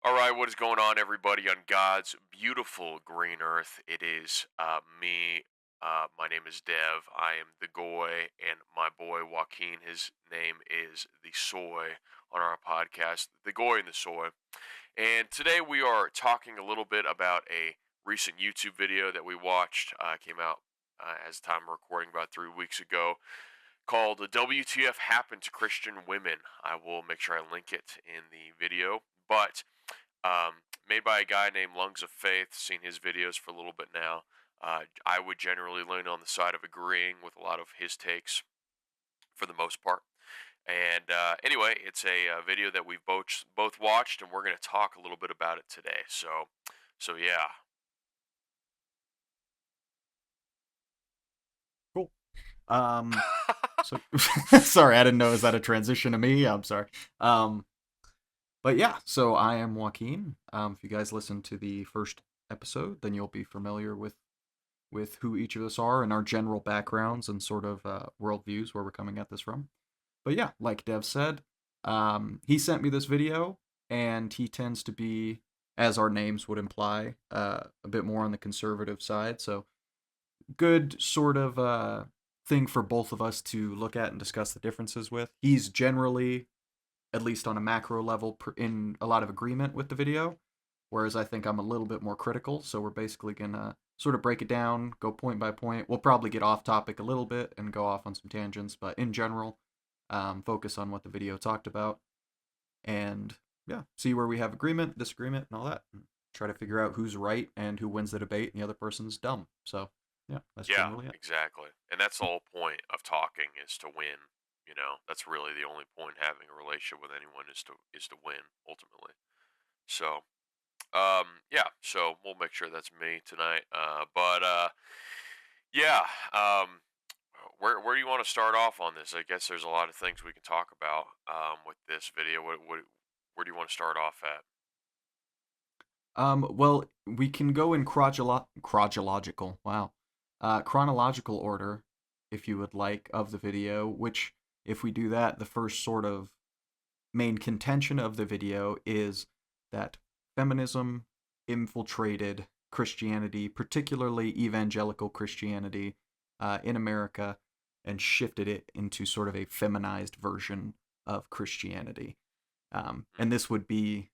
All right, what is going on, everybody, on God's beautiful green earth? It is me. My name is Dev. I am the Goy, and my boy Joaquin. His name is the Soy on our podcast, the Goy and the Soy. And today we are talking a little bit about a recent YouTube video that we watched. Came out as time of recording about 3 weeks ago, called "WTF Happened to Christian Women." I will make sure I link it in the video, but made by a guy named Lungs of Faith. Seen his videos for a little bit now. I would generally lean on the side of agreeing with a lot of his takes for the most part. And anyway, it's a video that we've both watched, and we're going to talk a little bit about it today. So yeah. Cool. So sorry, I didn't know. Is that a transition to me? I'm sorry. Um, but yeah, so I am Joaquin. If you guys listen to the first episode, then you'll be familiar with who each of us are and our general backgrounds and sort of worldviews where we're coming at this from. But yeah, like Dev said, he sent me this video, and he tends to be, as our names would imply, a bit more on the conservative side. So good sort of thing for both of us to look at and discuss the differences with. He's generally, at least on a macro level, in a lot of agreement with the video, whereas I think I'm a little bit more critical. So we're basically gonna sort of break it down, go point by point. We'll probably get off topic a little bit and go off on some tangents, but in general, focus on what the video talked about, and yeah, see where we have agreement, disagreement, and all that. And try to figure out who's right and who wins the debate, and the other person's dumb. So yeah, that's Yeah, generally it. exactly. And that's the whole point of talking, is to win. That's really the only point in having a relationship with anyone, is to win ultimately. So, yeah, so we'll make sure that's me tonight. But yeah, where do you want to start off on this? I guess there's a lot of things we can talk about with this video. Where do you want to start off at? Well, we can go in chronological. Wow, chronological order, if you would like, of the video. Which, if we do that, the first sort of main contention of the video is that feminism infiltrated Christianity, particularly evangelical Christianity, in America, and shifted it into sort of a feminized version of Christianity. And this would be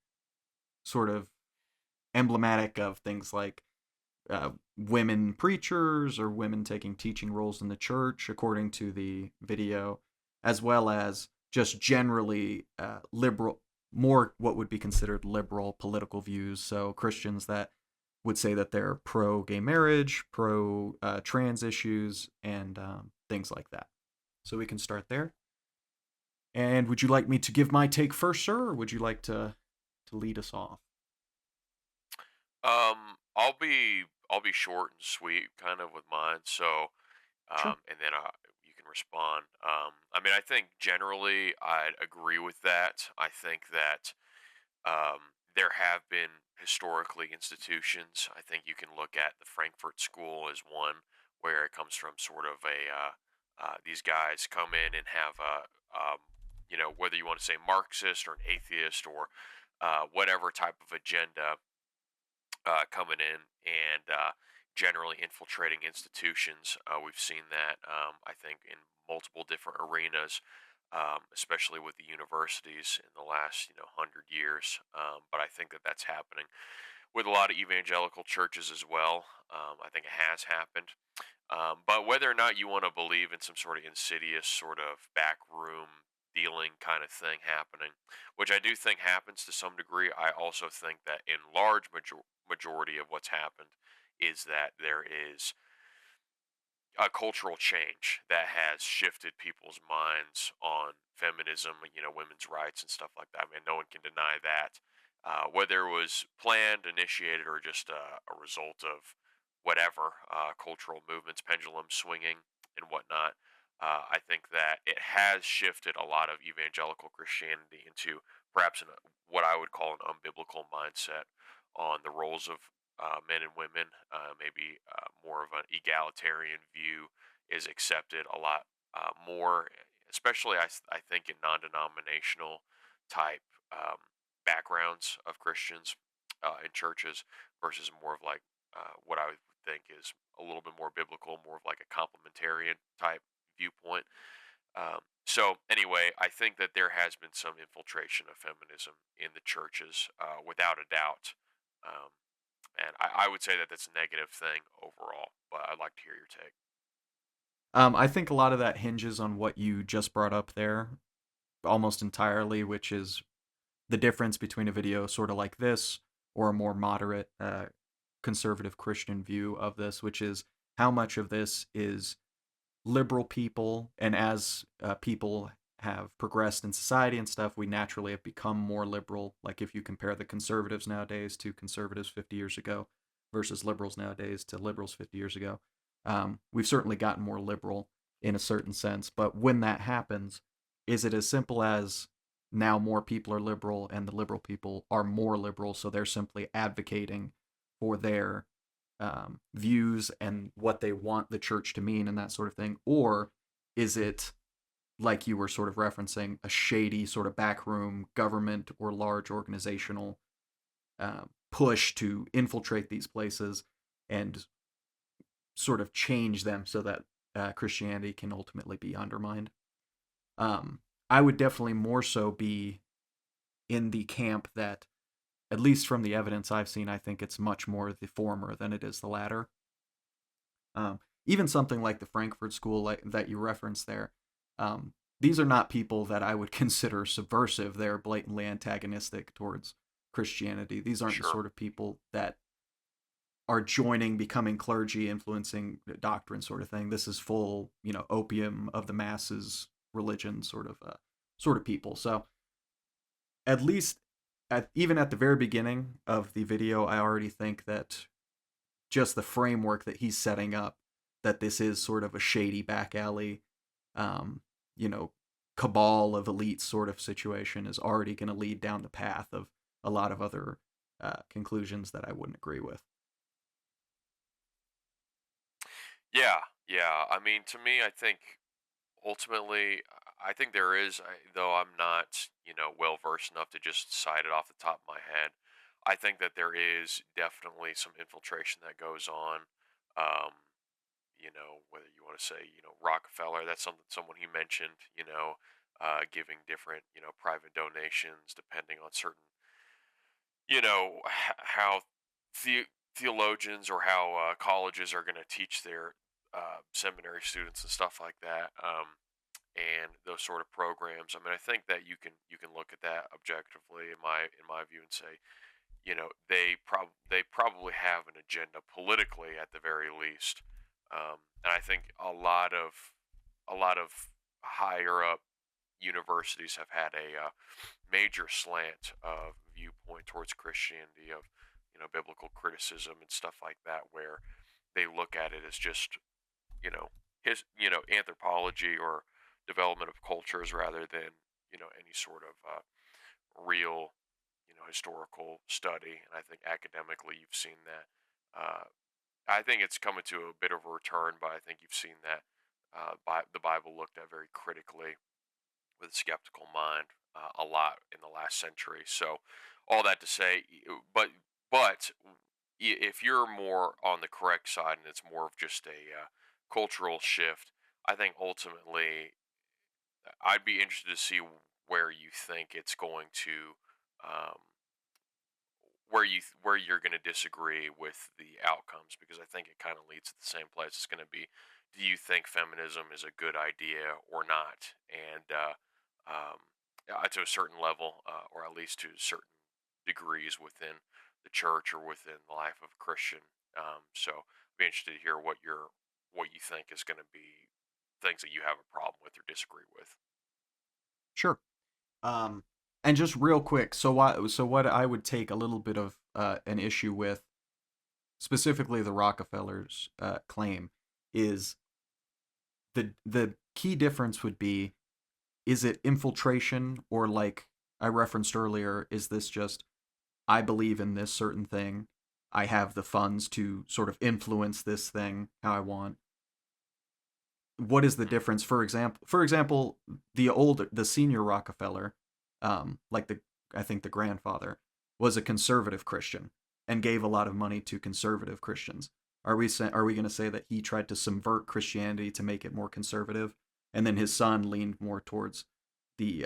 sort of emblematic of things like women preachers or women taking teaching roles in the church, according to the video, as well as just generally liberal, more what would be considered liberal political views. So Christians that would say that they're pro gay marriage, pro trans issues, and things like that. So we can start there. And would you like me to give my take first, sir, or would you like to lead us off? I'll be short and sweet, kind of, with mine. So, Sure. and then you can respond. I mean, I think generally I'd agree with that. I think that there have been historically institutions. I think you can look at the Frankfurt School as one, where it comes from sort of these guys come in and have whether you want to say Marxist or an atheist or whatever type of agenda coming in and generally infiltrating institutions. We've seen that, I think, in multiple different arenas, especially with the universities in the last 100 years. But I think that that's happening with a lot of evangelical churches as well. I think it has happened. But whether or not you want to believe in some sort of insidious, sort of backroom dealing kind of thing happening, which I do think happens to some degree, I also think that in large majority of what's happened is that there is a cultural change that has shifted people's minds on feminism, women's rights and stuff like that. I mean, no one can deny that. Whether it was planned, initiated, or just a result of whatever cultural movements, pendulum swinging, and whatnot, I think that it has shifted a lot of evangelical Christianity into perhaps what I would call an unbiblical mindset on the roles of men and women. Maybe more of an egalitarian view is accepted a lot more, especially I think in non-denominational type. Um, backgrounds of Christians in churches versus more of like what I would think is a little bit more biblical, more of like a complementarian type viewpoint. So anyway, I think that there has been some infiltration of feminism in the churches, without a doubt. Um, and I would say that that's a negative thing overall, but I'd like to hear your take. I think a lot of that hinges on what you just brought up there, almost entirely, which is the difference between a video sort of like this or a more moderate conservative Christian view of this, which is how much of this is liberal people, and as people have progressed in society and stuff, we naturally have become more liberal. Like if you compare the conservatives nowadays to conservatives 50 years ago versus liberals nowadays to liberals 50 years ago, we've certainly gotten more liberal in a certain sense. But when that happens, is it as simple as now more people are liberal and the liberal people are more liberal, so they're simply advocating for their views and what they want the church to mean and that sort of thing? Or is it, like you were sort of referencing, a shady sort of backroom government or large organizational push to infiltrate these places and sort of change them so that Christianity can ultimately be undermined? I would definitely more so be in the camp that, at least from the evidence I've seen, I think it's much more the former than it is the latter. Even something like the Frankfurt School, like that you referenced there, these are not people that I would consider subversive. They're blatantly antagonistic towards Christianity. These aren't the Sure. sort of people that are joining, becoming clergy, influencing doctrine, sort of thing. This is full, opium of the masses religion sort of people. So at least even at the very beginning of the video, I already think that just the framework that he's setting up, that this is sort of a shady back alley, um, you know, cabal of elites sort of situation, is already going to lead down the path of a lot of other conclusions that I wouldn't agree with. Yeah, yeah. I mean, to me, I think ultimately, I think there is, though I'm not, well versed enough to just cite it off the top of my head. I think that there is definitely some infiltration that goes on. Um, whether you want to say, Rockefeller, that's someone he mentioned, giving different, private donations depending on certain, how theologians or how colleges are going to teach their seminary students and stuff like that. And those sort of programs. I mean, I think that you can look at that objectively in my view and say, they probably have an agenda politically at the very least. And I think a lot of higher up universities have had a major slant of viewpoint towards Christianity, of biblical criticism and stuff like that, where they look at it as just you know anthropology or development of cultures rather than any sort of real historical study. And I think academically you've seen that. I think it's coming to a bit of a return, but I think you've seen that the Bible looked at very critically with a skeptical mind a lot in the last century. So all that to say, but if you're more on the correct side and it's more of just a cultural shift, I think ultimately I'd be interested to see where you think it's going to, um, where you're going to disagree with the outcomes, because I think it kind of leads to the same place. It's going to be, do you think feminism is a good idea or not? And to a certain level, or at least to certain degrees within the church or within the life of a Christian. So I'd be interested to hear what you think is going to be things that you have a problem with or disagree with. Sure. Um, and just real quick, so what I would take a little bit of an issue with, specifically the Rockefellers' claim, is the key difference would be, is it infiltration, or, like I referenced earlier, is this just, I believe in this certain thing, I have the funds to sort of influence this thing how I want? What is the Mm. difference? For example, the senior Rockefeller, like the I think the grandfather, was a conservative Christian and gave a lot of money to conservative Christians. Are we going to say that he tried to subvert Christianity to make it more conservative, and then his son leaned more towards the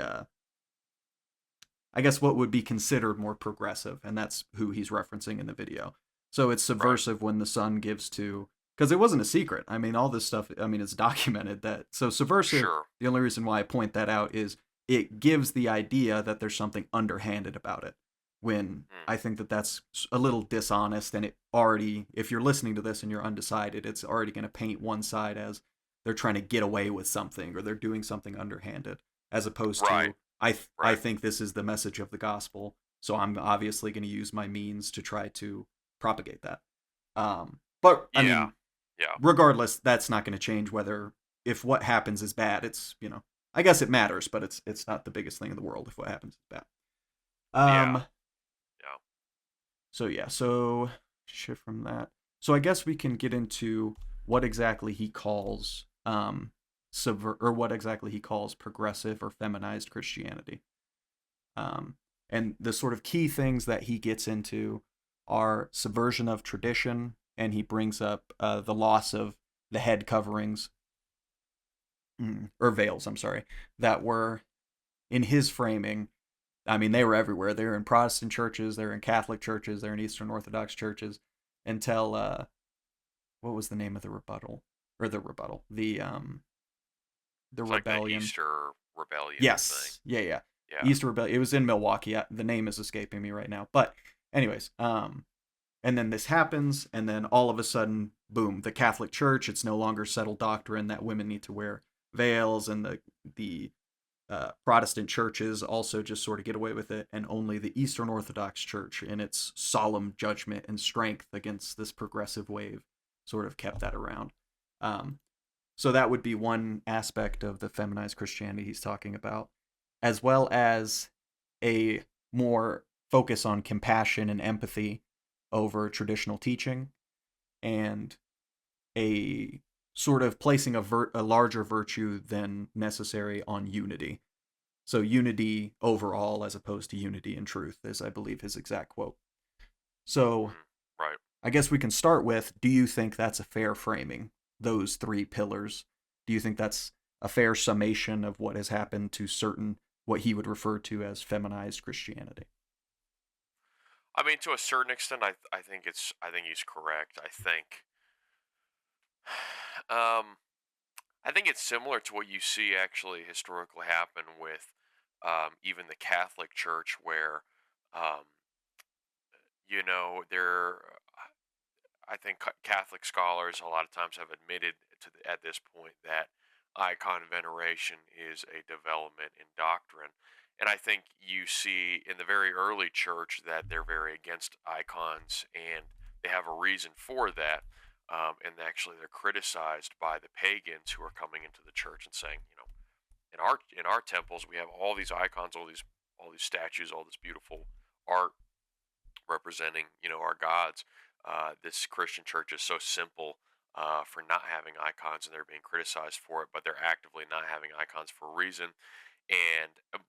I guess what would be considered more progressive, and that's who he's referencing in the video. So it's Right. subversive when the son gives to, because it wasn't a secret. I mean, all this stuff. I mean, it's documented that. So subversive. Sure. The only reason why I point that out is it gives the idea that there's something underhanded about it. When Mm. I think that that's a little dishonest, and it already, if you're listening to this and you're undecided, it's already going to paint one side as they're trying to get away with something or they're doing something underhanded, as opposed Right. to I Right. think this is the message of the gospel, so I'm obviously going to use my means to try to propagate that. But I Yeah. mean, Yeah. regardless, that's not going to change whether if what happens is bad. It's I guess it matters, but it's not the biggest thing in the world if what happens is bad. Yeah. Um. Yeah. So yeah. So shift from that. So I guess we can get into what exactly he calls subvert, or what exactly he calls progressive or feminized Christianity. Um, and the sort of key things that he gets into are subversion of tradition, and he brings up the loss of the head coverings, or veils, I'm sorry, that were in his framing. I mean, they were everywhere. They were in Protestant churches, they were in Catholic churches, they were in Eastern Orthodox churches, until what was the name of the rebuttal? Or the It's like the rebellion. Easter rebellion thing. Yes. Yeah, yeah. Yeah. Easter Rebellion. It was in Milwaukee. The name is escaping me right now. But anyways, and then this happens, and then all of a sudden, boom, the Catholic Church, it's no longer settled doctrine that women need to wear veils, and the Protestant churches also just sort of get away with it, and only the Eastern Orthodox Church, in its solemn judgment and strength against this progressive wave, sort of kept that around. Um, so that would be one aspect of the feminized Christianity he's talking about, as well as a more focus on compassion and empathy over traditional teaching, and a sort of placing a larger virtue than necessary on unity. So unity overall as opposed to unity in truth is, I believe, his exact quote. So Mm. Right. I guess we can start with, do you think that's a fair framing? Those three pillars. Do you think that's a fair summation of what has happened to certain, what he would refer to as feminized Christianity? I mean, to a certain extent, I think he's correct. Um, I think it's similar to what you see actually historically happen with even the Catholic Church, where um, there. I think Catholic scholars a lot of times have admitted at this point that icon veneration is a development in doctrine. And I think you see in the very early church that they're very against icons, and they have a reason for that. And actually, they're criticized by the pagans who are coming into the church and saying, in our temples we have all these icons, all these statues, all this beautiful art representing our gods. This Christian church is so simple for not having icons, and they're being criticized for it, but they're actively not having icons for a reason.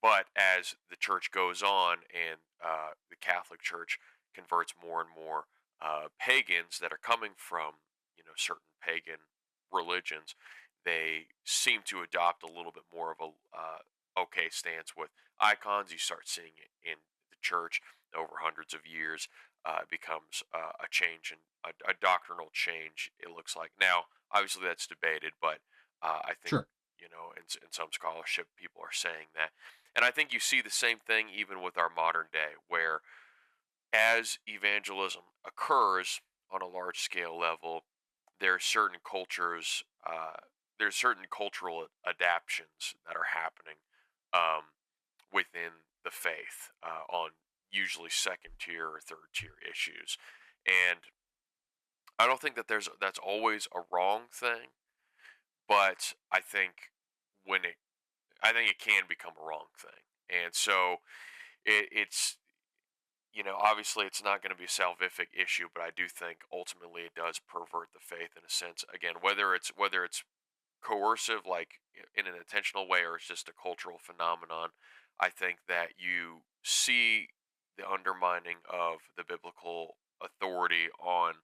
But as the church goes on, and the Catholic Church converts more and more pagans that are coming from certain pagan religions, they seem to adopt a little bit more of a okay stance with icons. You start seeing it in the church over hundreds of years. It becomes a change, and a doctrinal change. It looks like now. Obviously, that's debated, but I think Sure. in some scholarship, people are saying that, and I think you see the same thing even with our modern day, where as evangelism occurs on a large scale level, there are certain cultures, there's certain cultural adaptions that are happening um, within the faith on usually second tier or third tier issues, and I don't think that that's always a wrong thing, but when it I think it can become a wrong thing, and so it's obviously it's not going to be a salvific issue, but I do think ultimately it does pervert the faith in a sense. Again, whether it's coercive, like in an intentional way, or it's just a cultural phenomenon. I think that you see the undermining of the biblical authority on,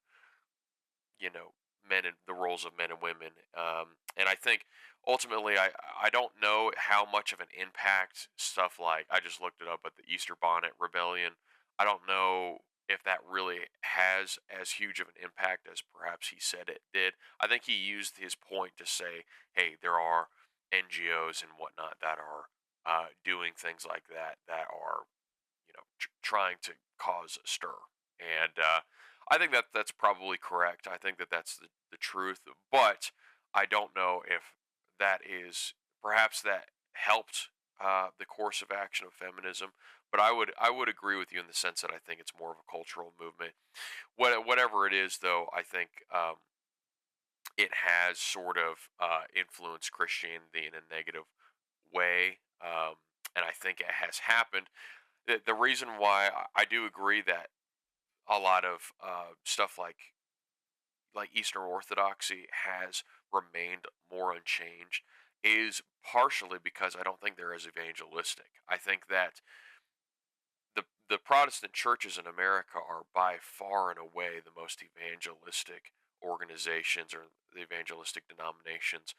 you know, men and the roles of men and women. And I think ultimately, I don't know how much of an impact stuff like I just looked it up at the Easter Bonnet Rebellion. I don't know if that really has as huge of an impact as perhaps he said it did. I think he used his point to say, hey, there are NGOs and whatnot that are doing things like that that are, trying to cause a stir. And I think that that's probably correct. I think that that's the truth. But I don't know if that is perhaps that helped the course of action of feminism. But I would agree with you in the sense that I think it's more of a cultural movement. Whatever it is, though, I think it has sort of influenced Christianity in a negative way, and I think it has happened. The reason why I do agree that a lot of stuff like Eastern Orthodoxy has remained more unchanged is partially because I don't think they're as evangelistic. I think that the Protestant churches in America are by far and away the most evangelistic organizations or the evangelistic denominations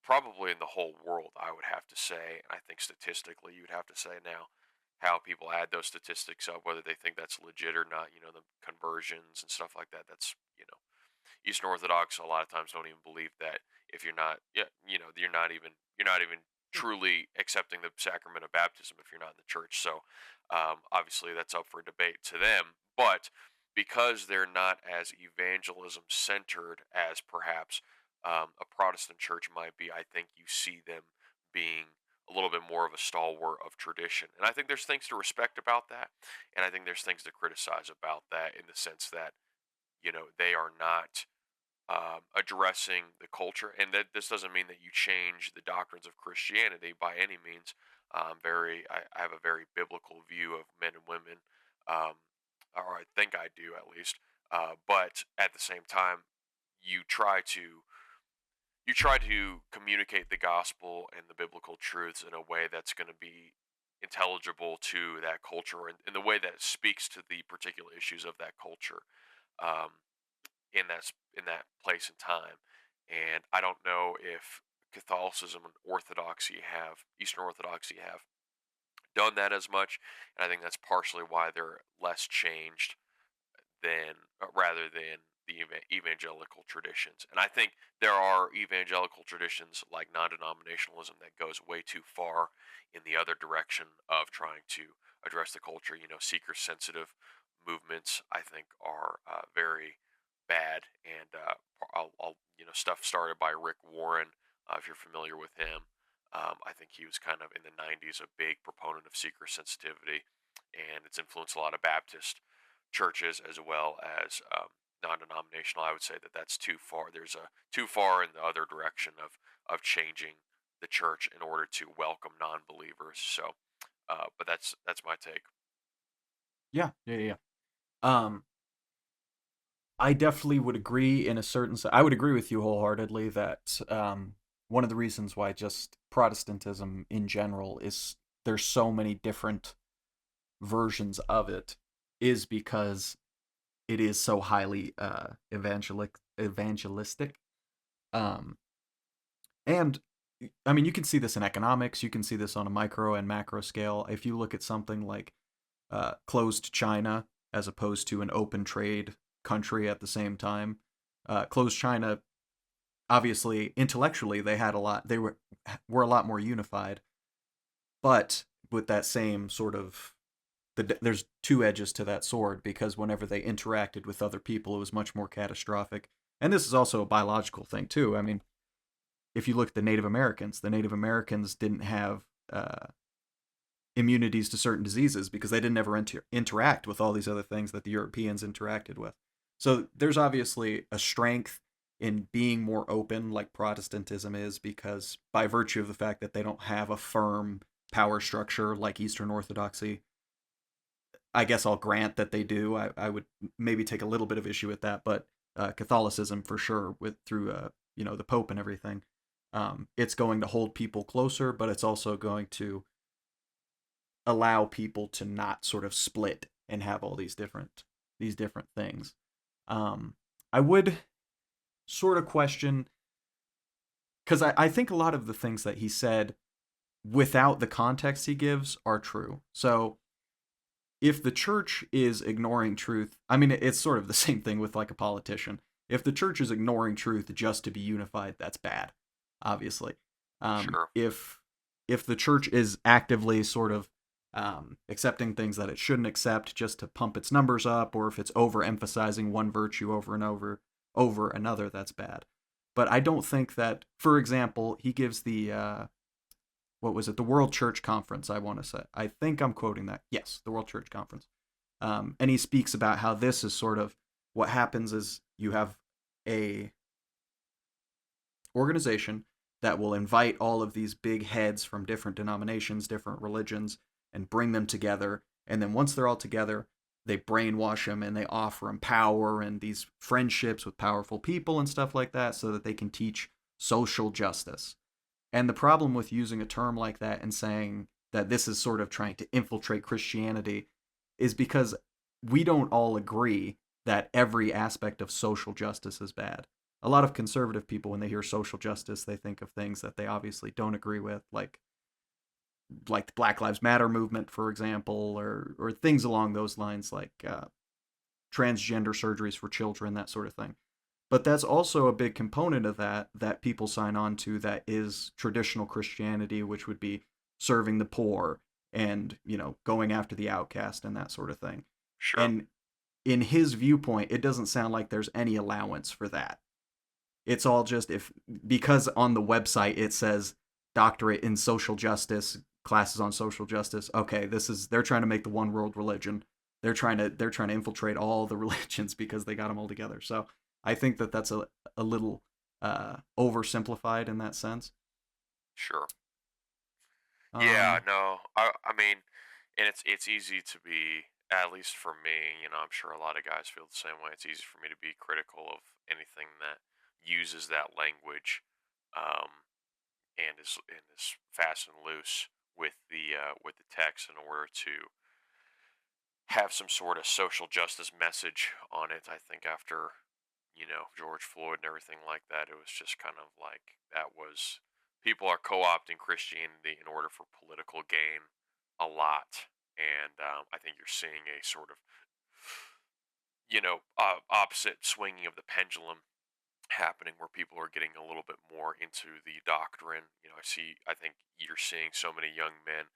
probably in the whole world, I would have to say. And I think statistically you would have to say now how people add those statistics up, whether they think that's legit or not, the conversions and stuff like that. That's, Eastern Orthodox a lot of times don't even believe that if you're not, yeah, you're not even truly accepting the sacrament of baptism if you're not in the church. So obviously that's up for debate to them, but because they're not as evangelism centered as perhaps a Protestant church might be, I think you see them being a little bit more of a stalwart of tradition. And I think there's things to respect about that, and I think there's things to criticize about that in the sense that they are not addressing the culture, and that this doesn't mean that you change the doctrines of Christianity by any means. I have a very biblical view of men and women, um, or I think I do at least. But at the same time, you try to you try to communicate the gospel and the biblical truths in a way that's going to be intelligible to that culture and in the way that speaks to the particular issues of that culture. Um, in that place and time. And I don't know if Catholicism and Eastern Orthodoxy have done that as much, and I think that's partially why they're less changed than rather than the evangelical traditions. And I think there are evangelical traditions like non-denominationalism that goes way too far in the other direction of trying to address the culture. Seeker sensitive movements I think are very bad, and stuff started by Rick Warren. If you're familiar with him, I think he was kind of in the '90s a big proponent of seeker sensitivity, and it's influenced a lot of Baptist churches as well as non-denominational. I would say that that's too far. There's a too far in the other direction of changing the church in order to welcome non-believers. So, but that's my take. Yeah, yeah, yeah. Um, I definitely would agree in a certain sense. I would agree with you wholeheartedly that one of the reasons why just Protestantism in general is there's so many different versions of it is because it is so highly evangelistic. Um, and I mean, you can see this in economics. You can see this on a micro and macro scale. If you look at something like closed China as opposed to an open trade country at the same time. Closed China, obviously, intellectually, they had a lot. They were a lot more unified, but with that same sort of there's two edges to that sword because whenever they interacted with other people, it was much more catastrophic. And this is also a biological thing too. I mean, if you look at the Native Americans didn't have immunities to certain diseases because they didn't ever interact with all these other things that the Europeans interacted with. So there's obviously a strength in being more open, like Protestantism is, because by virtue of the fact that they don't have a firm power structure like Eastern Orthodoxy, I guess I'll grant that they do. I would maybe take a little bit of issue with that, but Catholicism for sure, with through the Pope and everything, it's going to hold people closer, but it's also going to allow people to not sort of split and have all these different things. Um, I would sort of question, because I think a lot of the things that he said without the context he gives are true. So if the church is ignoring truth, I mean, it's sort of the same thing with like a politician. If the church is ignoring truth just to be unified, that's bad, obviously. Sure. If the church is actively sort of accepting things that it shouldn't accept just to pump its numbers up, or if it's overemphasizing one virtue over and over another, that's bad. But I don't think that, for example, he gives the what was it, the World Church Conference, I want to say. I think I'm quoting that. Yes, the World Church Conference. And he speaks about how this is sort of what happens is you have a organization that will invite all of these big heads from different denominations, different religions, and bring them together. And then once they're all together, they brainwash them and they offer them power and these friendships with powerful people and stuff like that so that they can teach social justice. And the problem with using a term like that and saying that this is sort of trying to infiltrate Christianity is because we don't all agree that every aspect of social justice is bad. A lot of conservative people, when they hear social justice, they think of things that they obviously don't agree with, like the Black Lives Matter movement, for example, or things along those lines, like transgender surgeries for children, that sort of thing. But that's also a big component of that people sign on to, that is traditional Christianity, which would be serving the poor and, going after the outcast and that sort of thing. Sure. And in his viewpoint, it doesn't sound like there's any allowance for that. It's all just, if because on the website it says doctorate in social justice, classes on social justice. Okay, they're trying to make the one world religion. They're trying to infiltrate all the religions because they got them all together. So I think that that's a little oversimplified in that sense. Sure. Yeah, Um, no. I mean, and it's easy to be, at least for me, I'm sure a lot of guys feel the same way. It's easy for me to be critical of anything that uses that language, um, and is fast and loose with the text in order to have some sort of social justice message on it. I think after, George Floyd and everything like that, it was just kind of like that was people are co-opting Christianity in order for political gain a lot. And I think you're seeing a sort of, opposite swinging of the pendulum happening where people are getting a little bit more into the doctrine. I think you're seeing so many young men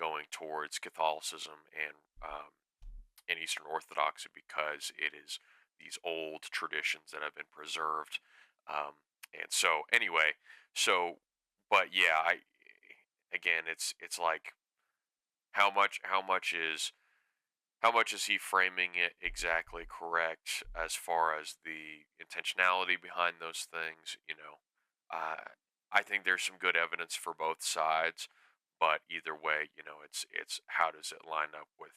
going towards Catholicism and Eastern Orthodoxy because it is these old traditions that have been preserved. And so anyway, so but yeah, I again, it's like how much how much is how much is he framing it exactly correct as far as the intentionality behind those things? Uh, I think there's some good evidence for both sides, but either way, it's how does it line up with?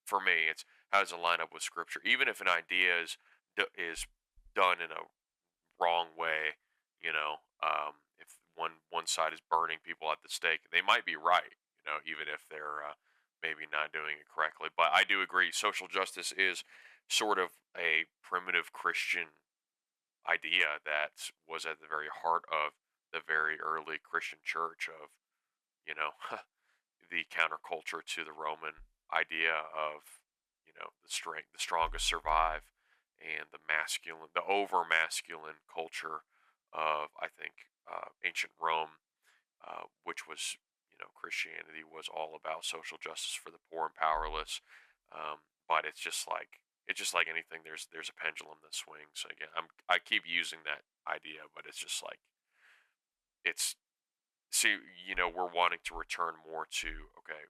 For me, it's how does it line up with Scripture? Even if an idea is done in a wrong way, if one side is burning people at the stake, they might be right, even if they're maybe not doing it correctly. But I do agree, social justice is sort of a primitive Christian idea that was at the very heart of the very early Christian church of, you know, the counterculture to the Roman idea of, the strongest survive, and the over masculine culture of, I think, ancient Rome, which was, Christianity was all about social justice for the poor and powerless. But it's just like anything. There's a pendulum that swings. Again, I keep using that idea, but it's just like it's see, we're wanting to return more to, okay,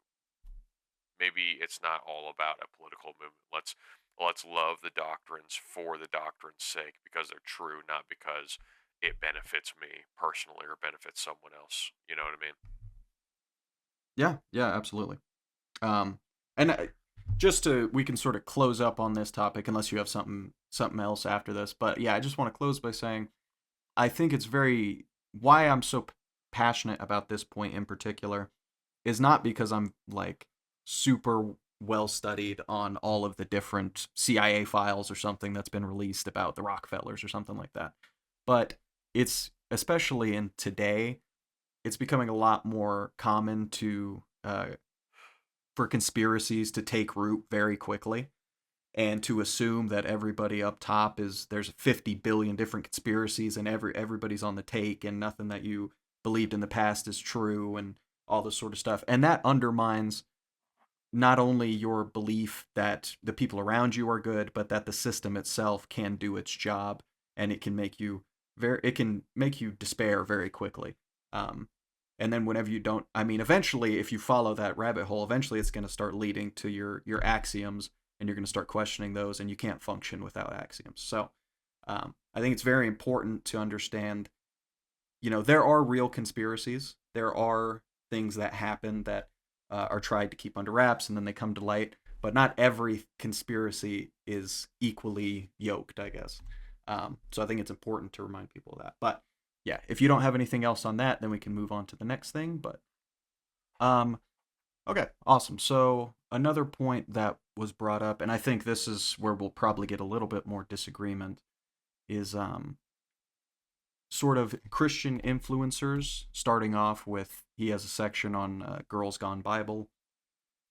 maybe it's not all about a political movement. Let's love the doctrines for the doctrine's sake because they're true, not because it benefits me personally or benefits someone else. You know what I mean? yeah, yeah, absolutely. Um, and just to we can sort of close up on this topic, unless you have something else after this. But yeah, I just want to close by saying I think it's very why I'm so passionate about this point in particular is not because I'm like super well studied on all of the different CIA files or something that's been released about the Rockefellers or something like that. But it's especially in today, it's becoming a lot more common to for conspiracies to take root very quickly and to assume that everybody up top is there's 50 billion different conspiracies and everybody's on the take and nothing that you believed in the past is true and all this sort of stuff. And that undermines not only your belief that the people around you are good, but that the system itself can do its job, and it can make you despair very quickly. Um, and then whenever you don't, I mean, eventually, if you follow that rabbit hole, eventually it's going to start leading to your axioms, and you're going to start questioning those, and you can't function without axioms. So, I think it's very important to understand. There are real conspiracies. There are things that happen that are tried to keep under wraps and then they come to light. But not every conspiracy is equally yoked, I guess. So I think it's important to remind people of that. But yeah, if you don't have anything else on that, then we can move on to the next thing. But um, okay, awesome. So another point that was brought up, and I think this is where we'll probably get a little bit more disagreement, is sort of Christian influencers, starting off with he has a section on Girls Gone Bible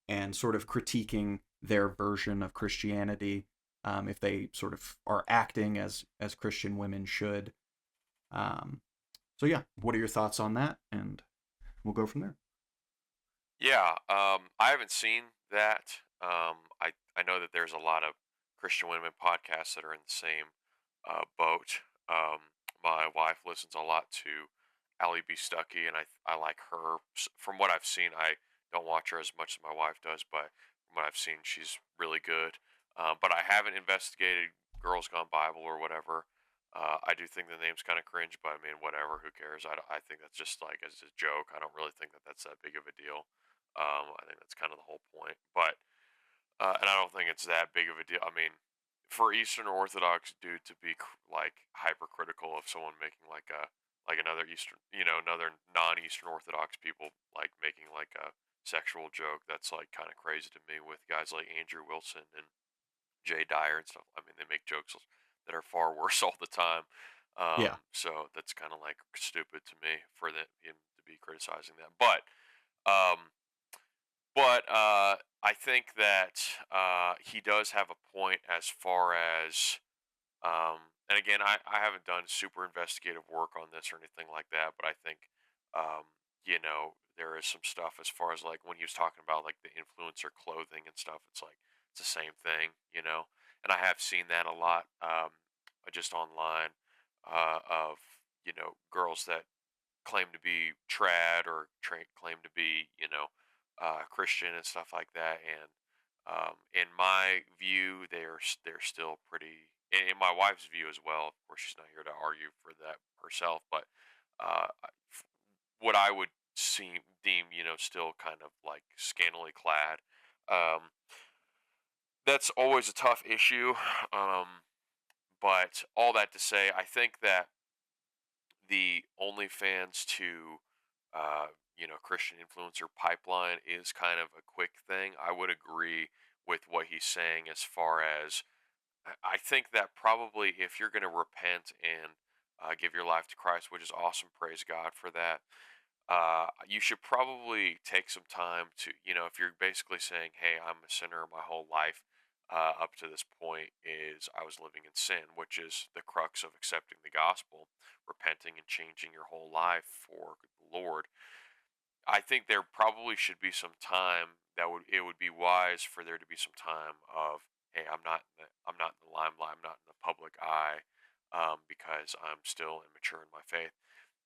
and sort of critiquing their version of Christianity, if they sort of are acting as Christian women should. Um, so yeah, what are your thoughts on that? And we'll go from there. Yeah, I haven't seen that. I know that there's a lot of Christian women podcasts that are in the same boat. My wife listens a lot to Allie B. Stuckey, and I like her. From what I've seen, I don't watch her as much as my wife does, but from what I've seen, she's really good. But I haven't investigated Girls Gone Bible or whatever. I do think the name's kind of cringe, but I mean, whatever. Who cares? I think that's just like as a joke. I don't really think that that's that big of a deal. I think that's kind of the whole point. But and I don't think it's that big of a deal. I mean, for Eastern Orthodox dude to be like hypercritical of someone making like another Eastern, another non-Eastern Orthodox people like making like a sexual joke, that's like kind of crazy to me. With guys like Andrew Wilson and Jay Dyer and stuff, I mean, they make jokes that are far worse all the time. Yeah, So that's kind of like stupid to me for him to be criticizing that. But I think that he does have a point as far as, and again, I haven't done super investigative work on this or anything like that, but I think, um, there is some stuff as far as like when he was talking about like the influencer clothing and stuff. It's like it's the same thing. And I have seen that a lot, just online, of girls that claim to be trad or claim to be, Christian and stuff like that. And in my view, they're still pretty. In my wife's view as well. Of course, she's not here to argue for that herself, but what I would deem, still kind of like scantily clad. Um, that's always a tough issue. Um, but all that to say, I think that the OnlyFans to Christian influencer pipeline is kind of a quick thing. I would agree with what he's saying as far as I think that probably if you're going to repent and give your life to Christ, which is awesome, praise God for that. You should probably take some time to, if you're basically saying, "Hey, I'm a sinner my whole life." Up to this point, is I was living in sin, which is the crux of accepting the gospel, repenting and changing your whole life for the Lord. I think there probably should be some time it would be wise for there to be some time of, hey, I'm not in the limelight, I'm not in the public eye, because I'm still immature in my faith.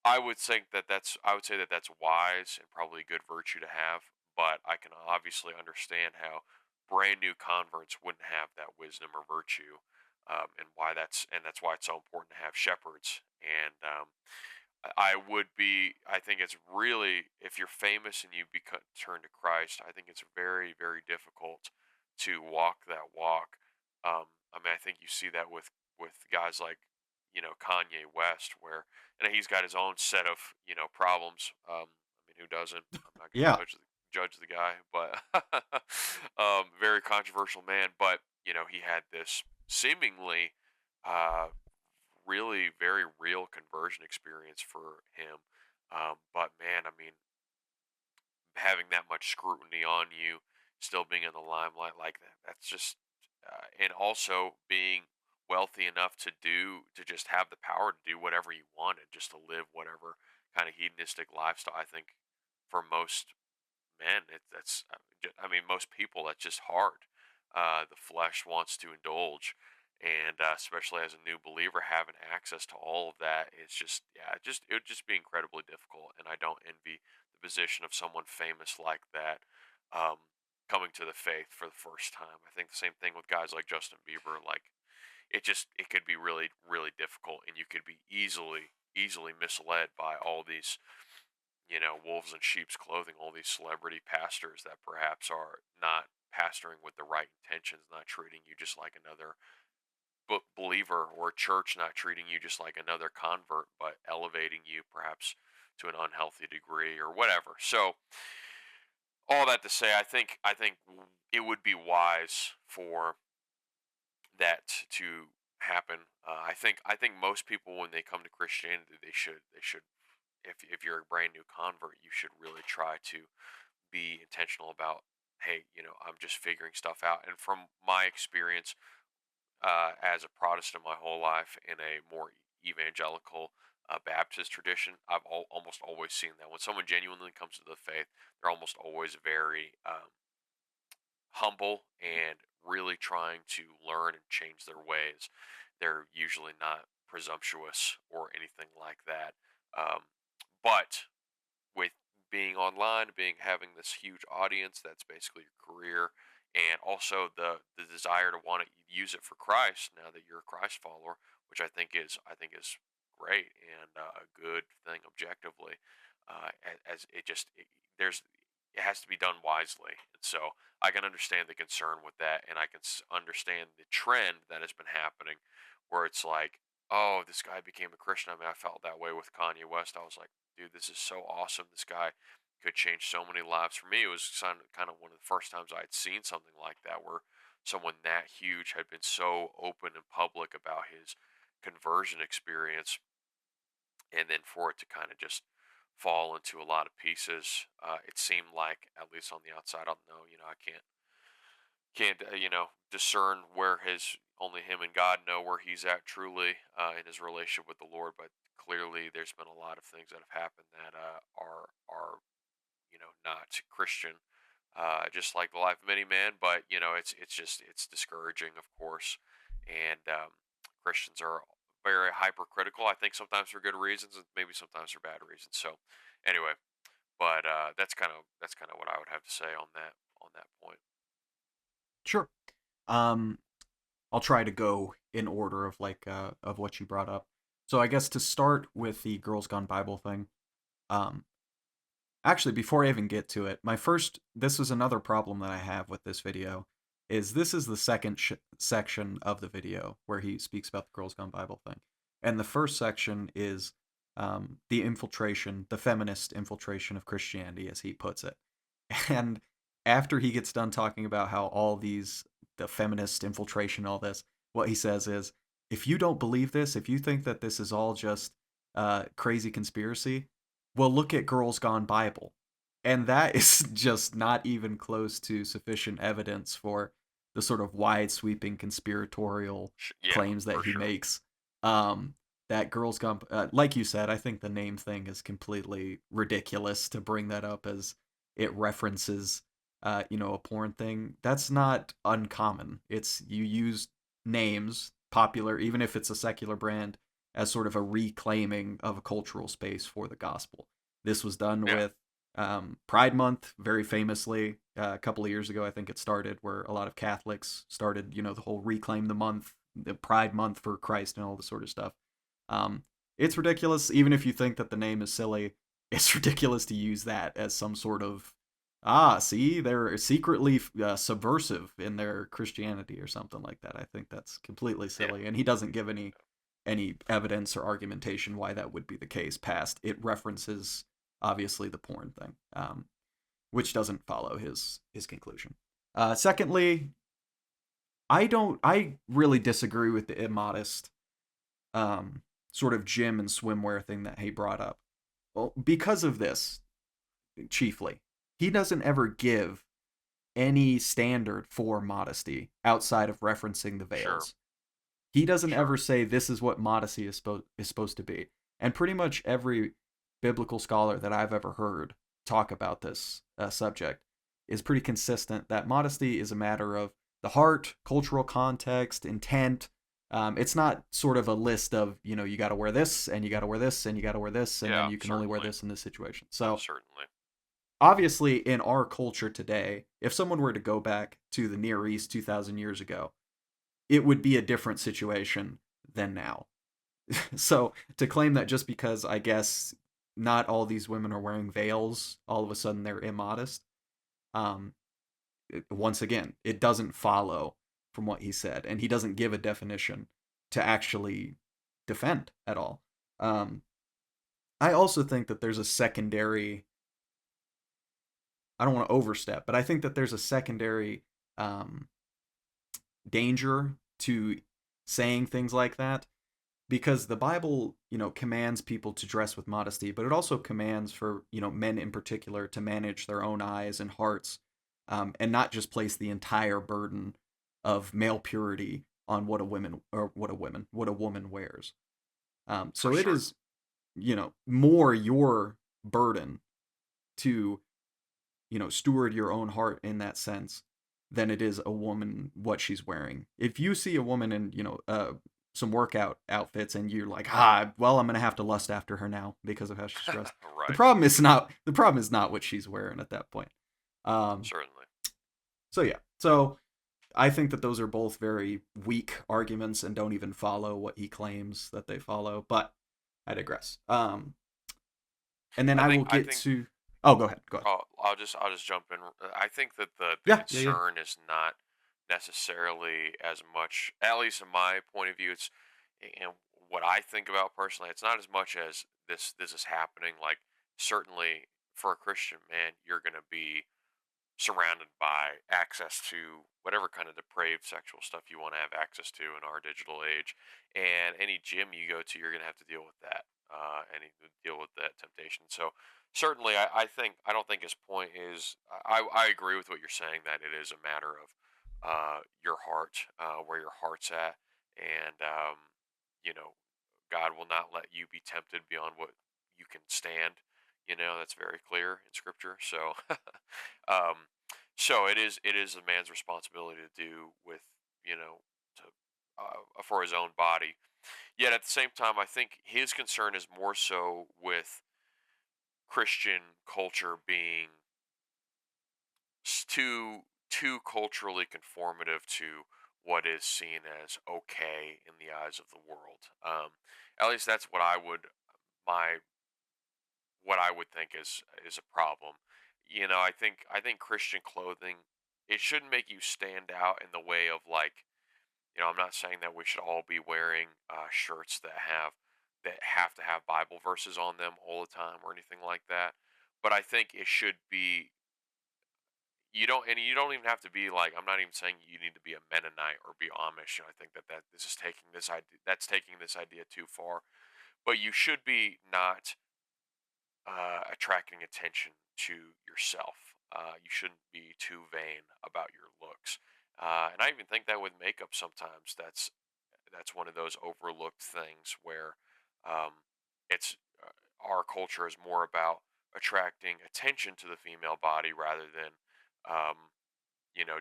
I would say that that's wise and probably a good virtue to have, but I can obviously understand how brand new converts wouldn't have that wisdom or virtue, and that's why it's so important to have shepherds. And I think it's really, if you're famous and you turn to Christ, I think it's very, very difficult to walk that walk. I mean, I think you see that with guys like, Kanye West, where, and he's got his own set of, problems. I mean, who doesn't? I'm not going to yeah. judge. judge the guy, but very controversial man. But he had this seemingly uh, really very real conversion experience for him. But man, I mean, having that much scrutiny on you, still being in the limelight like that's just, and also being wealthy enough to just have the power to do whatever you want and just to live whatever kind of hedonistic lifestyle. I think for most men, I mean, most people, that's just hard. The flesh wants to indulge, and especially as a new believer, having access to all of that is just, yeah, it would just be incredibly difficult. And I don't envy the position of someone famous like that, um, coming to the faith for the first time. I think the same thing with guys like Justin Bieber. Like, it could be really really difficult, and you could be easily misled by all these wolves in sheep's clothing, all these celebrity pastors that perhaps are not pastoring with the right intentions, not treating you just like another believer, or church not treating you just like another convert, but elevating you perhaps to an unhealthy degree or whatever. So all that to say, I think it would be wise for that to happen. I think most people, when they come to Christianity, they should, if you're a brand new convert, you should really try to be intentional about, hey, I'm just figuring stuff out. And from my experience, as a Protestant my whole life in a more evangelical Baptist tradition, I've almost always seen that when someone genuinely comes to the faith, they're almost always very humble and really trying to learn and change their ways. They're usually not presumptuous or anything like that. Um, but with being online, having this huge audience, that's basically your career, and also the desire to want to use it for Christ now that you're a Christ follower, which I think is great and a good thing objectively. As it just there's it has to be done wisely, and so I can understand the concern with that, and I can understand the trend that has been happening, where it's like, oh, this guy became a Christian. I mean, I felt that way with Kanye West. I was like, dude, this is so awesome. This guy could change so many lives. For me, it was kind of one of the first times I'd seen something like that, where someone that huge had been so open and public about his conversion experience, and then for it to kind of just fall into a lot of pieces. It seemed like, at least on the outside, I don't know, I can't discern where his only him and God know where he's at truly in his relationship with the Lord. But clearly, there's been a lot of things that have happened that are not Christian, just like the life of many men. But it's discouraging, of course, and Christians are very hypercritical. I think sometimes for good reasons, and maybe sometimes for bad reasons. So, anyway, but that's kind of what I would have to say on that point. Sure. Um, I'll try to go in order of of what you brought up. So I guess to start with the Girls Gone Bible thing. Um, Actually, before I even get to it, this was another problem that I have with this video, is this is the second section of the video where he speaks about the Girls Gone Bible thing. And the first section is the feminist infiltration of Christianity, as he puts it. And after he gets done talking about how the feminist infiltration, all this, what he says is, if you don't believe this, if you think that this is all just crazy conspiracy, well, look at Girls Gone Bible. And that is just not even close to sufficient evidence for the sort of wide sweeping conspiratorial Yeah, claims that for he sure. makes. That Girls Gone, like you said, I think the name thing is completely ridiculous to bring that up as it references, a porn thing. That's not uncommon. It's you use names, popular, even if it's a secular brand, as sort of a reclaiming of a cultural space for the gospel. This was done Yeah, with Pride Month, very famously. A couple of years ago, I think it started, where a lot of Catholics started, the whole reclaim the month, the Pride Month for Christ, and all this sort of stuff. Um, it's ridiculous, even if you think that the name is silly. It's ridiculous to use that as some sort of see, they're secretly subversive in their Christianity or something like that. I think that's completely yeah, silly, and he doesn't give any evidence or argumentation why that would be the case. Past it references obviously the porn thing, which doesn't follow his conclusion. Secondly, I really disagree with the immodest sort of gym and swimwear thing that he brought up. Well, because of this, chiefly, he doesn't ever give any standard for modesty outside of referencing the Sure, veils. He doesn't sure. ever say this is what modesty is supposed to be. And pretty much every biblical scholar that I've ever heard talk about this subject is pretty consistent that modesty is a matter of the heart, cultural context, intent. It's not sort of a list of, you got to wear this and you got to wear this and you got to wear this and then Yeah, you can only wear certainly, this in this situation. So certainly. obviously, in our culture today, if someone were to go back to the Near East 2,000 years ago, it would be a different situation than now. So to claim that just because I guess not all these women are wearing veils, all of a sudden they're immodest. Um, Once again, it doesn't follow from what he said, and he doesn't give a definition to actually defend at all. Um, I also think that there's a secondary. I don't want to overstep, but I think that there's a secondary um, danger to saying things like that because the Bible, commands people to dress with modesty, but it also commands for, men in particular to manage their own eyes and hearts, and not just place the entire burden of male purity on what a woman wears. For So it sure. is, more your burden to, steward your own heart in that sense than it is a woman what she's wearing. If you see a woman in, some workout outfits and you're like, well, I'm gonna have to lust after her now because of how she's dressed. The Right. problem is not the problem is not what she's wearing at that point. Um, Certainly. so yeah, so I think that those are both very weak arguments and don't even follow what he claims that they follow. But I digress. And then I I think will I get think to. Oh, go ahead. Go ahead. I'll just jump in. I think that the Yeah, yeah, yeah. concern is not necessarily as much, at least in my point of view. It's and what I think about personally. It's not as much as this is happening. Like certainly for a Christian man, you're going to be surrounded by access to whatever kind of depraved sexual stuff you want to have access to in our digital age. And any gym you go to, you're going to have to deal with that. And you deal with that temptation. So certainly, I don't think his point is. I agree with what you're saying that it is a matter of your heart, where your heart's at, and you know, God will not let you be tempted beyond what you can stand. That's very clear in Scripture. So, um, so it is a man's responsibility to do with to for his own body. Yet at the same time, I think his concern is more so with Christian culture being too culturally conformative to what is seen as okay in the eyes of the world. At least that's my what I would think is a problem. I think Christian clothing, it shouldn't make you stand out in the way of like, I'm not saying that we should all be wearing shirts that have to have Bible verses on them all the time or anything like that. But I think it should be, you don't even have to be like, I'm not even saying you need to be a Mennonite or be Amish. I think that this is taking this idea that's taking this idea too far. But you should be not attracting attention to yourself. You shouldn't be too vain about your looks. And I even think that with makeup sometimes that's one of those overlooked things where um, it's our culture is more about attracting attention to the female body rather than um,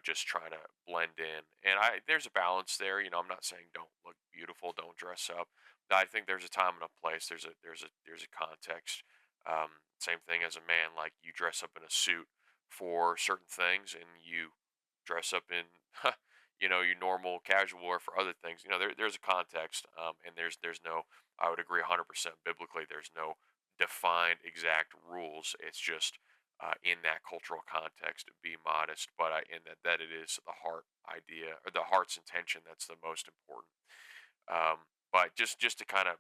just trying to blend in. And there's a balance there. I'm not saying don't look beautiful, don't dress up. But I think there's a time and a place. There's a context. Same thing as a man, like you dress up in a suit for certain things, and you dress up in your normal casual wear for other things. There's a context, and there's no. I would agree 100% biblically. There's no defined exact rules. It's just in that cultural context be modest, but in that it is the heart idea or the heart's intention that's the most important. But just to kind of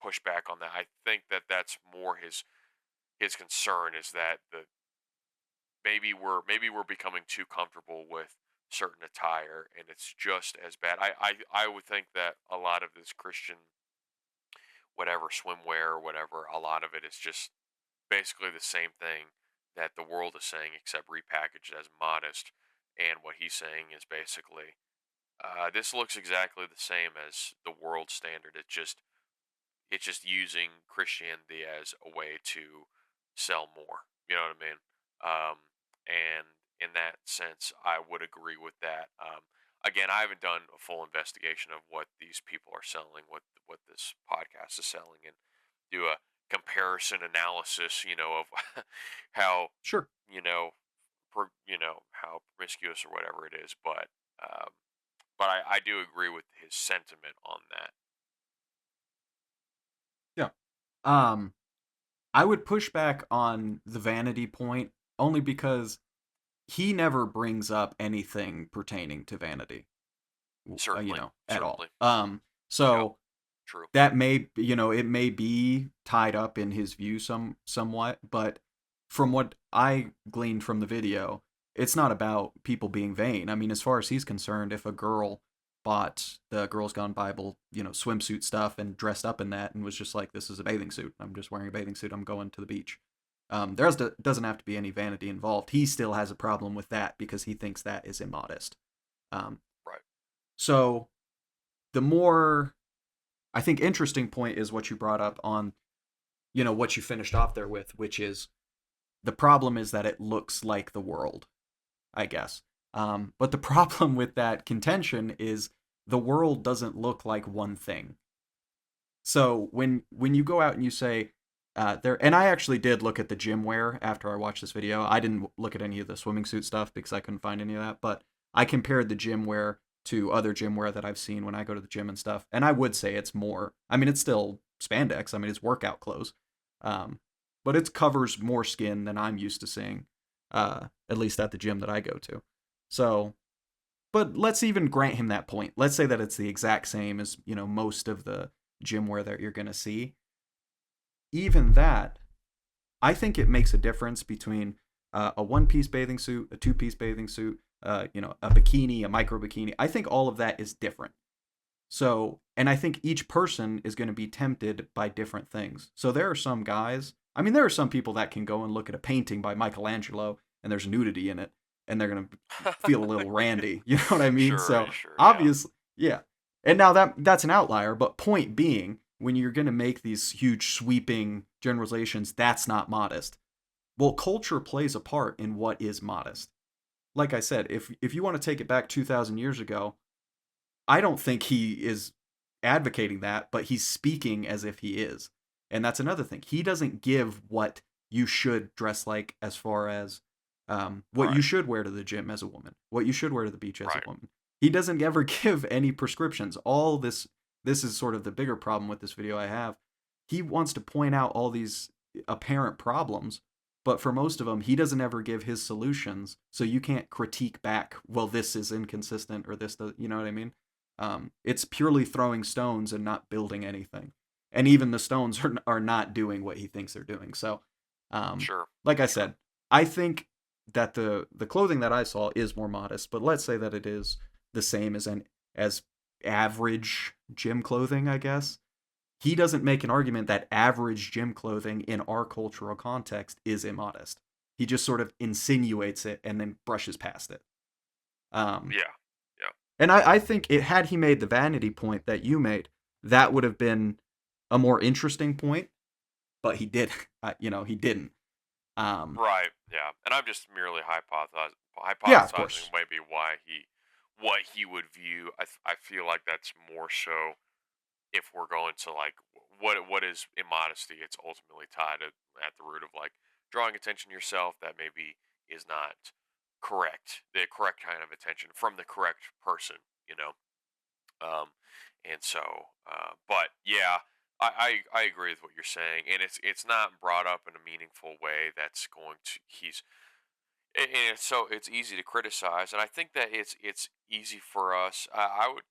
push back on that, I think that that's more his concern is that maybe we're becoming too comfortable with certain attire, and it's just as bad. I would think that a lot of this Christian whatever swimwear or whatever, a lot of it is just basically the same thing that the world is saying, except repackaged as modest. And what he's saying is basically, this looks exactly the same as the world standard. It's just using Christianity as a way to sell more. You know what I mean? And in that sense, I would agree with that. Again, I haven't done a full investigation of what these people are selling, what this podcast is selling, and do a comparison analysis. Of how Sure. how promiscuous or whatever it is. Um, but I do agree with his sentiment on that. Yeah. Um, I would push back on the vanity point only because he never brings up anything pertaining to vanity, Certainly, at all. certainly, yeah, So true. that may, it may be tied up in his view somewhat, but from what I gleaned from the video, it's not about people being vain. I mean, as far as he's concerned, if a girl bought the Girls Gone Bible, swimsuit stuff and dressed up in that and was just like, this is a bathing suit. I'm just wearing a bathing suit. I'm going to the beach. Doesn't have to be any vanity involved. He still has a problem with that because he thinks that is immodest. Um, Right. so the more I think interesting point is what you brought up on, what you finished off there with, which is the problem is that it looks like the world, I guess. But the problem with that contention is the world doesn't look like one thing. So when you go out and you say there, and I actually did look at the gym wear after I watched this video. I didn't look at any of the swimming suit stuff because I couldn't find any of that. But I compared the gym wear to other gym wear that I've seen when I go to the gym and stuff, and I would say it's more. I mean, it's still spandex. I mean, it's workout clothes, but it covers more skin than I'm used to seeing, at least at the gym that I go to. So, but let's even grant him that point. Let's say that it's the exact same as most of the gym wear that you're gonna see. Even that, I think it makes a difference between a one-piece bathing suit, a two-piece bathing suit, a bikini, a micro bikini. I think all of that is different. So, and I think each person is going to be tempted by different things. So there are some guys. I mean, there are some people that can go and look at a painting by Michelangelo and there's nudity in it, and they're going to feel a little randy. You know what I mean? Sure, So sure, yeah. obviously, yeah. And now that's an outlier, but point being, when you're going to make these huge sweeping generalizations, that's not modest. Well, culture plays a part in what is modest. Like I said, if you want to take it back 2,000 years ago, I don't think he is advocating that, but he's speaking as if he is. And that's another thing. He doesn't give what you should dress like as far as what you Right, should wear to the gym as a woman, what you should wear to the beach as a right, woman. He doesn't ever give any prescriptions. All this is sort of the bigger problem with this video I have. He wants to point out all these apparent problems, but for most of them, he doesn't ever give his solutions. So you can't critique back, well, this is inconsistent or this, you know what I mean? It's purely throwing stones and not building anything. And even the stones are not doing what he thinks they're doing. So, sure, like I sure. said, I think that the clothing that I saw is more modest, but let's say that it is the same as average gym clothing, I guess. He doesn't make an argument that average gym clothing in our cultural context is immodest. He just sort of insinuates it and then brushes past it. Um, Yeah, yeah, and I think it had he made the vanity point that you made, that would have been a more interesting point, but he did, he didn't. Um, right, yeah. And I'm just merely yeah, of hypothesizing course. maybe what he would view. I feel like that's more so if we're going to like what is immodesty. It's ultimately tied at the root of like drawing attention to yourself that maybe is not correct, the correct kind of attention from the correct person. You know. Um, and so, but yeah, I agree with what you're saying, and it's not brought up in a meaningful way that's going to and so it's easy to criticize, and I think that it's easy for us. I would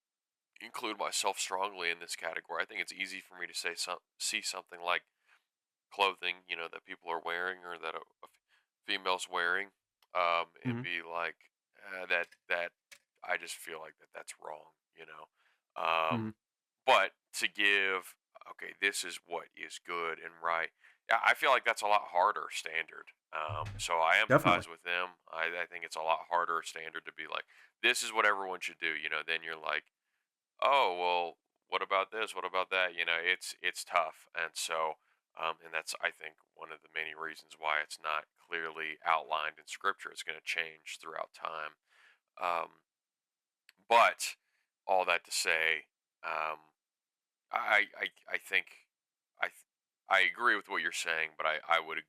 include myself strongly in this category. I think it's easy for me to see something like clothing, that people are wearing or that a female's wearing, and Hmm. be like, that I just feel like that's wrong, you know. Um, Hmm. but to give, okay, this is what is good and right. Yeah, I feel like that's a lot harder standard. So I Definitely. empathize with them. I think it's a lot harder standard to be like, this is what everyone should do. Then you're like, oh well, what about this? What about that? It's tough, and so and that's, I think, one of the many reasons why it's not clearly outlined in Scripture. It's going to change throughout time. Um, but all that to say, um, I think I agree with what you're saying, but I would,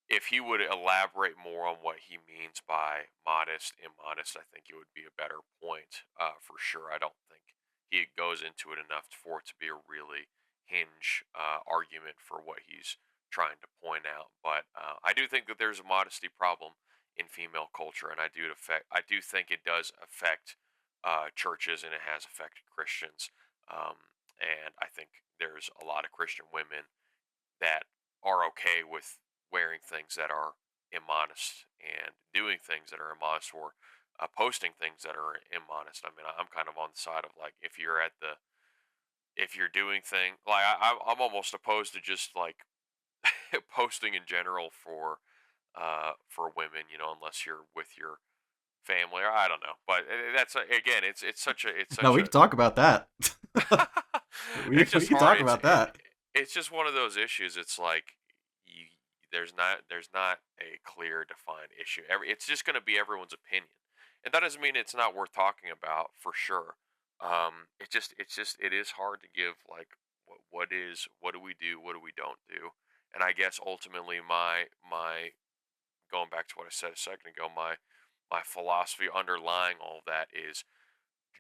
if he would elaborate more on what he means by modest, immodest, I think it would be a better point, for sure. I don't think he goes into it enough for it to be a really hinge argument for what he's trying to point out. But I do think that there's a modesty problem in female culture, and I do think it does affect churches, and it has affected Christians. And I think there's a lot of Christian women that are okay with wearing things that are immodest and doing things that are immodest, or posting things that are immodest. I mean, I'm kind of on the side of like, if you're doing thing like, I'm almost opposed to just like posting in general for women, unless you're with your family, or I don't know. But again, it's No, such we a can talk about that. we it's we just can hard. talk about that. It's just one of those issues. It's like, you, there's not a clear defined issue. It's just going to be everyone's opinion, and that doesn't mean it's not worth talking about, for sure. It is hard to give like, what do we do, what do we don't do. And I guess ultimately, my going back to what I said a second ago, my philosophy underlying all that is,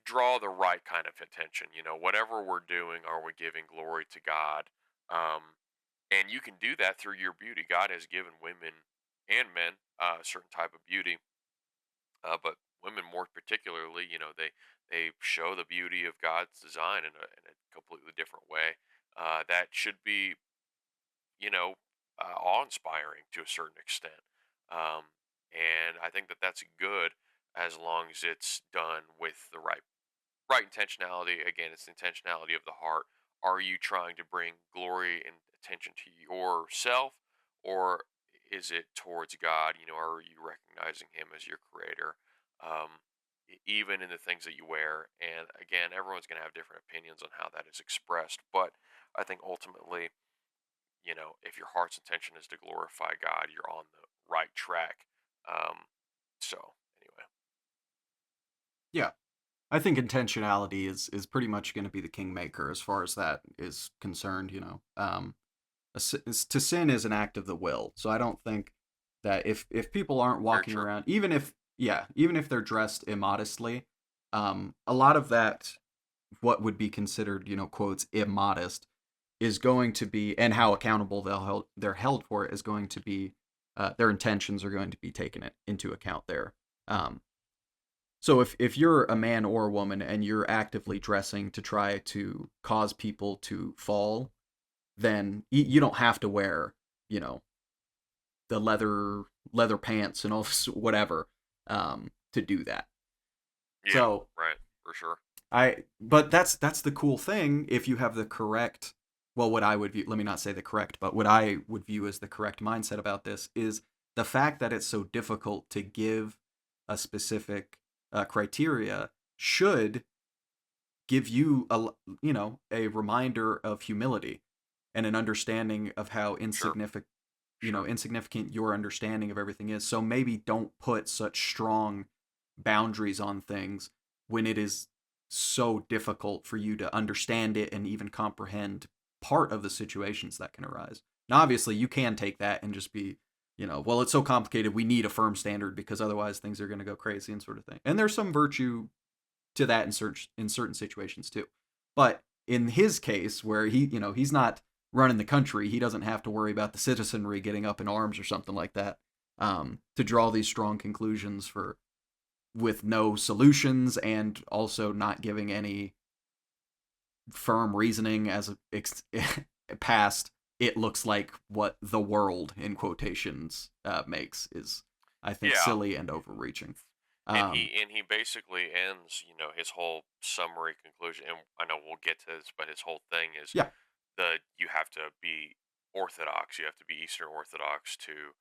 draw the right kind of attention. Whatever we're doing, are we giving glory to God? And you can do that through your beauty. God has given women and men a certain type of beauty, but women more particularly, they show the beauty of God's design in a completely different way. That should be, awe-inspiring to a certain extent. Um, and I think that that's good, as long as it's done with the right intentionality. Again, it's the intentionality of the heart. Are you trying to bring glory and attention to yourself, or is it towards God? Are you recognizing Him as your creator? Even in the things that you wear. And again, everyone's going to have different opinions on how that is expressed. But I think ultimately, if your heart's intention is to glorify God, you're on the right track. Um, so, anyway, Yeah. I think intentionality is pretty much going to be the kingmaker as far as that is concerned. To sin is an act of the will, so I don't think that if people aren't very walking true. around, even if they're dressed immodestly, a lot of that, what would be considered, quotes, immodest, is going to be, and how accountable they're held for it, is going to be, their intentions are going to be taken into account there. Um, so if you're a man or a woman and you're actively dressing to try to cause people to fall, then you don't have to wear, you know, the leather pants and all whatever, to do that. Yeah, So right, for sure. but that's the cool thing. If you have the correct, well, what I would view, let me not say the correct, but what I would view as the correct mindset about this is the fact that it's so difficult to give a specific criteria should give you a reminder of humility and an understanding of how Sure, sure. insignificant your understanding of everything is. So maybe don't put such strong boundaries on things when it is so difficult for you to understand it and even comprehend part of the situations that can arise. Now, obviously, you can take that and just be, well, it's so complicated, we need a firm standard because otherwise things are going to go crazy and sort of thing. And there's some virtue to that in certain situations too. But in his case, where he's not running the country, he doesn't have to worry about the citizenry getting up in arms or something like that, to draw these strong conclusions for with no solutions and also not giving any firm reasoning as past. It looks like what the world in quotations makes is. I think, Yeah. silly and overreaching. And Um, he basically ends, his whole summary conclusion, and I know we'll get to this, but his whole thing is yeah. you have to be Orthodox, you have to be Eastern Orthodox to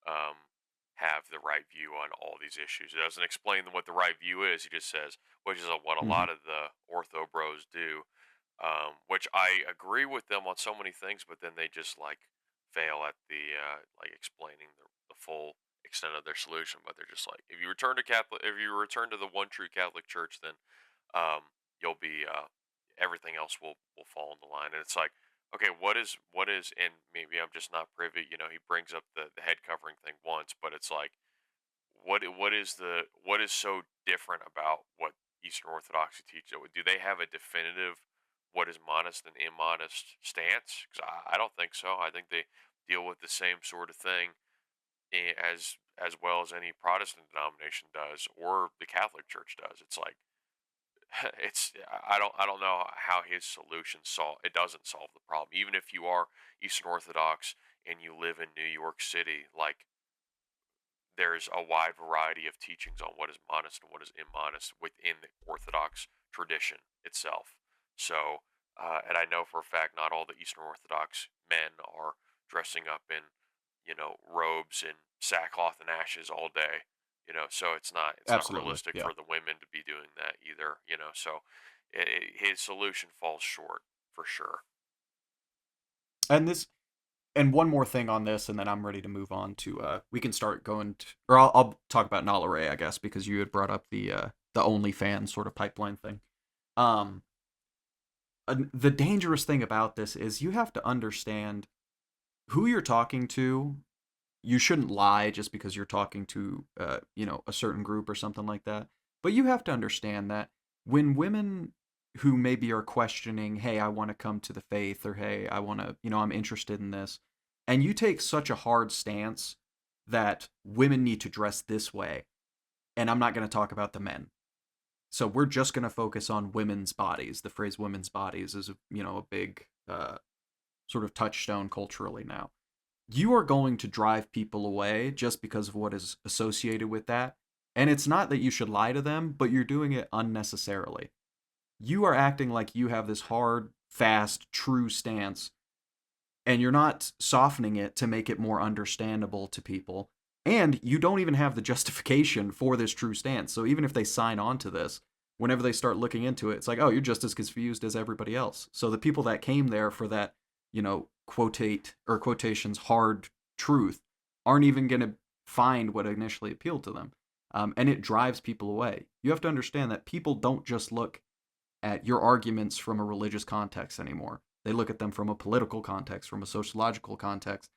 um, have the right view on all these issues. It doesn't explain what the right view is. He just says, which is what a Hmm. lot of the Ortho bros do, which I agree with them on so many things, but then they just like fail at the like explaining the full extent of their solution. But they're just like, if you return to the one true Catholic Church, then you'll be everything else will fall into line. And it's like, okay, what is, and maybe I'm just not privy. He brings up the head covering thing once, but it's like, what is so different about what Eastern Orthodoxy teaches? Do they have a definitive what is modest and immodest stance? Because I don't think so. I think they deal with the same sort of thing as well as any Protestant denomination does or the Catholic Church does. It's like I don't know how his solution it doesn't solve the problem. Even if you are Eastern Orthodox and you live in New York City, like there's a wide variety of teachings on what is modest and what is immodest within the Orthodox tradition itself. So, and I know for a fact not all the Eastern Orthodox men are dressing up in, robes and sackcloth and ashes all day. So it's not Absolutely. realistic Yeah. for the women to be doing that either. So his solution falls short for sure. And this, and one more thing on this, and then I'm ready to move on to we can start going to, or I'll talk about Nala Ray, I guess, because you had brought up the OnlyFans sort of pipeline thing. Um, the dangerous thing about this is you have to understand who you're talking to. You shouldn't lie just because you're talking to a certain group or something like that. But you have to understand that when women who maybe are questioning, hey, I want to come to the faith, or hey, I want to, I'm interested in this, and you take such a hard stance that women need to dress this way, and I'm not going to talk about the men. So we're just going to focus on women's bodies. The phrase women's bodies is, a big sort of touchstone culturally now. You are going to drive people away just because of what is associated with that. And it's not that you should lie to them, but you're doing it unnecessarily. You are acting like you have this hard, fast, true stance, and you're not softening it to make it more understandable to people. And you don't even have the justification for this true stance. So even if they sign on to this, whenever they start looking into it, it's like, oh, you're just as confused as everybody else. So the people that came there for that, quotate or quotations hard truth aren't even going to find what initially appealed to them. And it drives people away. You have to understand that people don't just look at your arguments from a religious context anymore. They look at them from a political context, from a sociological context,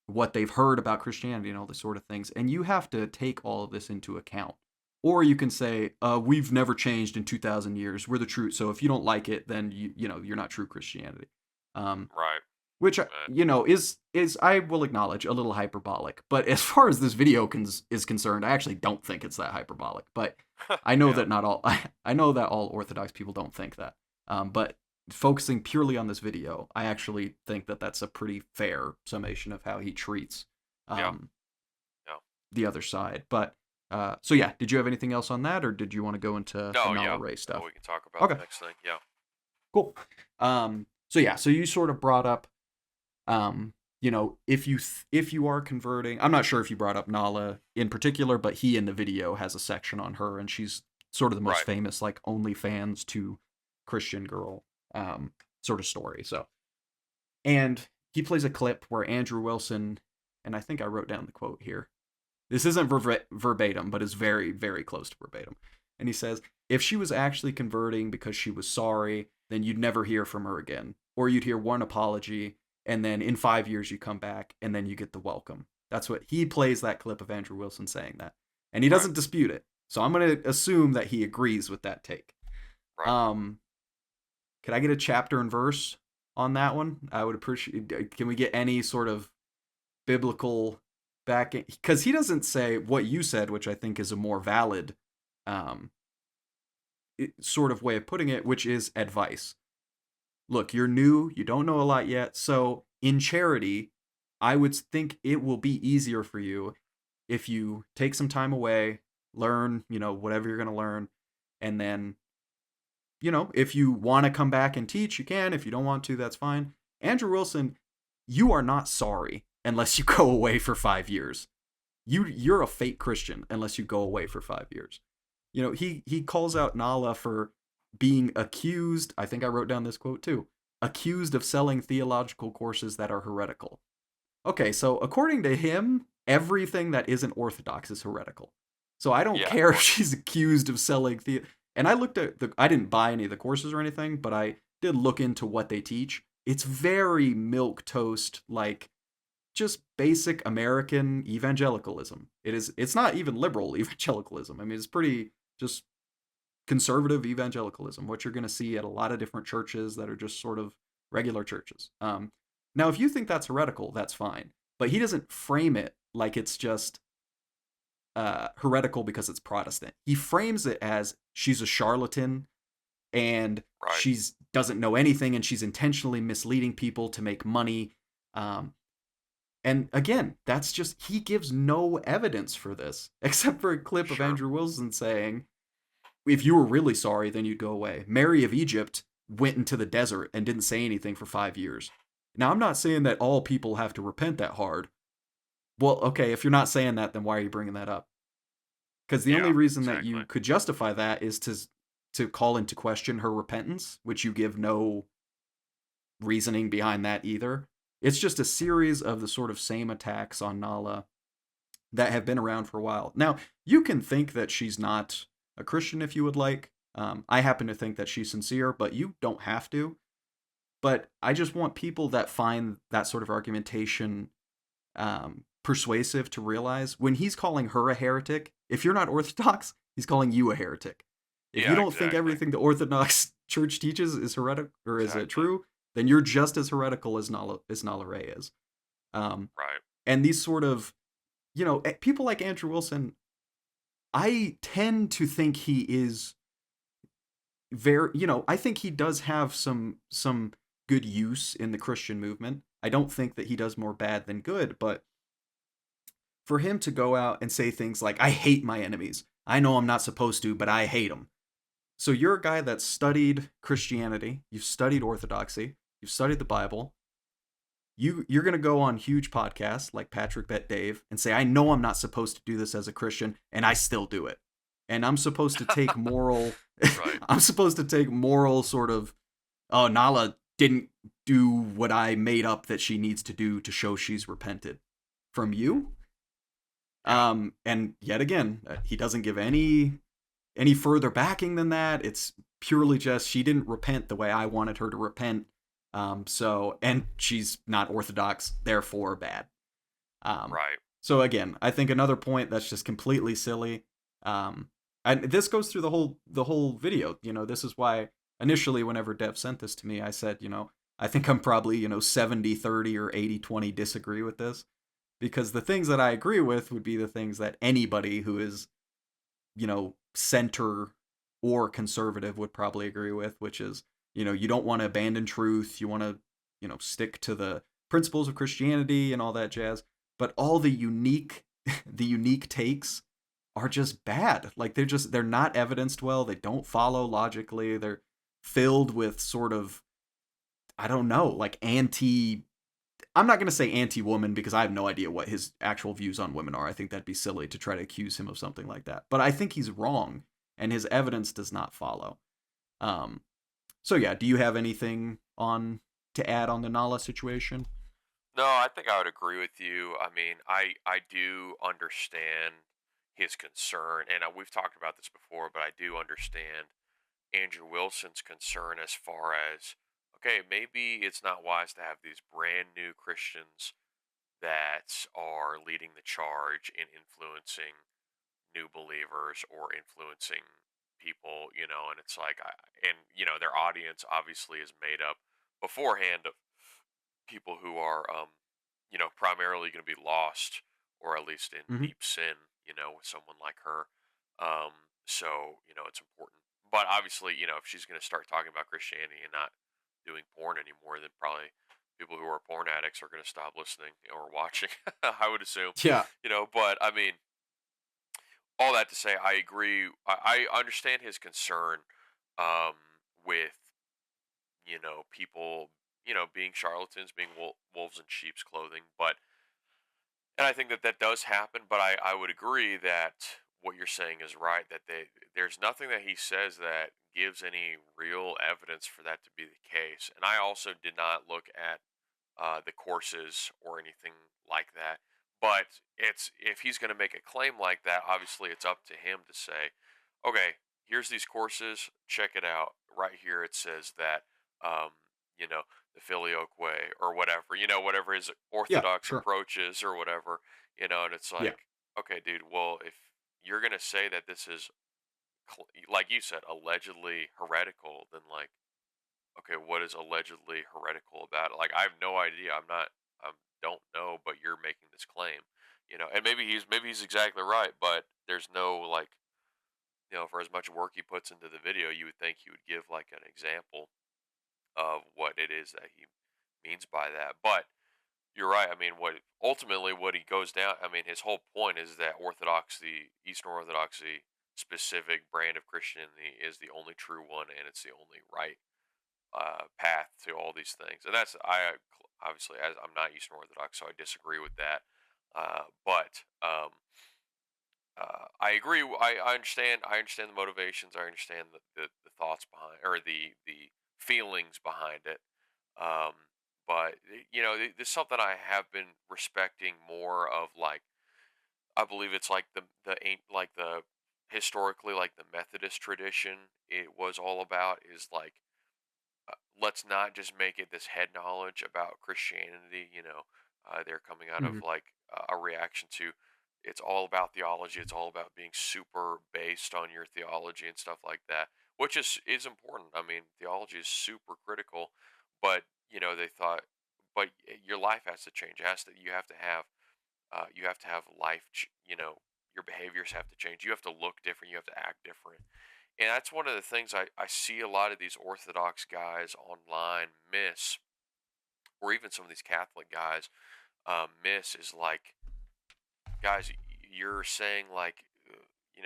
what they've heard about Christianity and all this sort of things. And you have to take all of this into account. Or you can say, we've never changed in 2,000 years. We're the truth. So if you don't like it, then you're not true Christianity. Um, Right. which is I will acknowledge a little hyperbolic. But as far as this video is concerned, I actually don't think it's that hyperbolic. But I know Yeah. that not all I know that all Orthodox people don't think that. But focusing purely on this video, I actually think that that's a pretty fair summation of how he treats Yeah. um, Yeah. the other side. But so yeah, did you have anything else on that, or did you want to go into the No. Nala Yeah. Ray No, stuff? we can talk about Okay, the next thing. Yeah. cool. So yeah, so you sort of brought up if you are converting, I'm not sure if you brought up Nala in particular, but he in the video has a section on her, and she's sort of the most Right. famous like OnlyFans to Christian girl sort of story. So, and he plays a clip where Andrew Wilson, and I think I wrote down the quote here. This isn't verbatim, but is very, very close to verbatim. And he says, if she was actually converting because she was sorry, then you'd never hear from her again. Or you'd hear one apology, and then in 5 years you come back, and then you get the welcome. That's what he plays that clip of Andrew Wilson saying that. And he Right. doesn't dispute it. So I'm going to assume that he agrees with that take. Right. Um, could I get a chapter and verse on that one? I would appreciate. Can we get any sort of biblical backing? Because he doesn't say what you said, which I think is a more valid um, sort of way of putting it, which is advice. Look, you're new, you don't know a lot yet, so in charity, I would think it will be easier for you if you take some time away, learn, whatever you're going to learn, and then, if you want to come back and teach, you can. If you don't want to, that's fine. Andrew Wilson, you are not sorry unless you go away for 5 years. You're a fake Christian unless you go away for 5 years. He calls out Nala for being accused. I think I wrote down this quote too. Accused of selling theological courses that are heretical. Okay, so according to him, everything that isn't orthodox is heretical. So I don't Yeah, of care if course. she's accused of selling and I looked at I didn't buy any of the courses or anything, but I did look into what they teach. It's very milk toast, like just basic American evangelicalism. It's not even liberal evangelicalism. I mean, it's pretty just conservative evangelicalism, what you're going to see at a lot of different churches that are just sort of regular churches. Now, if you think that's heretical, that's fine. But he doesn't frame it like it's just heretical because it's Protestant. He frames it as she's a charlatan and Right. she's doesn't know anything and she's intentionally misleading people to make money. Um, and again, that's just he gives no evidence for this except for a clip of Sure. Andrew Wilson saying, if you were really sorry, then you'd go away. Mary of Egypt went into the desert and didn't say anything for 5 years. Now, I'm not saying that all people have to repent that hard. Well, okay, if you're not saying that, then why are you bringing that up? Because the only Yeah, reason that exactly. you could justify that is to call into question her repentance, which you give no reasoning behind that either. It's just a series of the sort of same attacks on Nala that have been around for a while. Now, you can think that she's not a Christian if you would like. I happen to think that she's sincere, but you don't have to. But I just want people that find that sort of argumentation persuasive to realize when he's calling her a heretic, if you're not Orthodox, he's calling you a heretic. If you Yeah, don't think exactly. everything the Orthodox Church teaches is heretic or is Exactly. true, then you're just as heretical as Nala Ray is. Um, Right. and these sort of people like Andrew Wilson, I tend to think he is very, I think he does have some good use in the Christian movement. I don't think that he does more bad than good, but for him to go out and say things like, I hate my enemies. I know I'm not supposed to, but I hate them. So you're a guy that studied Christianity, you've studied Orthodoxy, you've studied the Bible. You're gonna go on huge podcasts like Patrick Bet Dave and say, I know I'm not supposed to do this as a Christian, and I still do it. And I'm supposed to take moral Right. I'm supposed to take moral sort of, oh, Nala didn't do what I made up that she needs to do to show she's repented from you. Yeah. And yet again, he doesn't give any further backing than that. It's purely just she didn't repent the way I wanted her to repent. And she's not Orthodox, therefore bad. Um, Right. so again, I think another point that's just completely silly. And this goes through the whole video. This is why initially, whenever Dev sent this to me, I said, I think I'm probably 70-30 or 80-20 disagree with this because the things that I agree with would be the things that anybody who is center or conservative would probably agree with, which is, you don't want to abandon truth. You want to, stick to the principles of Christianity and all that jazz. But all the unique, the unique takes are just bad. Like they're not evidenced well. They don't follow logically. They're filled with sort of, I don't know, like I'm not going to say anti-woman because I have no idea what his actual views on women are. I think that'd be silly to try to accuse him of something like that. But I think he's wrong, and his evidence does not follow. Um, so yeah, do you have anything on to add on the Nala situation? No, I think I would agree with you. I mean, I do understand his concern, and we've talked about this before, but I do understand Andrew Wilson's concern as far as, okay, maybe it's not wise to have these brand new Christians that are leading the charge in influencing new believers or influencing people, and it's like, and their audience obviously is made up beforehand of people who are, primarily going to be lost or at least in Mm-hmm. deep sin, with someone like her. So, it's important. But obviously, if she's going to start talking about Christianity and not doing porn anymore, then probably people who are porn addicts are going to stop listening or watching. I would assume, Yeah. But I mean, all that to say, I agree. I understand his concern um, with people being charlatans, being wolves in sheep's clothing, but and I think that that does happen. But I would agree that what you're saying is right. That there's nothing that he says that gives any real evidence for that to be the case. And I also did not look at the courses or anything like that. But it's if he's going to make a claim like that, obviously it's up to him to say, okay, here's these courses, check it out. Right here it says that, um, you know, the filioque way or whatever, whatever his Yeah, orthodox sure. approach is or whatever, and it's Yeah. like, okay, dude, well, if you're going to say that this is, like you said, allegedly heretical, then like, okay, what is allegedly heretical about it? Like, I have no idea. I don't know, but you're making this claim, and maybe he's exactly right, but there's no like, for as much work he puts into the video, you would think he would give like an example of what it is that he means by that. But you're right. I mean, what he goes down. I mean, his whole point is that Orthodoxy, Eastern Orthodoxy, specific brand of Christianity is the only true one, and it's the only right path to all these things. And that's obviously, as I'm not Eastern Orthodox, so I disagree with that. But I agree. I understand. I understand the motivations. I understand the thoughts behind, or the feelings behind it. Um, but this is something I have been respecting more of. Like, I believe it's like like the historically, like the Methodist tradition. It was all about is like, let's not just make it this head knowledge about Christianity. They're coming out of Hmm. like a reaction to it's all about theology. It's all about being super based on your theology and stuff like that, which is important. I mean, theology is super critical, but they thought, but your life has to change. It has to. You have to have life. Your behaviors have to change. You have to look different. You have to act different. And that's one of the things I see a lot of these Orthodox guys online miss, or even some of these Catholic guys miss, is like, guys, you're saying like,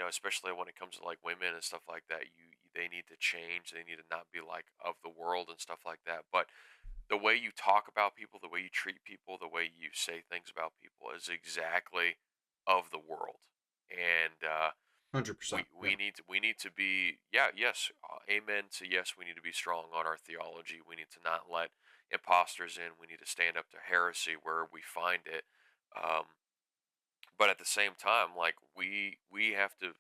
especially when it comes to like women and stuff like that, they need to change, they need to not be like of the world and stuff like that. But the way you talk about people, the way you treat people, the way you say things about people is exactly of the world. And 100%. we Yeah. need to be, yeah, yes, amen to yes, we need to be strong on our theology. We need to not let imposters in. We need to stand up to heresy where we find it. um, but at the same time, like, we have to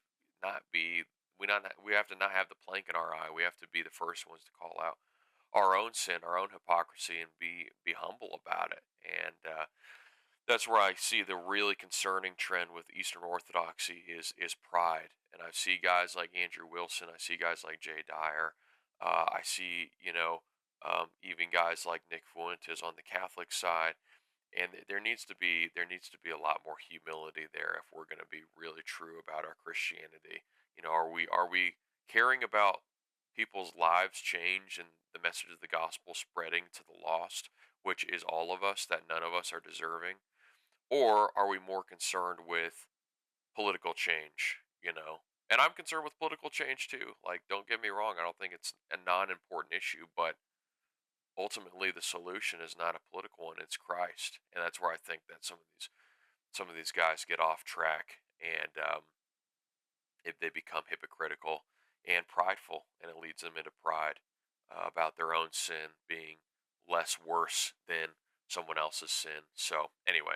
not be, we have to not have the plank in our eye. We have to be the first ones to call out our own sin, our own hypocrisy, and be humble about it. And that's where I see the really concerning trend with Eastern Orthodoxy is pride. And I see guys like Andrew Wilson. I see guys like Jay Dyer. I see, even guys like Nick Fuentes on the Catholic side. And there needs to be a lot more humility there if we're going to be really true about our Christianity. Are we caring about people's lives change and the message of the gospel spreading to the lost, which is all of us, that none of us are deserving? Or are we more concerned with political change, And I'm concerned with political change too. Like, don't get me wrong, I don't think it's a non-important issue, but ultimately the solution is not a political one, it's Christ. And that's where I think that some of these guys get off track, and if they become hypocritical and prideful, and it leads them into pride about their own sin being less worse than someone else's sin. So anyway,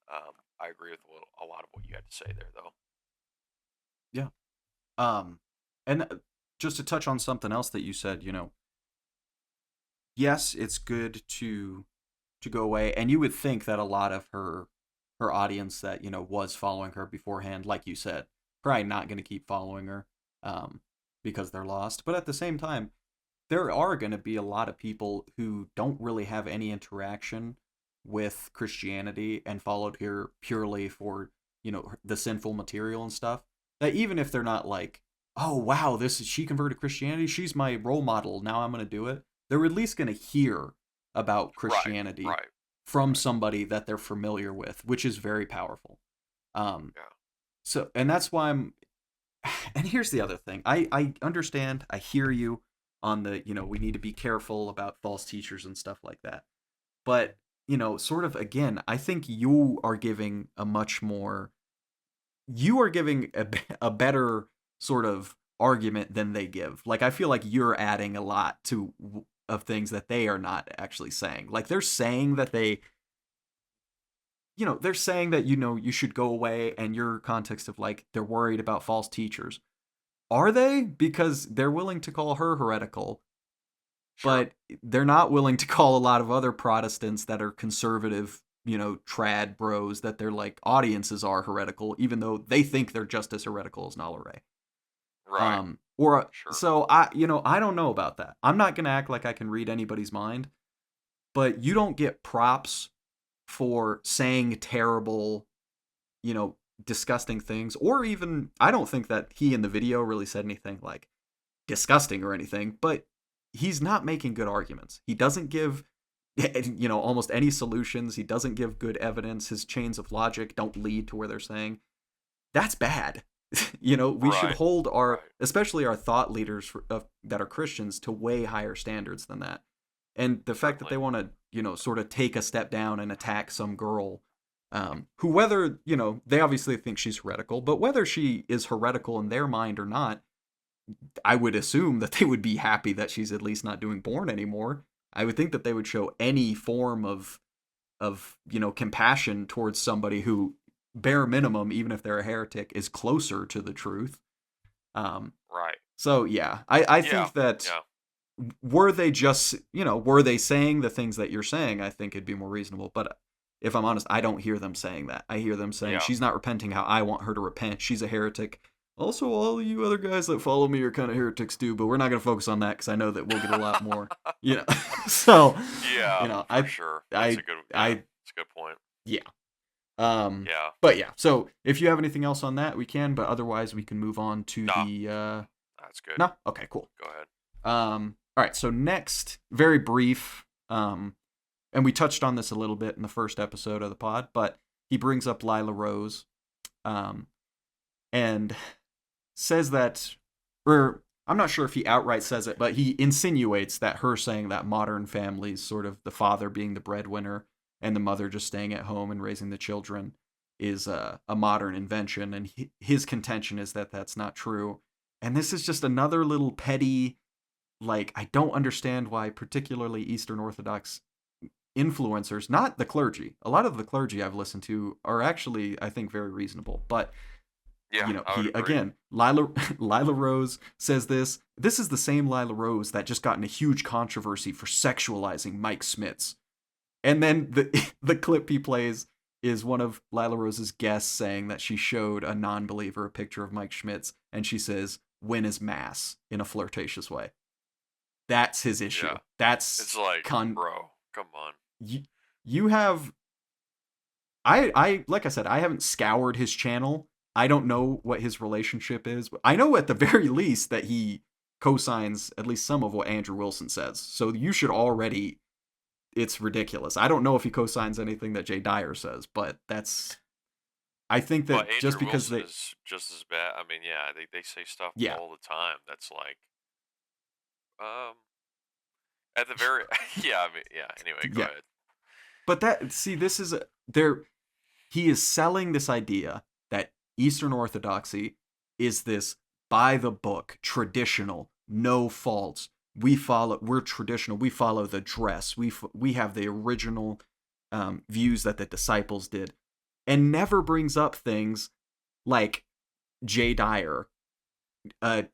I agree with a lot of what you had to say there, though. Yeah. Um, and just to touch on something else that you said, yes, it's good to go away, and you would think that a lot of her audience that was following her beforehand, like you said, probably not going to keep following her, because they're lost. But at the same time, there are going to be a lot of people who don't really have any interaction with Christianity and followed here purely for the sinful material and stuff. That even if they're not like, oh wow, she converted to Christianity, she's my role model, now I'm going to do it. They're at least going to hear about Right. Christianity Right. from Right. somebody that they're familiar with, which is very powerful. Um, Yeah. so, and that's why I'm, and here's the other thing. I understand, I hear you on the, we need to be careful about false teachers and stuff like that. But, sort of again, I think you are giving a better sort of argument than they give. Like, I feel like you're adding a lot of things that they are not actually saying. Like, they're saying that, you should go away, and your context of like, they're worried about false teachers. Are they? Because they're willing to call her heretical, Sure. but they're not willing to call a lot of other Protestants that are conservative, trad bros, that their like audiences are heretical, even though they think they're just as heretical as Nala Ray. Right. Or Sure. so I don't know about that. I'm not gonna act like I can read anybody's mind, but you don't get props for saying terrible, you know, disgusting things, or even I don't think that he in the video really said anything like disgusting or anything, but he's not making good arguments. He doesn't give almost any solutions. He doesn't give good evidence. His chains of logic don't lead to where they're saying. That's bad. We should Right. hold Right. especially our thought leaders that are Christians to way higher standards than that. And the fact that Certainly. they want to, sort of take a step down and attack some girl, who, whether, they obviously think she's heretical, but whether she is heretical in their mind or not, I would assume that they would be happy that she's at least not doing porn anymore. I would think that they would show any form of compassion towards somebody who, bare minimum, even if they're a heretic, is closer to the truth. Um, Right. so yeah, I Yeah. think that Yeah. were they saying the things that you're saying, I think it'd be more reasonable. But if I'm honest, I don't hear them saying that. I hear them saying Yeah. she's not repenting how I want her to repent. She's a heretic. Also, all you other guys that follow me are kind of heretics too, but we're not going to focus on that because I know that we'll get a lot more, so, Yeah. For sure. That's a I, good. Yeah. I, That's a good point. yeah. Yeah. But yeah. So if you have anything else on that, we can. But otherwise, we can move on to Nah. the. That's good. No. Okay. Cool. Go ahead. All right. So next, very brief. And we touched on this a little bit in the first episode of the pod, but he brings up Lila Rose, and says that, or I'm not sure if he outright says it, but he insinuates that her saying that modern families, sort of the father being the breadwinner and the mother just staying at home and raising the children, is a modern invention. And his contention is that that's not true. And this is just another little petty, like, I don't understand why particularly Eastern Orthodox influencers, not the clergy. A lot of the clergy I've listened to are actually, I think, very reasonable. But Yeah. I would he agree. again, Lila Rose says this. This is the same Lila Rose that just got in a huge controversy for sexualizing Mike Smits. And then the the clip he plays is one of Lila Rose's guests saying that she showed a non-believer a picture of Mike Schmitz, and she says, "When is mass?" in a flirtatious way. That's his issue. Yeah. That's It's like, con. bro, come on. You, you have like I said, I haven't scoured his channel. I don't know what his relationship is. I know at the very least that he co-signs at least some of what Andrew Wilson says. So you should already. It's ridiculous. I don't know if he co-signs anything that Jay Dyer says, but that's. I think But that just Andrew because Wilson they. is just as bad. I mean, yeah, they say stuff Yeah. all the time that's like, um, at the very, yeah, I mean, yeah. Anyway, go Yeah. ahead. But this is there. He is selling this idea that Eastern Orthodoxy is this by the book, traditional, no faults. We're traditional. We follow the dress. We have the original views that the disciples did, and never brings up things like Jay Dyer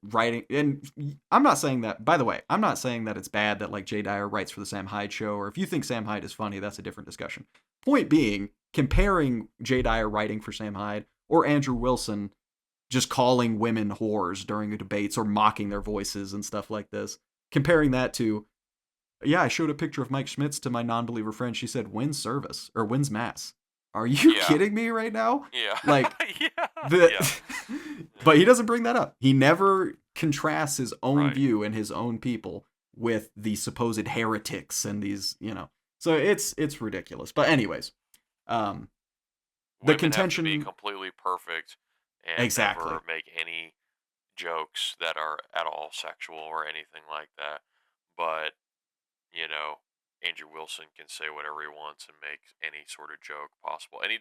writing. And I'm not saying that, by the way, I'm not saying that it's bad that like Jay Dyer writes for the Sam Hyde show, or if you think Sam Hyde is funny, that's a different discussion. Point being, comparing Jay Dyer writing for Sam Hyde or Andrew Wilson just calling women whores during the debates or mocking their voices and stuff like this, comparing that to, yeah, I showed a picture of Mike Schmitz to my non-believer friend. She said, "When's service or when's mass?" Are you Yeah. kidding me right now? Yeah. Like, Yeah. the Yeah. but he doesn't bring that up. He never contrasts his own Right. view and his own people. with the supposed heretics and these, so it's ridiculous. But anyways, um, the Women have to be contention completely perfect and exactly. never make any jokes that are at all sexual or anything like that. But, you know, Andrew Wilson can say whatever he wants and make any sort of joke possible. And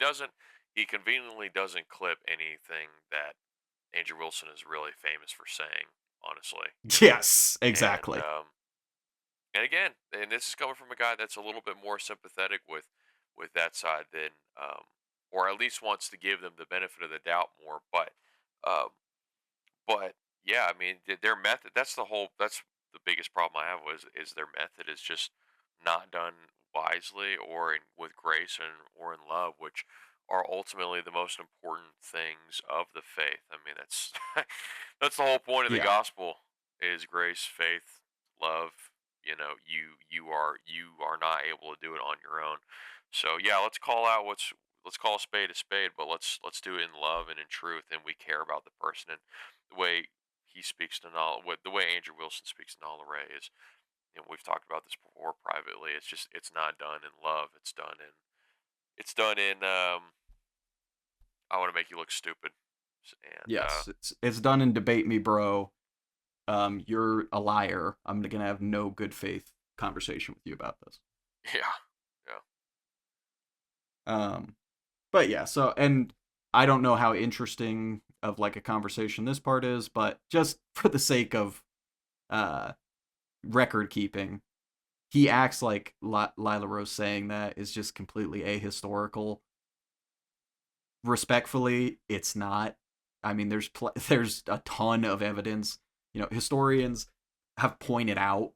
he conveniently doesn't clip anything that Andrew Wilson is really famous for saying, honestly. Yes, And, exactly. and again, and this is coming from a guy that's a little bit more sympathetic with that side than, or at least wants to give them the benefit of the doubt more. Um, but yeah, I mean, their method. That's the biggest problem I have was is their method is just not done wisely or with grace and or in love, which are ultimately the most important things of the faith. I mean, that's that's the whole point of the Yeah. gospel is grace, faith, love. You are not able to do it on your own. So yeah, let's call a spade, but let's do it in love and in truth, and we care about the person. And the way he speaks to Nala, the way Andrew Wilson speaks to Nala Ray is, and we've talked about this before privately. It's not done in love. It's done in I want to make you look stupid, and Yes, it's done in debate me, bro. You're a liar. I'm gonna have no good faith conversation with you about this. yeah, yeah, Um, but yeah, so and I don't know how interesting of like a conversation this part is, but just for the sake of uh record keeping, he acts like Lila Rose saying that is just completely ahistorical. Respectfully, it's not. I mean, there's a ton of evidence. Historians have pointed out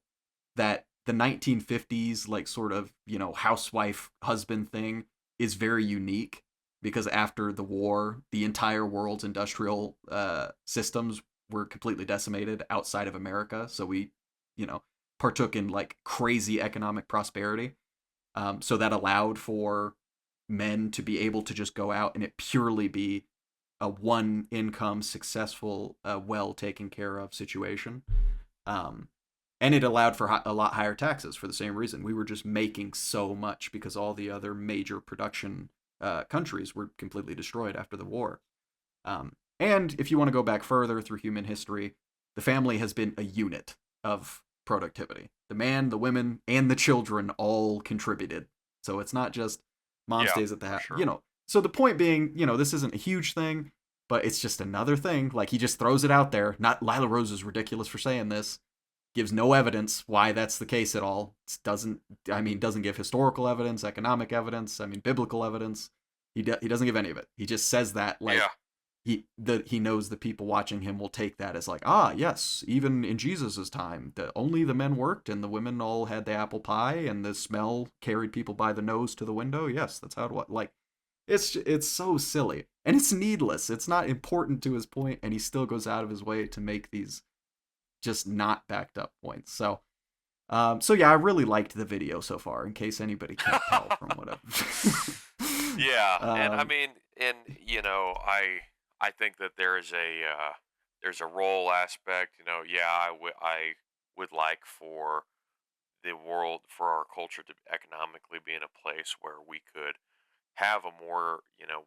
that the 1950s, like sort of housewife husband thing, is very unique because after the war, the entire world's industrial systems were completely decimated outside of America. So we, you know, partook in like crazy economic prosperity. So that allowed for men to be able to just go out and it purely be a one income, successful, well taken care of situation. Um, and it allowed for a lot higher taxes for the same reason. We were just making so much because all the other major production countries were completely destroyed after the war. And if you want to go back further through human history, the family has been a unit of productivity. The man, the women, and the children all contributed. So it's not just mom yeah, stays at the for house. sure. So the point being, this isn't a huge thing, but it's just another thing. Like he just throws it out there. Not Lila Rose is ridiculous for saying this. Gives no evidence why that's the case at all. Doesn't give historical evidence, economic evidence. Biblical evidence. He doesn't give any of it. He just says that Yeah, like he knows the people watching him will take that as like, yes, even in Jesus's time, only the men worked and the women all had the apple pie and the smell carried people by the nose to the window. Yes, that's how it was. Like it's so silly and it's needless. It's not important to his point, and he still goes out of his way to make these just not backed up points. So yeah, I really liked the video so far. In case anybody can't tell from whatever. yeah, and I um, mean, and I think that there's a role aspect. Yeah, I would like for the world, for our culture to economically be in a place where we could have a more,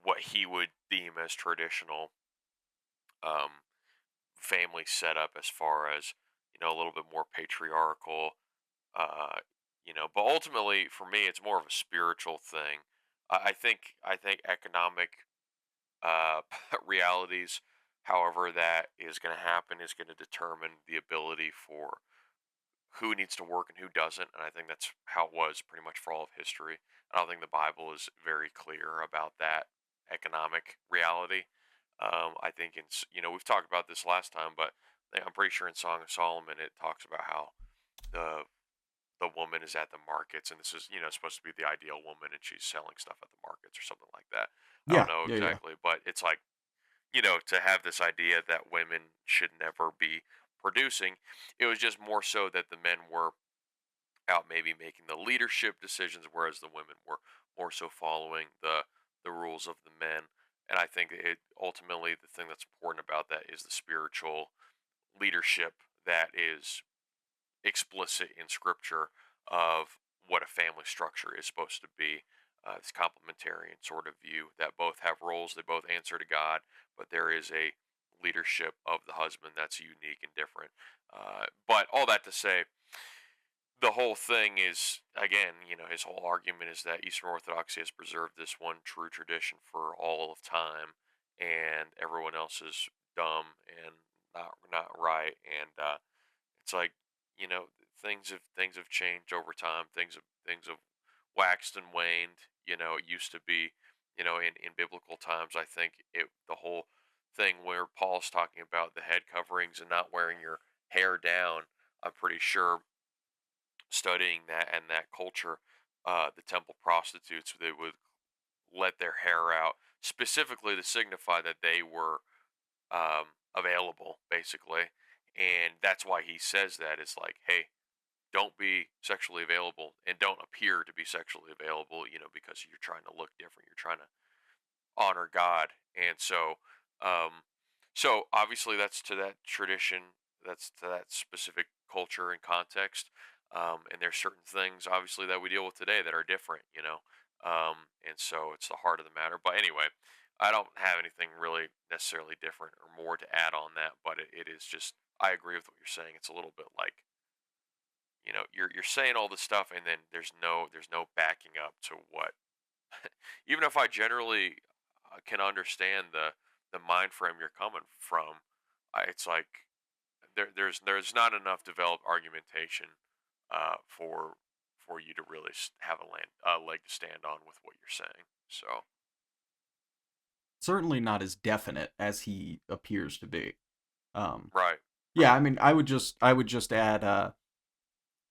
what he would deem as traditional um, family setup, as far as, a little bit more patriarchal, uh, but ultimately for me, it's more of a spiritual thing. I think economic uh, realities, however that is going to happen, is going to determine the ability for who needs to work and who doesn't. And I think that's how it was pretty much for all of history. I don't think the Bible is very clear about that economic reality. I think we've talked about this last time, but I'm pretty sure in Song of Solomon it talks about how the the woman is at the markets, and this is supposed to be the ideal woman, and she's selling stuff at the markets or something like that. I don't yeah, know yeah, yeah. exactly, but it's like, to have this idea that women should never be producing. It was just more so that the men were out maybe making the leadership decisions, whereas the women were more so following the rules of the men. And I think it ultimately, the thing that's important about that is the spiritual leadership that is explicit in Scripture of what a family structure is supposed to be. This complementarian sort of view that both have roles, they both answer to God, but there is a leadership of the husband that's unique and different. But all that to say, the whole thing is, again, his whole argument is that Eastern Orthodoxy has preserved this one true tradition for all of time, and everyone else is dumb and not right. And it's like, you know, things have changed over time. Things have waxed and waned. It used to be, in biblical times. I think the whole thing where Paul's talking about the head coverings and not wearing your hair down. I'm pretty sure studying that and that culture, the temple prostitutes, they would let their hair out specifically to signify that they were available, basically. And that's why he says that. It's like, hey, don't be sexually available and don't appear to be sexually available, because you're trying to look different. You're trying to honor God. And so obviously that's to that tradition, that's to that specific culture and context. And there's certain things obviously that we deal with today that are different. And so it's the heart of the matter. But anyway, I don't have anything really necessarily different or more to add on that, but it is just, I agree with what you're saying. It's a little bit like, you're saying all this stuff and then there's no backing up to what. Even if I generally can understand the mind frame you're coming from, it's like there's not enough developed argumentation for you to really have a leg to stand on with what you're saying. So Certainly not as definite as he appears to be. Um, right, yeah, right, I mean, I would just add.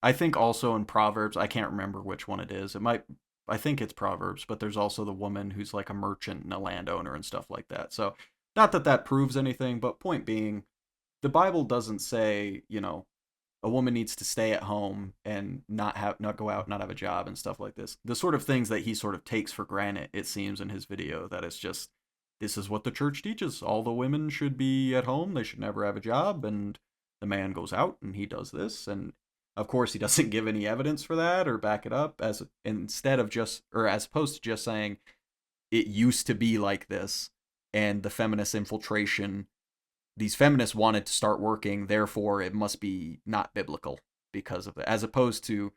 I think also in Proverbs, I can't remember which one it is. I think it's Proverbs, but there's also the woman who's like a merchant and a landowner and stuff like that. So, not that that proves anything, but point being, the Bible doesn't say, a woman needs to stay at home and not go out, not have a job and stuff like this. The sort of things that he sort of takes for granted, it seems in his video, that it's just this is what the church teaches. All the women should be at home, they should never have a job, and the man goes out and he does this. And of course he doesn't give any evidence for that or back it up, as instead of just, or as opposed to just saying it used to be like this, and the feminist infiltration, these feminists wanted to start working, therefore it must be not biblical because of it, as opposed to,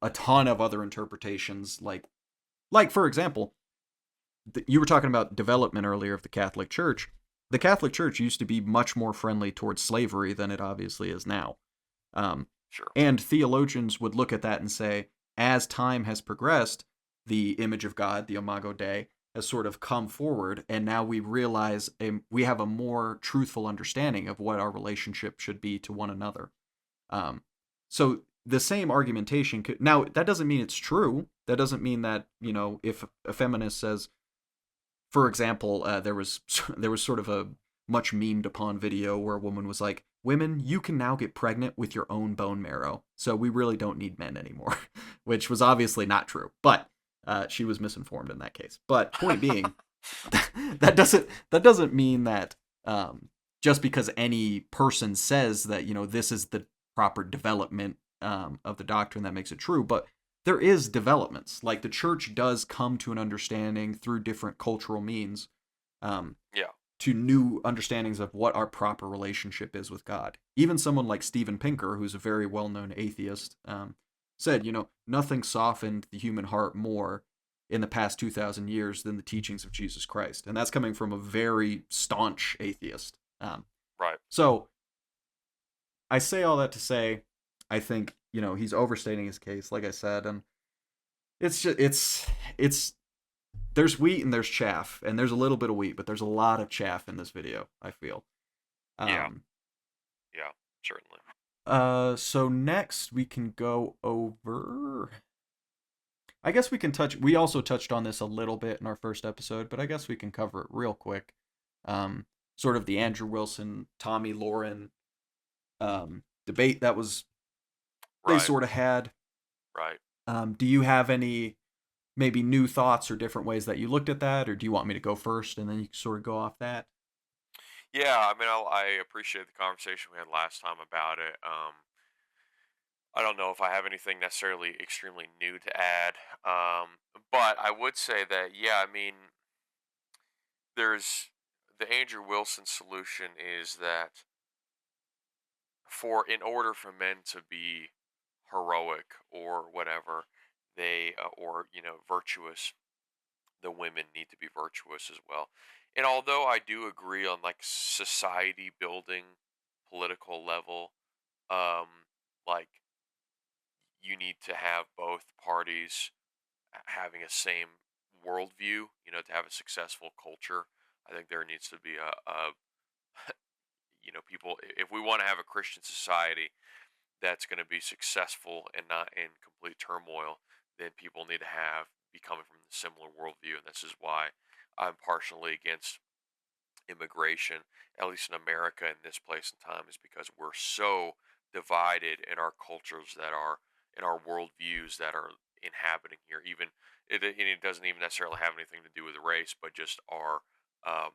a ton of other interpretations, like for example, you were talking about development earlier of the Catholic Church. The Catholic Church used to be much more friendly towards slavery than it obviously is now. Um, sure. and theologians would look at that and say, as time has progressed, the image of God, the Imago Dei, has sort of come forward, and now we realize we have a more truthful understanding of what our relationship should be to one another. Um, so the same argumentation could, now that doesn't mean it's true. That doesn't mean that, if a feminist says, for example, there was sort of a much memed upon video where a woman was like, "Women, you can now get pregnant with your own bone marrow, so we really don't need men anymore," which was obviously not true. But she was misinformed in that case. But point being, that doesn't mean that just because any person says that this is the proper development of the doctrine that makes it true, but there is developments. Like the church does come to an understanding through different cultural means, um, Yeah. to new understandings of what our proper relationship is with God. Even someone like Steven Pinker, who's a very well-known atheist, said, nothing softened the human heart more in the past 2,000 years than the teachings of Jesus Christ. And that's coming from a very staunch atheist. Right. So I say all that to say, I think, he's overstating his case, like I said, and it's just, it's, there's wheat and there's chaff, and there's a little bit of wheat, but there's a lot of chaff in this video, I feel. Yeah. Um, Yeah. Certainly. so next we can go over, I guess we also touched on this a little bit in our first episode, but I guess we can cover it real quick. Um, Sort of the Andrew Wilson, Tommy Lauren debate that was they Right. sort of had. Right. Do you have any maybe new thoughts or different ways that you looked at that, or do you want me to go first and then you can sort of go off that? Yeah. I mean, I appreciate the conversation we had last time about it. I don't know if I have anything necessarily extremely new to add. But I would say that, yeah, I mean, there's the Andrew Wilson solution is that in order for men to be heroic or whatever, or, virtuous, the women need to be virtuous as well. And although I do agree on like society building, political level, um, like you need to have both parties having a same worldview, to have a successful culture. I think there needs to be people, if we want to have a Christian society that's going to be successful and not in complete turmoil, then people need to be coming from a similar worldview. And this is why I'm partially against immigration, at least in America in this place and time, is because we're so divided in our cultures that are in our worldviews that are inhabiting here. Even it doesn't even necessarily have anything to do with race, but just our um,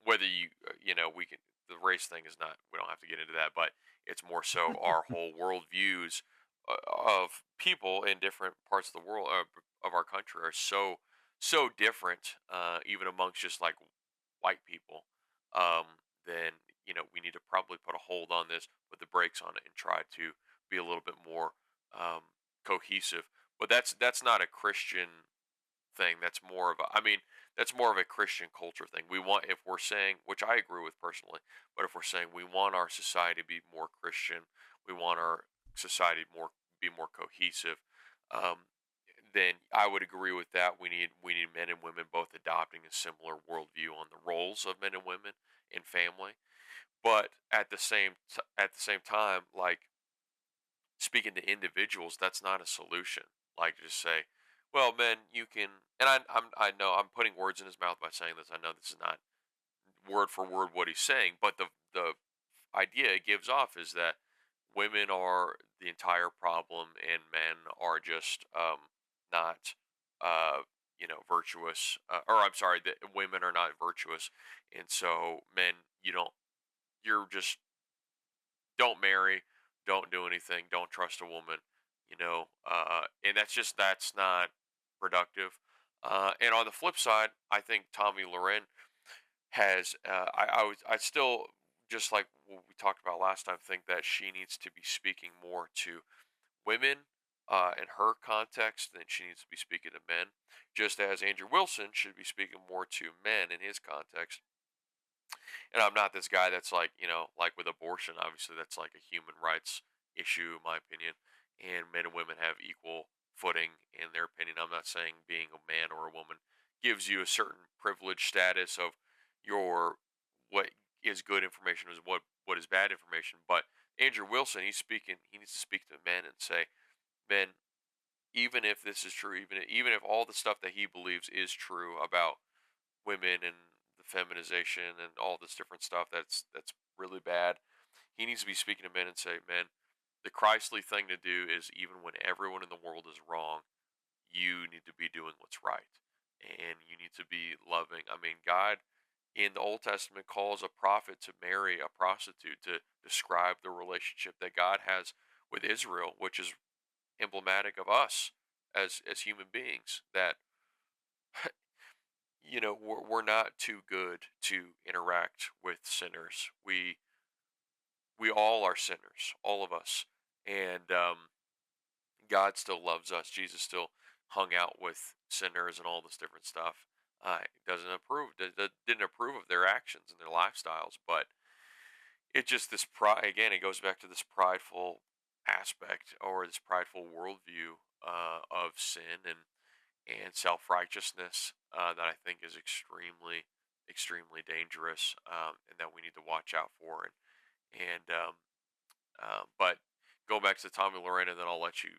whether we can. The race thing is not. We don't have to get into that, but it's more so our whole worldviews of people in different parts of the world of our country are so different, even amongst just like white people, um, then we need to probably put a hold on this, put the brakes on it, and try to be a little bit more um, cohesive. But that's not a Christian thing. That's more of a Christian culture thing. We want if we're saying, which I agree with personally, but if we're saying we want our society to be more Christian, we want our society be more cohesive. Um, then I would agree with that. We need men and women both adopting a similar worldview on the roles of men and women in family. But at the same time, like speaking to individuals, that's not a solution. Like just say, well, men, you can, and I know I'm putting words in his mouth by saying this. I know this is not word for word what he's saying, but the idea it gives off is that women are the entire problem and men are just not virtuous, or I'm sorry, that women are not virtuous, and so men, you're just don't marry, don't do anything, don't trust a woman, and that's not productive. And on the flip side, I think Tommy Loren has I still, just like what we talked about last time, think that she needs to be speaking more to women in her context than she needs to be speaking to men, just as Andrew Wilson should be speaking more to men in his context. And I'm not this guy that's like, like with abortion, obviously that's like a human rights issue, in my opinion. And men and women have equal footing in their opinion. I'm not saying being a man or a woman gives you a certain privileged status of your what is good information is what is bad information. But Andrew Wilson, he needs to speak to men and say, men, even if this is true, even if all the stuff that he believes is true about women and the feminization and all this different stuff that's really bad. He needs to be speaking to men and say, "Man, the Christly thing to do is even when everyone in the world is wrong, you need to be doing what's right, and you need to be loving." I mean, God in the Old Testament calls a prophet to marry a prostitute to describe the relationship that God has with Israel, which is emblematic of us as human beings. That we're not too good to interact with sinners. We all are sinners, all of us, and God still loves us. Jesus still hung out with sinners and all this different stuff. Didn't approve of their actions and their lifestyles, but it just this pride again. It goes back to this prideful aspect or this prideful worldview of sin and self righteousness that I think is extremely dangerous, and that we need to watch out for. But go back to Tommy Loren, and then I'll let you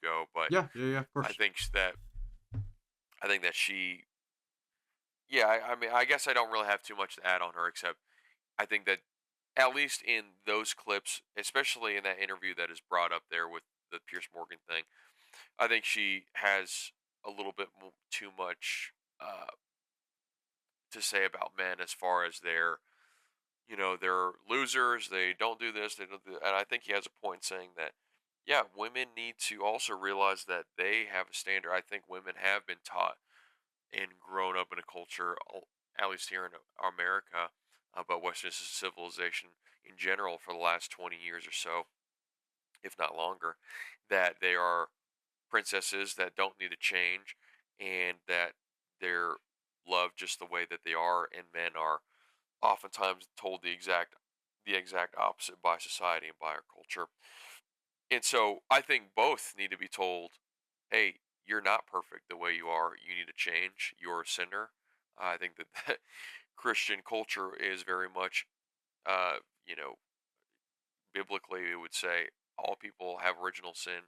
go. But Yeah, yeah, yeah, of I course. think that I think that she, yeah, I mean, I guess I don't really have too much to add on her except I think that at least in those clips, especially in that interview that is brought up there with the Pierce Morgan thing, I think she has a little bit too much to say about men as far as they're losers, they don't do this, they don't do that. And I think he has a point saying that yeah, women need to also realize that they have a standard. I think women have been taught and grown up in a culture, at least here in America, about Western civilization in general for the last 20 years or so, if not longer, that they are princesses that don't need to change and that they're loved just the way that they are, and men are oftentimes told the exact opposite by society and by our culture. And so I think both need to be told, hey, you're not perfect the way you are. You need to change. You're a sinner. I think that Christian culture is very much, uh, you know, biblically, it would say all people have original sin.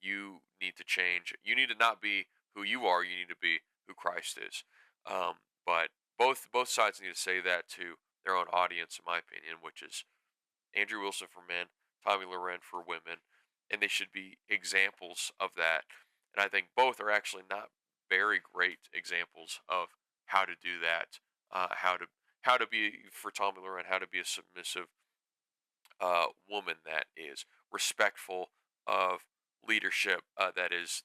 You need to change. You need to not be who you are. You need to be who Christ is. Um, but both sides need to say that to their own audience, in my opinion, which is Andrew Wilson for men, Tommy Loren for women, and they should be examples of that. And I think both are actually not very great examples of how to do that. How to be for Tommy Loren, how to be a submissive woman that is respectful of leadership, that is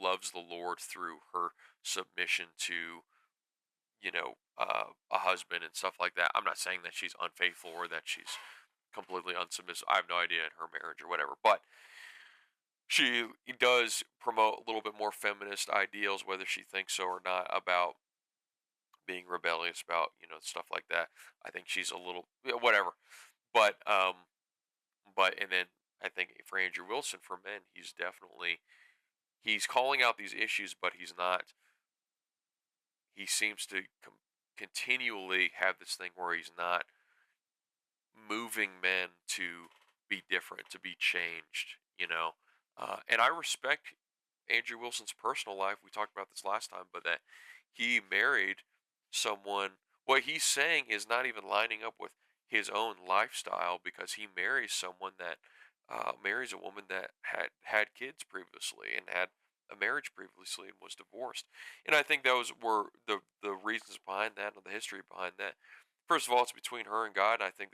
loves the Lord through her submission to a husband and stuff like that. I'm not saying that she's unfaithful or that she's completely unsubmissive. I have no idea in her marriage or whatever, but she does promote a little bit more feminist ideals, whether she thinks so or not, about being rebellious about stuff like that. I think she's a little yeah, whatever, but and then I think for Andrew Wilson for men, he's calling out these issues, but he's not. He seems to continually have this thing where he's not moving men to be different, to be changed, and I respect Andrew Wilson's personal life. We talked about this last time, but that he married someone. What he's saying is not even lining up with his own lifestyle because he marries someone that marries a woman that had kids previously and had a marriage previously and was divorced. And I think those were the reasons behind that and the history behind that. First of all, it's between her and God. I think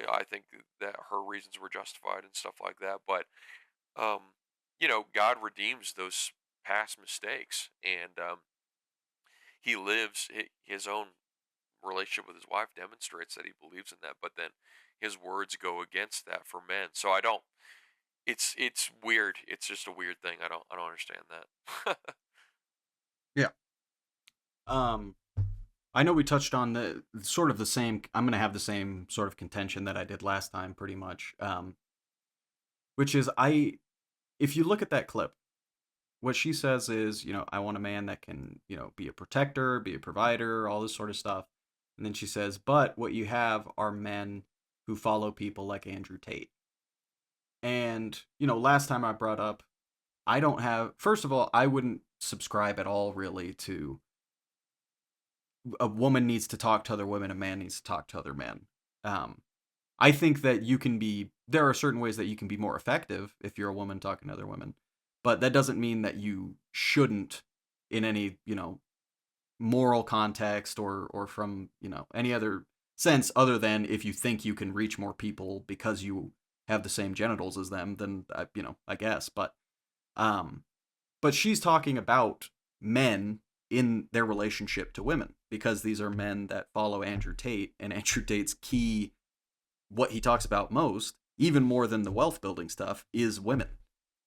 I think that her reasons were justified and stuff like that. But um, God redeems those past mistakes, and he lives his own relationship with his wife demonstrates that he believes in that. But then his words go against that for men. So I don't. It's weird. It's just a weird thing. I don't understand that. Yeah. Um, I know we touched on the sort of the same. I'm going to have the same sort of contention that I did last time, pretty much. Which is if you look at that clip, what she says is, I want a man that can, be a protector, be a provider, all this sort of stuff. And then she says, but what you have are men who follow people like Andrew Tate. And, last time I brought up, I don't have, first of all, I wouldn't subscribe at all really to a woman needs to talk to other women, a man needs to talk to other men. Um, I think that there are certain ways that you can be more effective if you're a woman talking to other women, but that doesn't mean that you shouldn't in any, moral context or from, any other sense other than if you think you can reach more people because you have the same genitals as them, then, I guess. Um, but she's talking about men in their relationship to women because these are men that follow Andrew Tate, and Andrew Tate's key, what he talks about most, even more than the wealth building stuff, is women.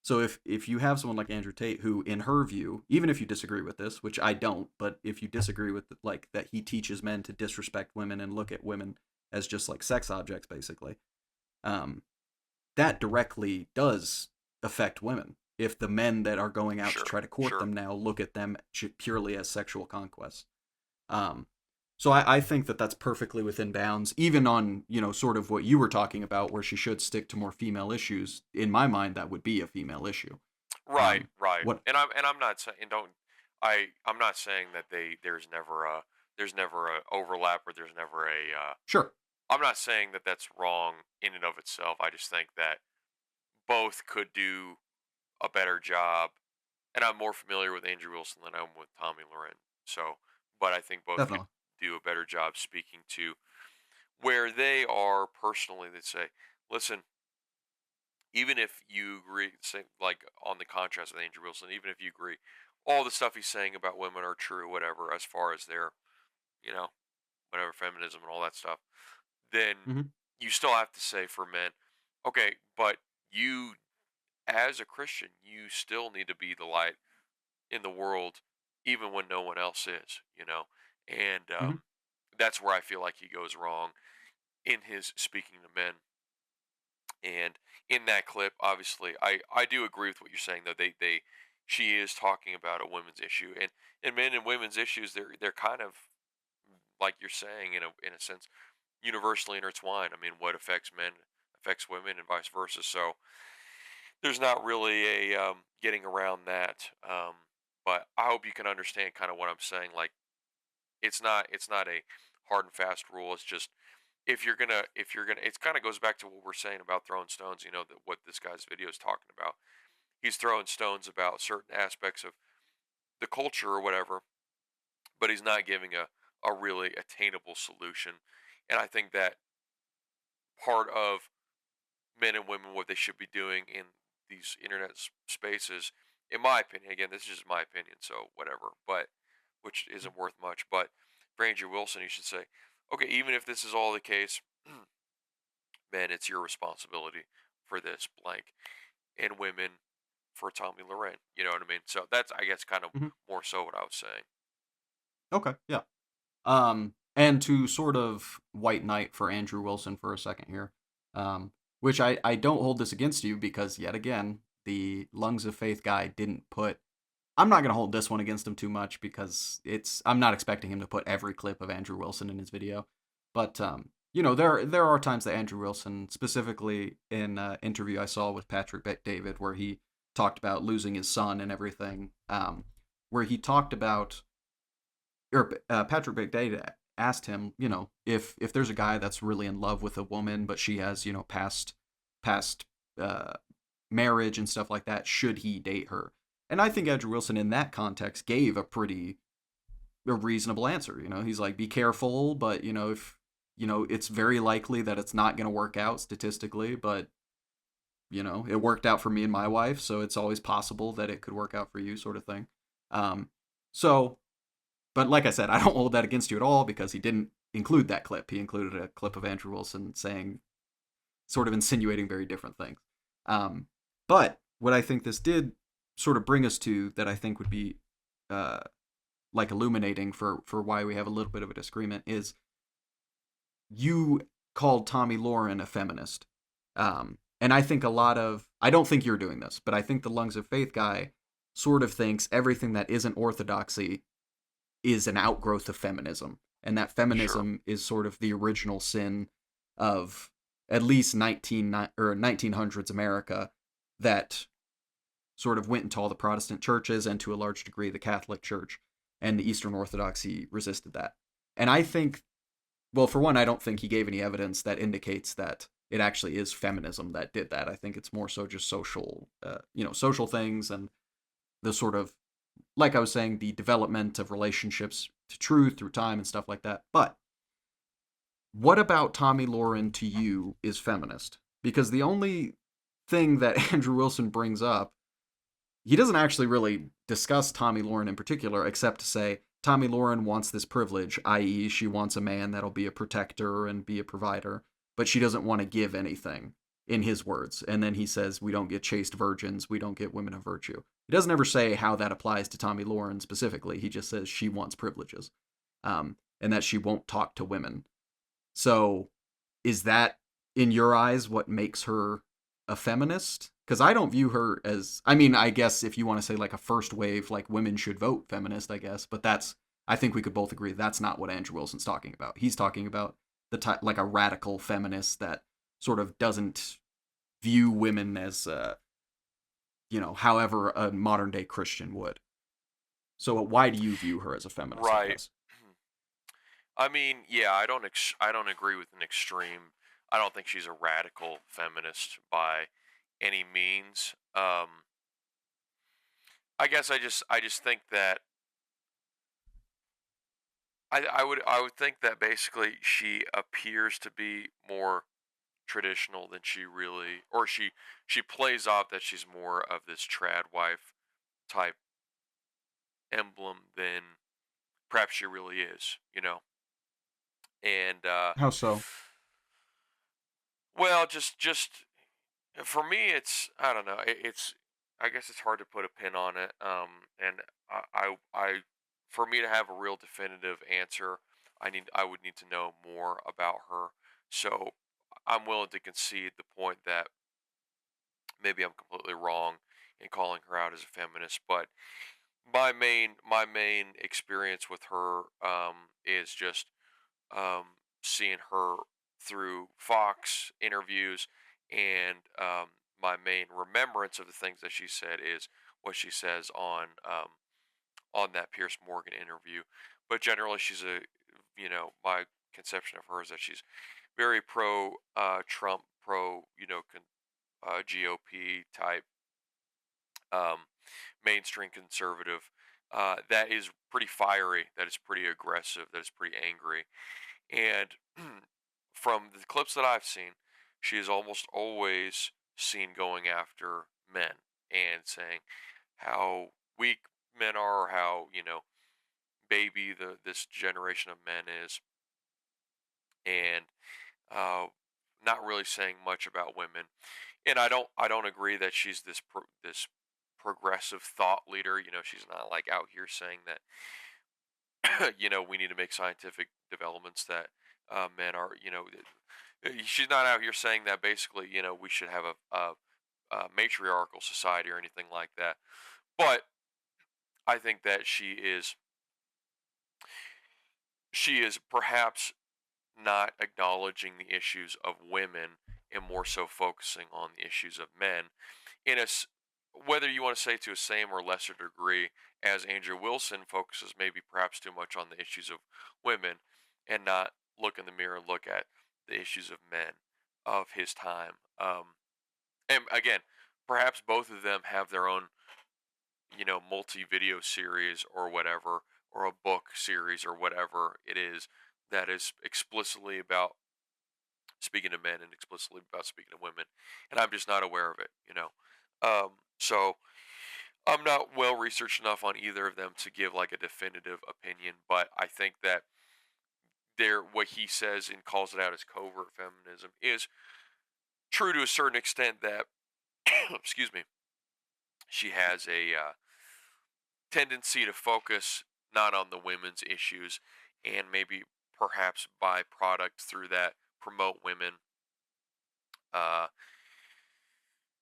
So if you have someone like Andrew Tate who, in her view, even if you disagree with this, which I don't, but if you disagree with like that he teaches men to disrespect women and look at women as just like sex objects, basically, um, that directly does affect women. If the men that are going out to Sure, try to court sure. them now look at them purely as sexual conquests. Um, so I think that that's perfectly within bounds, even on, sort of what you were talking about, where she should stick to more female issues. In my mind, that would be a female issue. Right, right. What? And I'm not saying don't I'm not saying that there's never a overlap or there's never a Sure. I'm not saying that that's wrong in and of itself. I just think that both could do a better job. And I'm more familiar with Andrew Wilson than I am with Tommy Loren. So, but I think both could Definitely. do a better job speaking to where they are personally. They say, listen. even if you agree, say, like on the contrast with Andrew Wilson, even if you agree, all the stuff he's saying about women are true, whatever, as far as their, you know, whatever feminism and all that stuff, then Hmm. you still have to say for men, okay, but you, as a Christian, you still need to be the light in the world, even when no one else is, and Hmm. that's where I feel like he goes wrong in his speaking to men. And in that clip, obviously, I do agree with what you're saying though. She is talking about a women's issue, and men and women's issues, they're kind of like you're saying in a sense universally intertwined. I mean, what affects men affects women and vice versa. So there's not really a getting around that. But I hope you can understand kind of what I'm saying. Like it's not a hard and fast rule. It's just if you're gonna it kind of goes back to what we're saying about throwing stones. What this guy's video is talking about. He's throwing stones about certain aspects of the culture or whatever, but he's not giving a really attainable solution. And I think that part of men and women what they should be doing in these internet spaces, in my opinion, again, this is just my opinion, so whatever, but which isn't worth much. But for Andrew Wilson, you should say, okay, even if this is all the case, men, it's your responsibility for this blank, and women for Tommy Loren. You know what I mean? So that's, I guess, kind of Hmm. more so what I was saying. Okay, yeah. And to sort of white knight for Andrew Wilson for a second here, which I don't hold this against you because yet again, the Lungs of Faith guy didn't put. I'm not gonna hold this one against him too much because I'm not expecting him to put every clip of Andrew Wilson in his video, but there are times that Andrew Wilson, specifically in an interview I saw with Patrick David, where he talked about losing his son and everything, where he talked about or Patrick McDade asked him, if there's a guy that's really in love with a woman, but she has, past uh, marriage and stuff like that, should he date her? And I think Andrew Wilson, in that context, gave a reasonable answer. He's like, be careful, but if it's very likely that it's not going to work out statistically, but it worked out for me and my wife, so it's always possible that it could work out for you, sort of thing. Um, so but like I said, I don't hold that against you at all because he didn't include that clip. He included a clip of Andrew Wilson saying, sort of insinuating very different things. Um, but what I think this did sort of bring us to that I think would be uh, like illuminating for why we have a little bit of a disagreement is you called Tommy Lauren a feminist. And I think I don't think you're doing this, but I think the Lungs of Faith guy sort of thinks everything that isn't orthodoxy is an outgrowth of feminism, and that Sure. feminism is sort of the original sin of at least 1900s America that sort of went into all the Protestant churches and to a large degree the Catholic Church, and the Eastern Orthodoxy resisted that. And I think, well, for one, I don't think he gave any evidence that indicates that it actually is feminism that did that. I think it's more so just social things and the sort of, like I was saying, the development of relationships to truth through time and stuff like that. But what about Tommy Lauren to you is feminist? Because the only thing that Andrew Wilson brings up, he doesn't actually really discuss Tommy Lauren in particular, except to say Tommy Lauren wants this privilege, i.e., she wants a man that'll be a protector and be a provider, but she doesn't want to give anything, in his words. And then he says, we don't get chaste virgins, we don't get women of virtue. He doesn't ever say how that applies to Tommy Lauren specifically. He just says she wants privileges, and that she won't talk to women. So, is that, in your eyes, what makes her a feminist? Because I don't view her as. I mean, I guess if you want to say like a first wave, like women should vote feminist, I guess. But that's. I think we could both agree that's not what Andrew Wilson's talking about. He's talking about the type, like a radical feminist that sort of doesn't view women as, however a modern day Christian would. So why do you view her as a feminist? I Right. guess. I mean, yeah, I don't agree with an extreme. I don't think she's a radical feminist by any means. I guess I just think that I would think that basically she appears to be more traditional than she really, or she plays off that she's more of this trad wife type emblem than perhaps she really is, you know. And How so? well, just for me, it's I don't know. It's I guess it's hard to put a pin on it. And for me to have a real definitive answer, I would need to know more about her. So I'm willing to concede the point that maybe I'm completely wrong in calling her out as a feminist. But my main experience with her is just um, seeing her through Fox interviews, and my main remembrance of the things that she said is what she says on that Pierce Morgan interview. But generally, she's my conception of her is that she's very pro Trump, pro GOP type, um, mainstream conservative. That is pretty fiery. That is pretty aggressive. That is pretty angry. And from the clips that I've seen, she is almost always seen going after men and saying how weak men are, or how baby this generation of men is, and uh, not really saying much about women. And I don't agree that she's this progressive thought leader. She's not like out here saying that we need to make scientific developments that men are, she's not out here saying that basically, we should have a matriarchal society or anything like that. But I think that she is perhaps not acknowledging the issues of women and more so focusing on the issues of men in whether you want to say to a same or lesser degree, as Andrew Wilson focuses maybe perhaps too much on the issues of women and not look in the mirror and look at the issues of men of his time. And again, perhaps both of them have their own, multi-video series or whatever, or a book series or whatever it is that is explicitly about speaking to men and explicitly about speaking to women, and I'm just not aware of it. So I'm not well researched enough on either of them to give like a definitive opinion, but I think that what he says and calls it out as covert feminism is true to a certain extent. That excuse me, she has a tendency to focus not on the women's issues, and maybe perhaps byproduct through that promote women uh,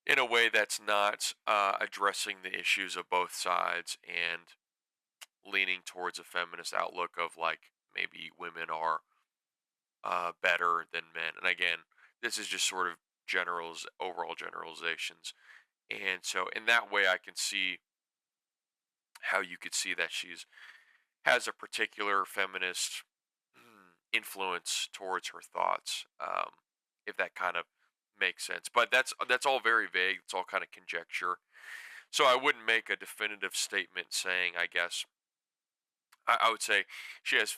in a way that's not addressing the issues of both sides and leaning towards a feminist outlook of like maybe women are better than men. And again, this is just sort of overall generalizations. And so in that way, I can see how you could see that she's has a particular feminist influence towards her thoughts, if that kind of makes sense. But that's all very vague. It's all kind of conjecture. So I wouldn't make a definitive statement saying, I guess, I would say she has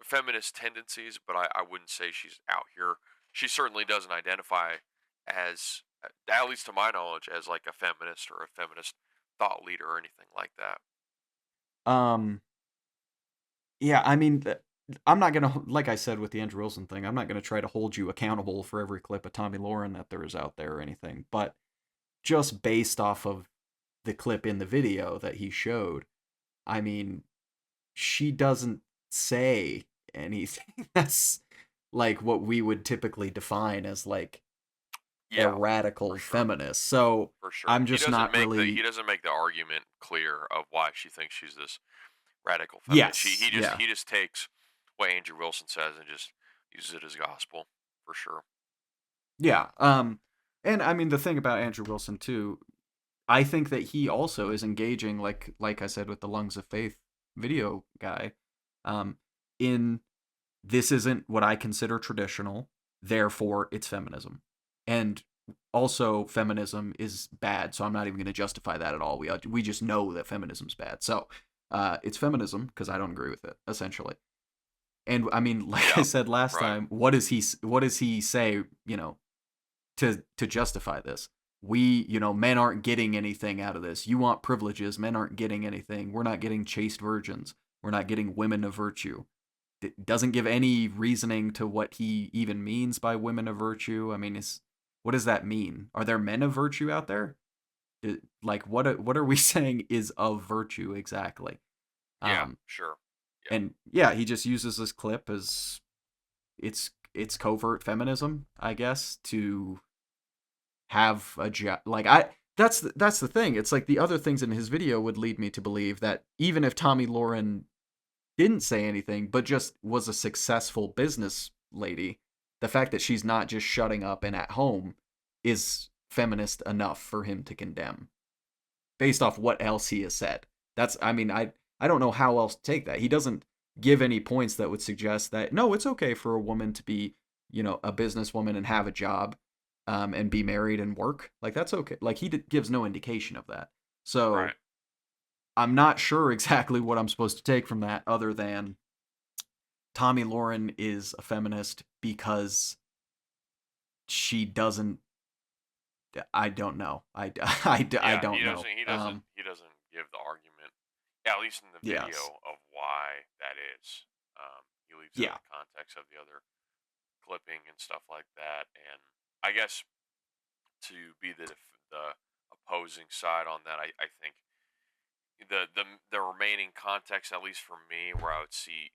feminist tendencies, but I wouldn't say she's out here. She certainly doesn't identify as, at least to my knowledge, as like a feminist or a feminist thought leader or anything like that. Um, yeah, I mean, I'm not gonna, like I said with the Andrew Wilson thing, I'm not gonna try to hold you accountable for every clip of Tommy Lauren that there is out there or anything. But just based off of the clip in the video that he showed, I mean, she doesn't say anything that's like what we would typically define as like a Yeah, for radical sure. feminist. So For sure. I'm He just doesn't not make he really. doesn't make the argument clear of why she thinks she's this radical feminist. He Yes, he just yeah, he just takes what Andrew Wilson says and just uses it as gospel, for sure. yeah. And I mean the thing about Andrew Wilson too, I think that he also is engaging, like I said with the Lungs of Faith video guy, um, in this isn't what I consider traditional, therefore it's feminism. And also feminism is bad, so I'm not even going to justify that at all. We just know that feminism's bad. So, it's feminism because I don't agree with it essentially. And I mean, like I Yeah. said last Right. time, what does he say, you know, to justify this. We, men aren't getting anything out of this. You want privileges, men aren't getting anything. We're not getting chaste virgins. We're not getting women of virtue. It doesn't give any reasoning to what he even means by women of virtue. I mean, what does that mean? Are there men of virtue out there? Like, what are we saying is of virtue exactly? Yeah, Um, sure. Yeah. and yeah, he just uses this clip as it's covert feminism, I guess, to have a job. Like, that's the thing. It's like the other things in his video would lead me to believe that even if Tommy Lauren didn't say anything, but just was a successful business lady, the fact that she's not just shutting up and at home is feminist enough for him to condemn based off what else he has said. I mean, I don't know how else to take that. He doesn't give any points that would suggest that no, it's okay for a woman to be, a businesswoman and have a job, and be married and work. Like, that's okay. Like, he gives no indication of that. So Right. I'm not sure exactly what I'm supposed to take from that, other than Tommy Lauren is a feminist because she doesn't. I don't know. I Yeah, don't know. he doesn't give the argument, at least in the Yes. video, of why that is. He leaves it in Yeah. the context of the other clipping and stuff like that. And I guess to be the opposing side on that, I think the remaining context, at least for me, where I would say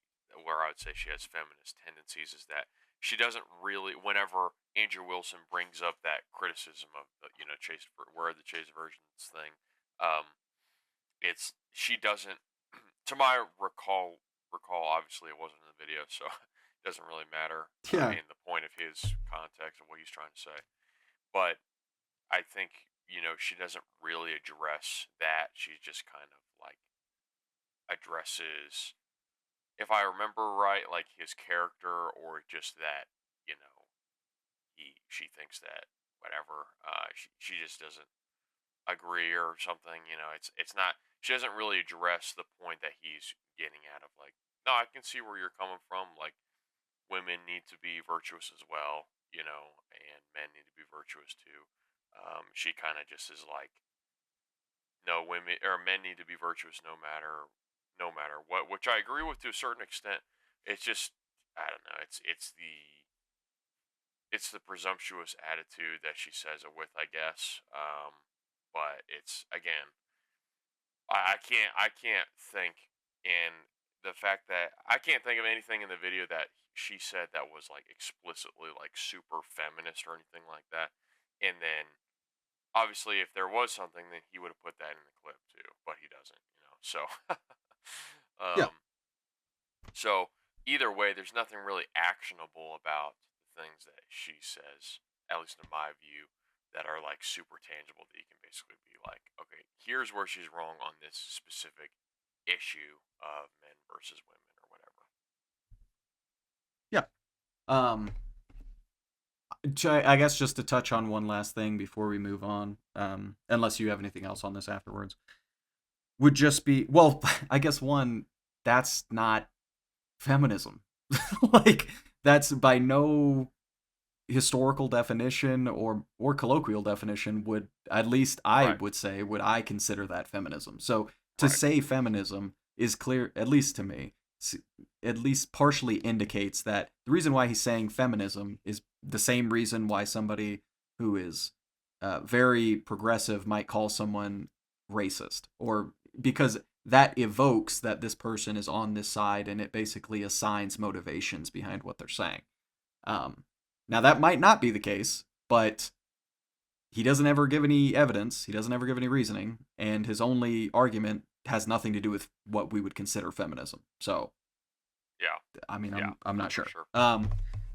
she has feminist tendencies, is that she doesn't really. Whenever Andrew Wilson brings up that criticism of chase, where are the chase versions thing, um, it's she doesn't. To my recall, obviously it wasn't in the video, so it doesn't really matter Yeah. in the point of his context and what he's trying to say. But I think she doesn't really address that. She just kind of like addresses, if I remember right, like his character, or just that you know she thinks that whatever, she just doesn't agree or something. It's not, she doesn't really address the point that he's getting at of like, no, I can see where you're coming from. Like, women need to be virtuous as well, and men need to be virtuous too. She kind of just is like, no, women or men need to be virtuous no matter what, which I agree with to a certain extent. It's just, I don't know. It's the presumptuous attitude that she says it with, I guess. But it's, again, I can't think, and the fact that I can't think of anything in the video that she said that was like explicitly like super feminist or anything like that. And then obviously, if there was something, then he would have put that in the clip too, but he doesn't. So, Yeah. um, so either way, there's nothing really actionable about the things that she says, at least in my view, that are like super tangible that you can basically be like, okay, here's where she's wrong on this specific issue of men versus women or whatever. Yeah. Um, I guess just to touch on one last thing before we move on, unless you have anything else on this afterwards, would just be, well, I guess one, that's not feminism. Like, that's by no historical definition or colloquial definition would, at least I Right, would say, would I consider that feminism. So to right, say feminism is clear, at least to me, at least partially indicates that the reason why he's saying feminism is the same reason why somebody who is very progressive might call someone racist, or because that evokes that this person is on this side, and it basically assigns motivations behind what they're saying. Um, Now, that might not be the case, but he doesn't ever give any evidence. He doesn't ever give any reasoning, and his only argument has nothing to do with what we would consider feminism. So, yeah, I mean, yeah, I'm not for sure. sure, for And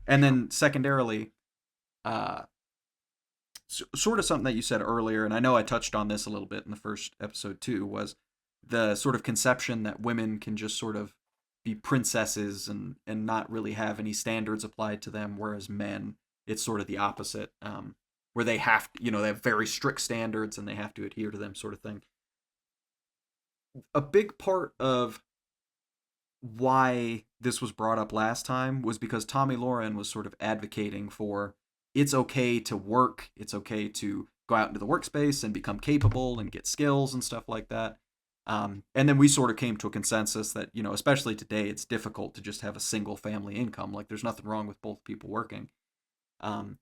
sure. then secondarily, uh, sort of something that you said earlier, and I know I touched on this a little bit in the first episode too, was the sort of conception that women can just sort of be princesses and not really have any standards applied to them, whereas men, it's sort of the opposite, where they have to, they have very strict standards and they have to adhere to them, sort of thing. A big part of why this was brought up last time was because Tommy Lauren was sort of advocating for it's okay to work, it's okay to go out into the workspace and become capable and get skills and stuff like that. And then we sort of came to a consensus that, especially today, it's difficult to just have a single family income. Like, there's nothing wrong with both people working. Um,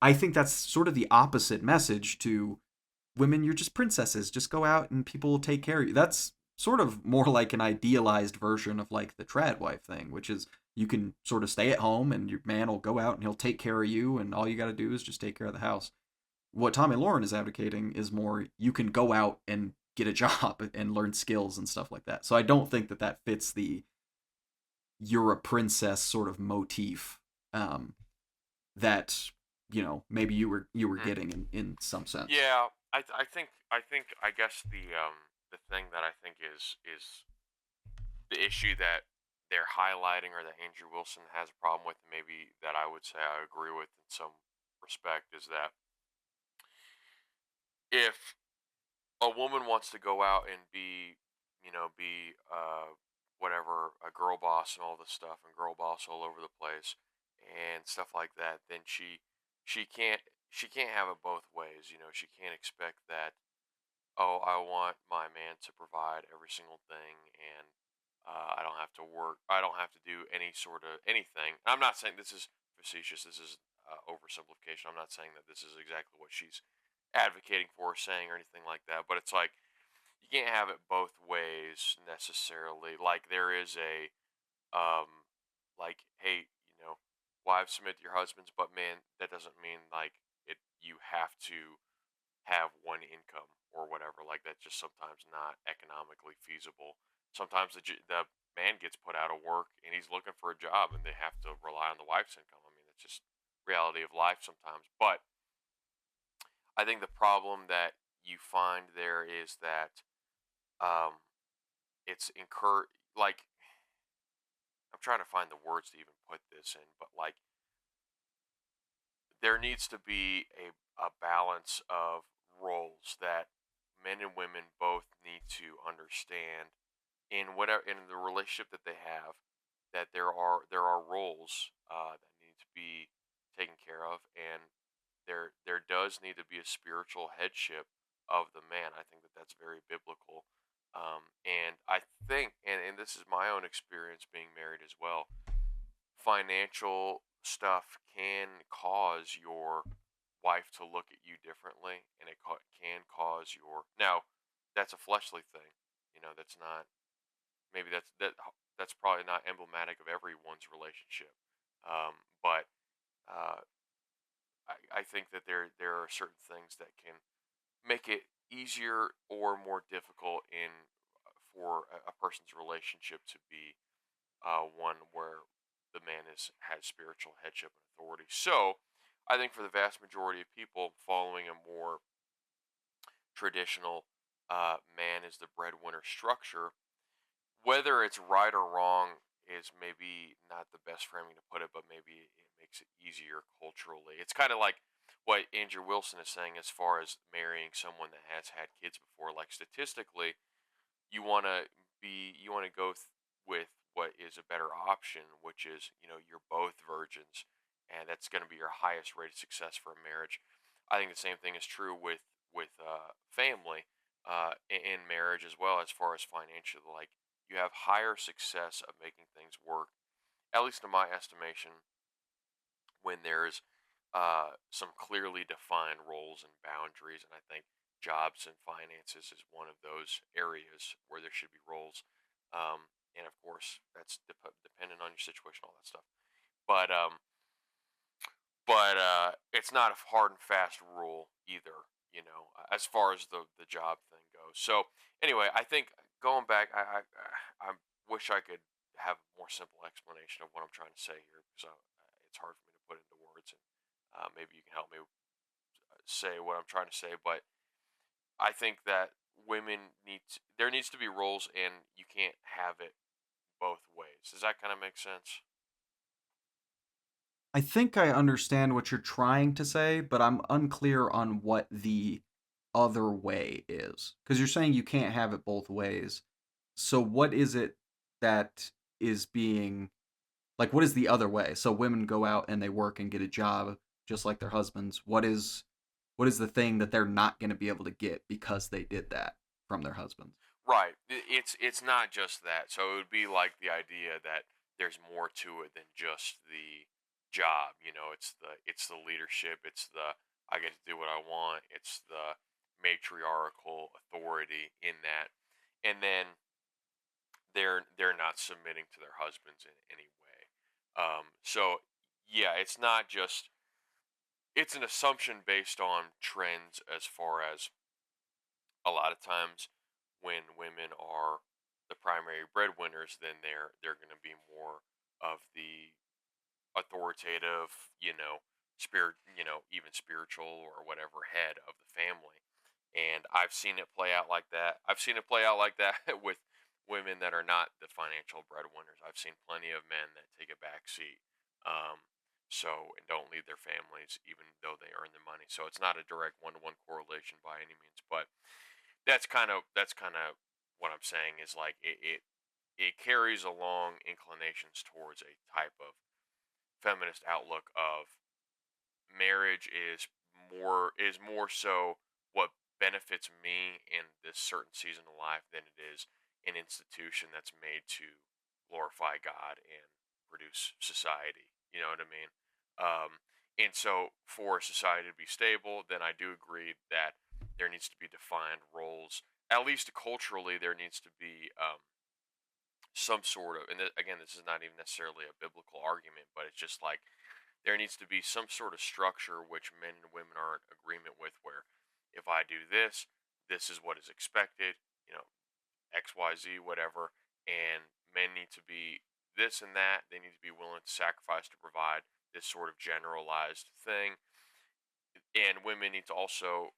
I think that's sort of the opposite message to women. You're just princesses. Just go out and people will take care of you. That's sort of more like an idealized version of like the trad wife thing, which is you can sort of stay at home and your man will go out and he'll take care of you, and all you got to do is just take care of the house. What Tommy Lauren is advocating is more you can go out and get a job and learn skills and stuff like that. So I don't think that that fits the you're a princess sort of motif, that maybe you were Mm. getting in some sense. Yeah, I think I guess the thing that I think is the issue that they're highlighting, or that Andrew Wilson has a problem with, maybe that I would say I agree with in some respect, is that if a woman wants to go out and be whatever, a girl boss and all this stuff, and girl boss all over the place and stuff like that, then she can't she can't have it both ways. She can't expect that, oh, I want my man to provide every single thing, and I don't have to work. I don't have to do any sort of anything. I'm not saying this is facetious. This is oversimplification. I'm not saying that this is exactly what she's advocating for, or saying, or anything like that. But it's like you can't have it both ways necessarily. Like there is like, hey, wives submit to your husbands, but man, that doesn't mean like you have to have one income or whatever. Like that's just sometimes not economically feasible. Sometimes the man gets put out of work and he's looking for a job, and they have to rely on the wife's income. I mean, it's just reality of life sometimes. But I think the problem that you find there is that um, it's incur like, I'm trying to find the words to even put this in, but like there needs to be a balance of roles that men and women both need to understand in whatever, in the relationship that they have, that there are roles that need to be taken care of, and there does need to be a spiritual headship of the man. I think that that's very biblical. And I think, and this is my own experience being married as well, financial stuff can cause your wife to look at you differently, and it can cause your, now that's a fleshly thing. That's not, maybe that's probably not emblematic of everyone's relationship. But uh, I think that there are certain things that can make it easier or more difficult in for a person's relationship to be one where the man has spiritual headship and authority. So I think for the vast majority of people, following a more traditional man is the breadwinner structure, whether it's right or wrong is maybe not the best framing to put it, but maybe it makes it easier culturally. It's kind of like what Andrew Wilson is saying as far as marrying someone that has had kids before. Like statistically, you want to go with what is a better option, which is you're both virgins, and that's going to be your highest rate of success for a marriage. I think the same thing is true with family, in marriage as well, as far as financial. Like you have higher success of making things work, at least in my estimation, when there's some clearly defined roles and boundaries. And I think jobs and finances is one of those areas where there should be roles. And of course, that's dependent on your situation, all that stuff. But it's not a hard and fast rule either. As far as the job thing goes. So anyway, I think going back, I wish I could have a more simple explanation of what I'm trying to say here, because it's hard for me to put into words, and maybe you can help me say what I'm trying to say. But I think that there needs to be roles, and you can't have it both ways. Does that kind of make sense? I think I understand what you're trying to say, but I'm unclear on what the other way is. Because you're saying you can't have it both ways. So what is it that is being, like, what is the other way? So women go out and they work and get a job. just like their husbands, what is the thing that they're not going to be able to get because they did that from their husbands? Right. It's not just that. So it would be like the idea that there's more to it than just the job. It's the leadership. It's the I get to do what I want. It's the matriarchal authority in that, and then they're not submitting to their husbands in any way. So yeah, it's an assumption based on trends as far as a lot of times when women are the primary breadwinners, then they're going to be more of the authoritative, even spiritual or whatever head of the family. And I've seen it play out like that. I've seen it play out like that with women that are not the financial breadwinners. I've seen plenty of men that take a back seat. Um, and don't leave their families even though they earn the money. So it's not a direct one-to-one correlation by any means, but that's kind of what I'm saying is like it carries along inclinations towards a type of feminist outlook of marriage is more so what benefits me in this certain season of life than it is an institution that's made to glorify God and produce society. You know what I mean? And so for society to be stable, then I do agree that there needs to be defined roles. At least culturally, there needs to be some sort of, and again, this is not even necessarily a biblical argument, but it's just like there needs to be some sort of structure which men and women are in agreement with, where if I do this, this is what is expected, you know, XYZ, whatever, and men need to be this and that. They need to be willing to sacrifice to provide this sort of generalized thing, and women need to also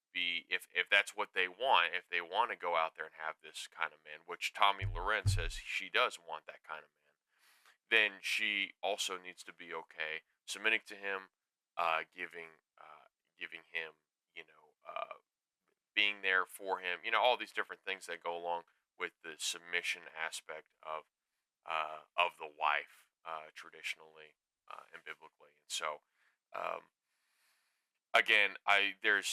be, if that's what they want, if they want to go out there and have this kind of man, which Tommy Loren says she does want that kind of man, then she also needs to be okay submitting to him, giving him, being there for him, all these different things that go along with the submission aspect of the wife, traditionally and biblically. And so, um, again, there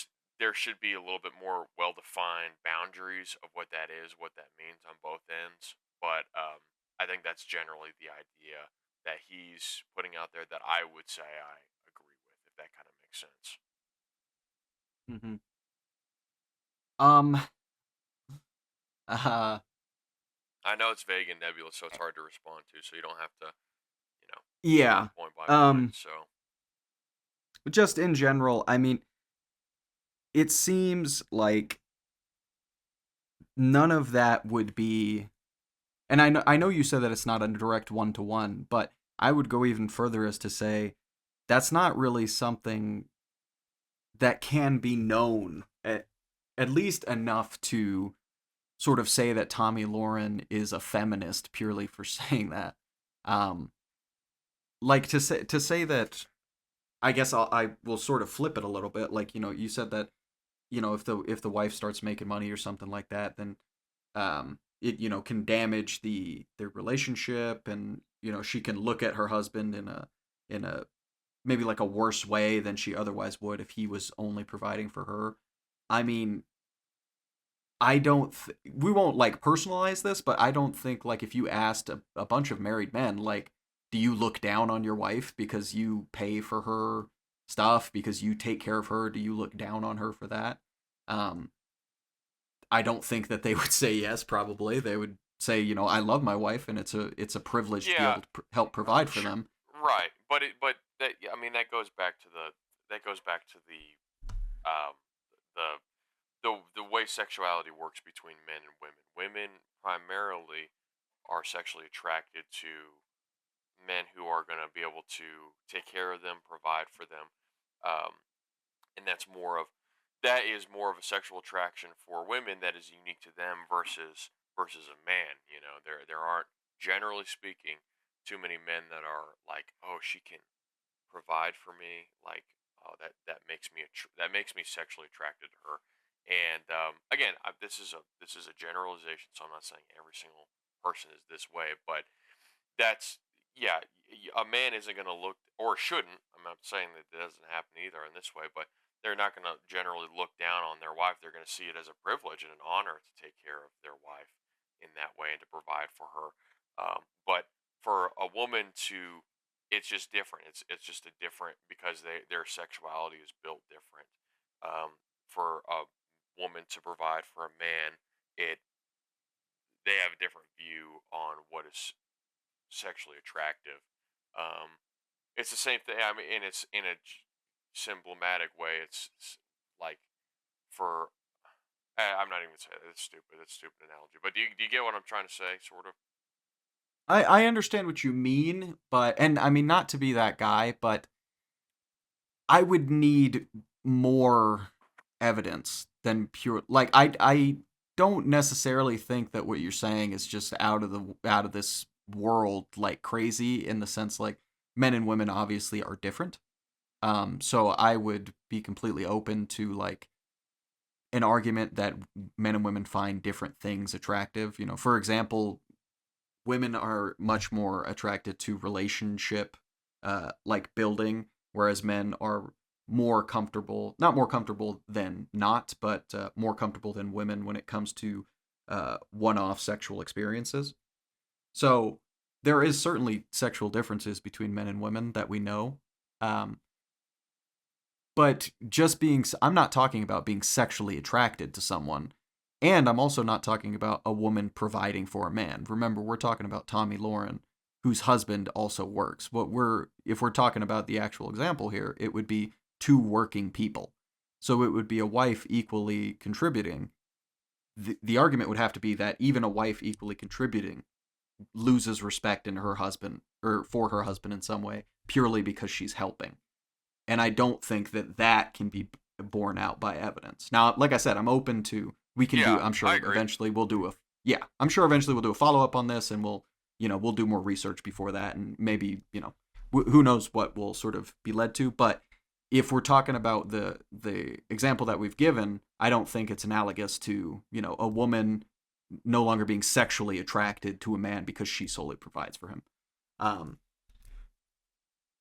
should be a little bit more well-defined boundaries of what that is, what that means on both ends. But I think that's generally the idea that he's putting out there that I would say I agree with, if that kind of makes sense. Hmm. Um. Uh. I know it's vague and nebulous, so it's hard to respond to. So you don't have to, you know, Yeah. point by point. Um. So Just in general, I mean, it seems like none of that would be. And I know you said that it's not a direct one to one, but I would go even further as to say that's not really something that can be known at least enough to sort of say that Tommy Lauren is a feminist purely for saying that. Um, like to say that, I guess I will sort of flip it a little bit. Like, you said that, if the wife starts making money or something like that, then it can damage their relationship, and she can look at her husband in a maybe like a worse way than she otherwise would if he was only providing for her. I mean, we won't like personalize this, but I don't think, like, if you asked a bunch of married men, like, do you look down on your wife because you pay for her stuff, because you take care of her? Do you look down on her for that? Um, I don't think that they would say yes. Probably they would say, I love my wife, and it's a privilege to be yeah, able to help provide for sure, them. right. But that, yeah, I mean, that goes back to the um the the way sexuality works between men and women. Women primarily are sexually attracted to men who are going to be able to take care of them, provide for them, um, and that is more of a sexual attraction for women that is unique to them versus a man. There aren't, generally speaking, too many men that are like, oh, she can provide for me, like, oh, that makes me sexually attracted to her. And again, this is a generalization, so I'm not saying every single person is this way, but that's, yeah, a man isn't going to look or shouldn't. I'm not saying that it doesn't happen either in this way, but they're not going to generally look down on their wife. They're going to see it as a privilege and an honor to take care of their wife in that way and to provide for her. But for a woman to, it's just different. It's just a different, because their sexuality is built different. For a woman to provide for a man, it they have a different view on what is sexually attractive. Um, it's the same thing. I mean, and it's in a symptomatic way. It's like for I'm not even saying it's stupid. It's a stupid analogy. But do you get what I'm trying to say? Sort of. I understand what you mean, but and I mean not to be that guy, but I would need more evidence than pure like I don't necessarily think that what you're saying is just out of this world like crazy in the sense like men and women obviously are different. So I would be completely open to like an argument that men and women find different things attractive. You know, for example, women are much more attracted to relationship like building, whereas men are more comfortable, not more comfortable than not, but more comfortable than women when it comes to one-off sexual experiences. So there is certainly sexual differences between men and women that we know. um, but just being, I'm not talking about being sexually attracted to someone, and I'm also not talking about a woman providing for a man. Remember, we're talking about Tommy Lauren, whose husband also works. What we're If we're talking about the actual example here, it would be two working people. So it would be a wife equally contributing. The argument would have to be that even a wife equally contributing loses respect in her husband or for her husband in some way purely because she's helping. And I don't think that that can be borne out by evidence. Now, like I said, I'm open to, we can do, Yeah, I'm I sure agree. eventually we'll do a, yeah, I'm sure eventually we'll do a follow up on this, and we'll, you know, we'll do more research before that, and maybe, you know, who knows what will sort of be led to. But if we're talking about the example that we've given, I don't think it's analogous to, you know, a woman no longer being sexually attracted to a man because she solely provides for him. Um,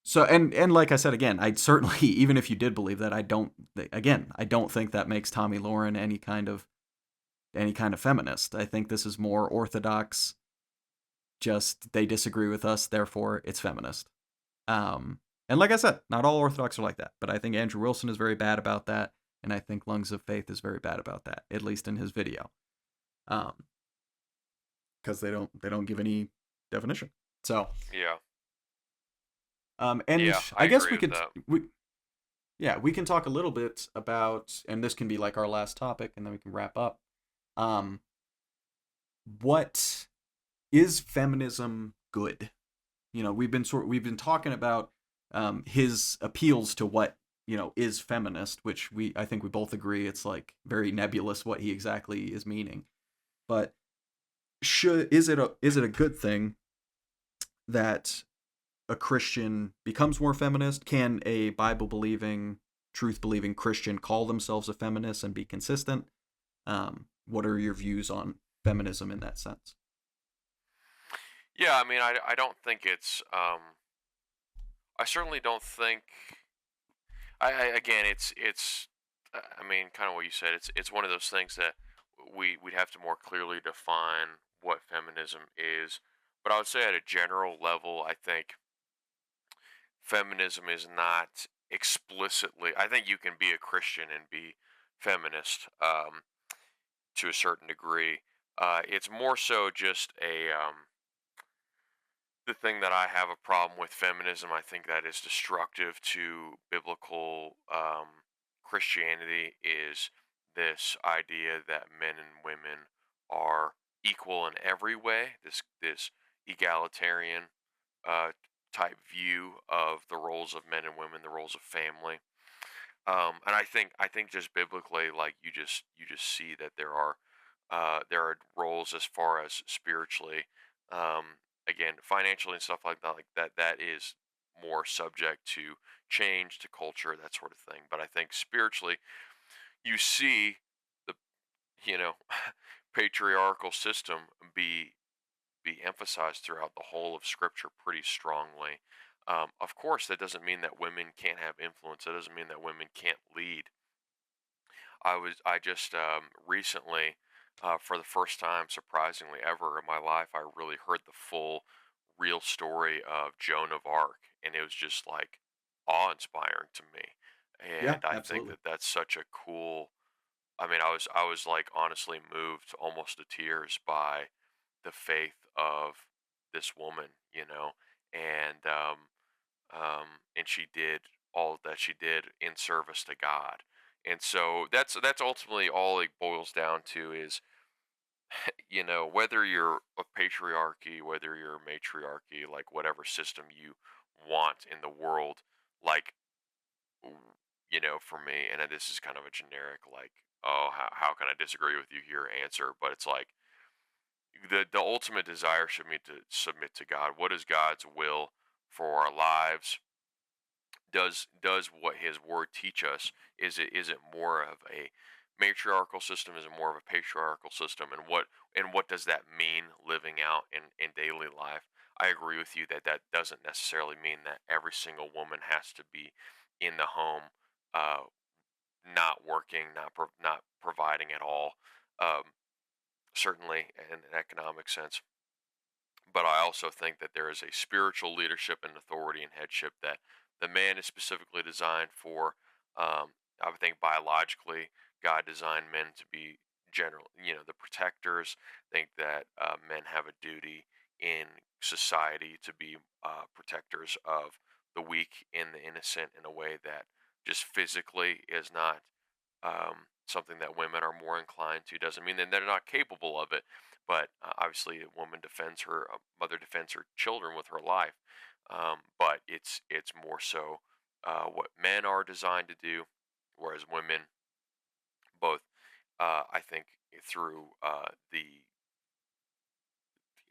so and like I said again, I'd certainly, even if you did believe that, I don't, again, I don't think that makes Tommy Lauren any kind of feminist. I think this is more orthodox. Just they disagree with us, therefore it's feminist. And like I said, not all Orthodox are like that, but I think Andrew Wilson is very bad about that, and I think Lungs of Faith is very bad about that, at least in his video, um, because they don't give any definition. So, Yeah, and yeah, I I guess agree with that. yeah, we can talk a little bit about, and this can be like our last topic, and then we can wrap up. Um, what is feminism good? You know, we've been talking about his appeals to what, you know, is feminist, which I think we both agree it's like very nebulous what he exactly is meaning. But should is it a good thing that a Christian becomes more feminist? Can a Bible believing, truth believing Christian call themselves a feminist and be consistent? What are your views on feminism in that sense? Yeah, I mean, I don't think it's I certainly don't think I again it's I mean, kind of what you said. It's one of those things that we'd have to more clearly define what feminism is. But I would say at a general level, I think feminism is not explicitly. I think you can be a Christian and be feminist to a certain degree. It's more so just a the thing that I have a problem with feminism. I think that is destructive to biblical Christianity is this idea that men and women are equal in every way. This egalitarian uh, type view of the roles of men and women, the roles of family. And I think just biblically, like you just see that there are roles as far as spiritually, again, financially and stuff like that. That is more subject to change, to culture, that sort of thing. But I think spiritually, you see the you know patriarchal system be emphasized throughout the whole of Scripture pretty strongly. Of course, that doesn't mean that women can't have influence. That doesn't mean that women can't lead. I just recently, for the first time, surprisingly ever in my life, I really heard the full, real story of Joan of Arc, and it was just like awe-inspiring to me. Yeah, And I think absolutely. that that's such a cool. I mean, I was like honestly moved almost to tears by the faith of this woman, and and she did all that she did in service to God. And so that's ultimately all it boils down to is, whether you're a patriarchy, whether you're a matriarchy, like whatever system you want in the world, like w- for me, and this is kind of a generic, like, oh, how can I disagree with you here answer, but it's like the ultimate desire should be to submit to God. What is God's will for our lives? Does what his word teach us? Is it more of a matriarchal system? Is it more of a patriarchal system? And what does that mean living out in daily life? I agree with you that that doesn't necessarily mean that every single woman has to be in the home, uh, not working, not providing at all. Um, Certainly in an economic sense, but I also think that there is a spiritual leadership and authority and headship that the man is specifically designed for. I would think biologically, God designed men to be general, the protectors. Think that men have a duty in society to be protectors of the weak and the innocent in a way that just physically is not something that women are more inclined to. Doesn't mean that they're not capable of it, but obviously a woman defends her, a mother defends her children with her life. But it's more so what men are designed to do, whereas women, both, I think, through the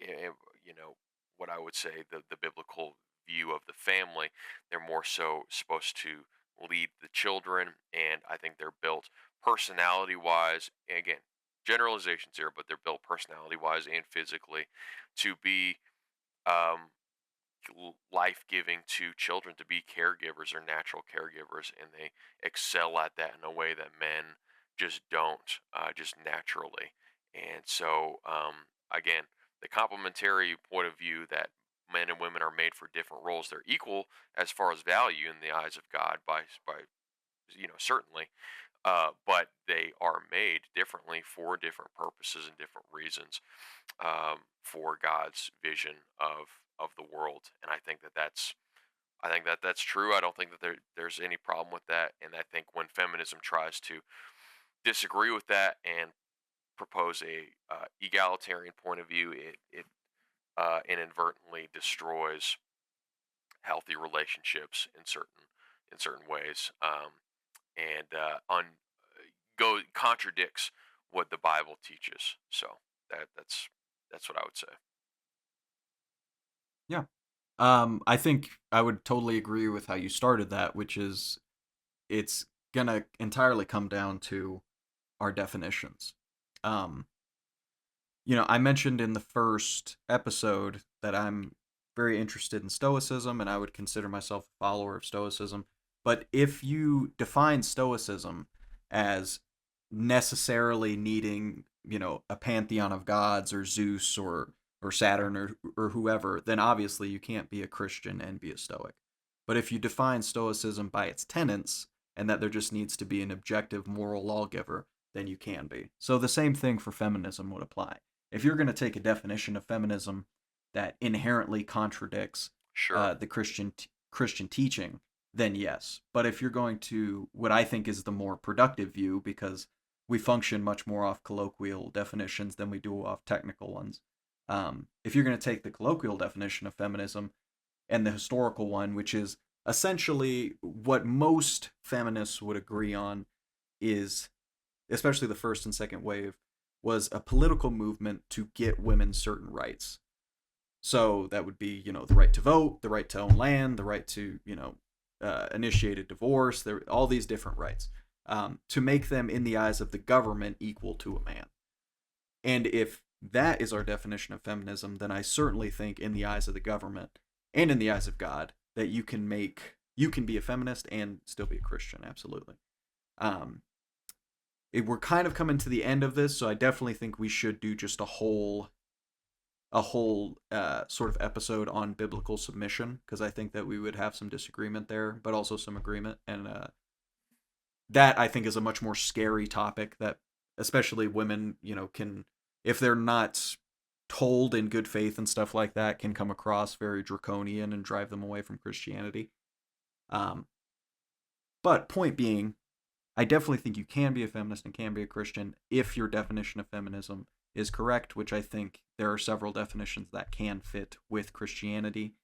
eh, you know what I would say, the biblical view of the family, they're more so supposed to lead the children, and I think they're built personality wise. Again, generalizations here, but they're built personality wise and physically to be um, life giving to children, to be caregivers or natural caregivers, and they excel at that in a way that men just don't, just naturally. And so, again, the complementary point of view that men and women are made for different roles, they're equal as far as value in the eyes of God by certainly, but they are made differently for different purposes and different reasons, for God's vision of the world. And I think that that's true. I don't think that there's any problem with that. And I think when feminism tries to disagree with that and propose a egalitarian point of view, it inadvertently destroys healthy relationships in certain ways, and go contradicts what the Bible teaches. So that's what I would say. Yeah. I think I would totally agree with how you started that, which is it's gonna entirely come down to our definitions. Um, I mentioned in the first episode that I'm very interested in Stoicism and I would consider myself a follower of Stoicism. But if you define Stoicism as necessarily needing, a pantheon of gods or Zeus or Saturn or whoever, then obviously you can't be a Christian and be a Stoic. But if you define Stoicism by its tenets and that there just needs to be an objective moral lawgiver, then you can be. So the same thing for feminism would apply. If you're going to take a definition of feminism that inherently contradicts Sure. the Christian teaching, then yes. But if you're going to what I think is the more productive view, because we function much more off colloquial definitions than we do off technical ones. If you're going to take the colloquial definition of feminism and the historical one, which is essentially what most feminists would agree on, is especially the first and second wave, was a political movement to get women certain rights. So that would be, the right to vote, the right to own land, the right to, initiate a divorce, all these different rights, to make them, in the eyes of the government, equal to a man. And if that is our definition of feminism, then I certainly think, in the eyes of the government and in the eyes of God, that you can be a feminist and still be a Christian. Absolutely. Um, we're kind of coming to the end of this, so I definitely think we should do just a whole sort of episode on biblical submission, because I think that we would have some disagreement there, but also some agreement, and that I think is a much more scary topic that especially women, can, if they're not told in good faith and stuff like that, can come across very draconian and drive them away from Christianity. Um, but point being, I definitely think you can be a feminist and can be a Christian if your definition of feminism is correct, which I think there are several definitions that can fit with Christianity.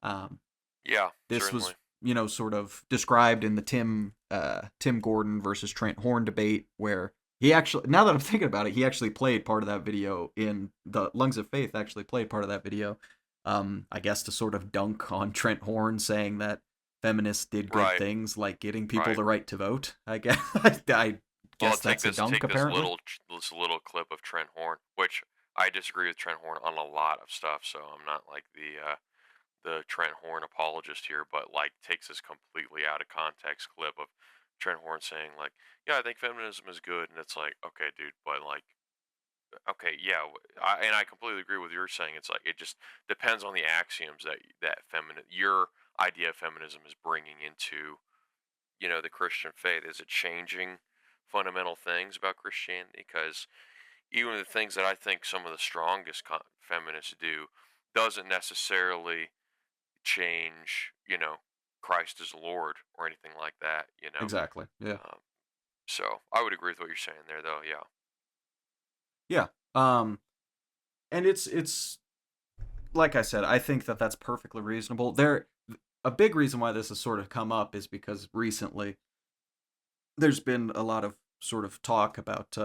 Um, Yeah, this certainly. was, sort of described in the Tim Gordon versus Trent Horn debate, where he actually, now that I'm thinking about it, he actually played part of that video in the Lungs of Faith. Actually played part of that video, I guess to sort of dunk on Trent Horn, saying that feminists did good Right, things like getting people right. the right to vote. I guess I Well, guess that's a dunk take this apparently. little clip of Trent Horn, which I disagree with Trent Horn on a lot of stuff. So I'm not like the Trent Horn apologist here, but like takes this completely out of context clip of Trent Horn saying like, "Yeah, I think feminism is good," and it's like, okay, dude, but like, okay, yeah, and I completely agree with you saying. It's like it just depends on the axioms that your idea of feminism is bringing into the Christian faith. Is it changing fundamental things about Christianity? Because even the things that I think some of the strongest feminists do doesn't necessarily change, Christ as Lord or anything like that. Exactly. Yeah. Um, so I would agree with what you're saying there, though. Yeah. Yeah. Um, and it's like I said, I think that that's perfectly reasonable. A big reason why this has sort of come up is because recently there's been a lot of sort of talk about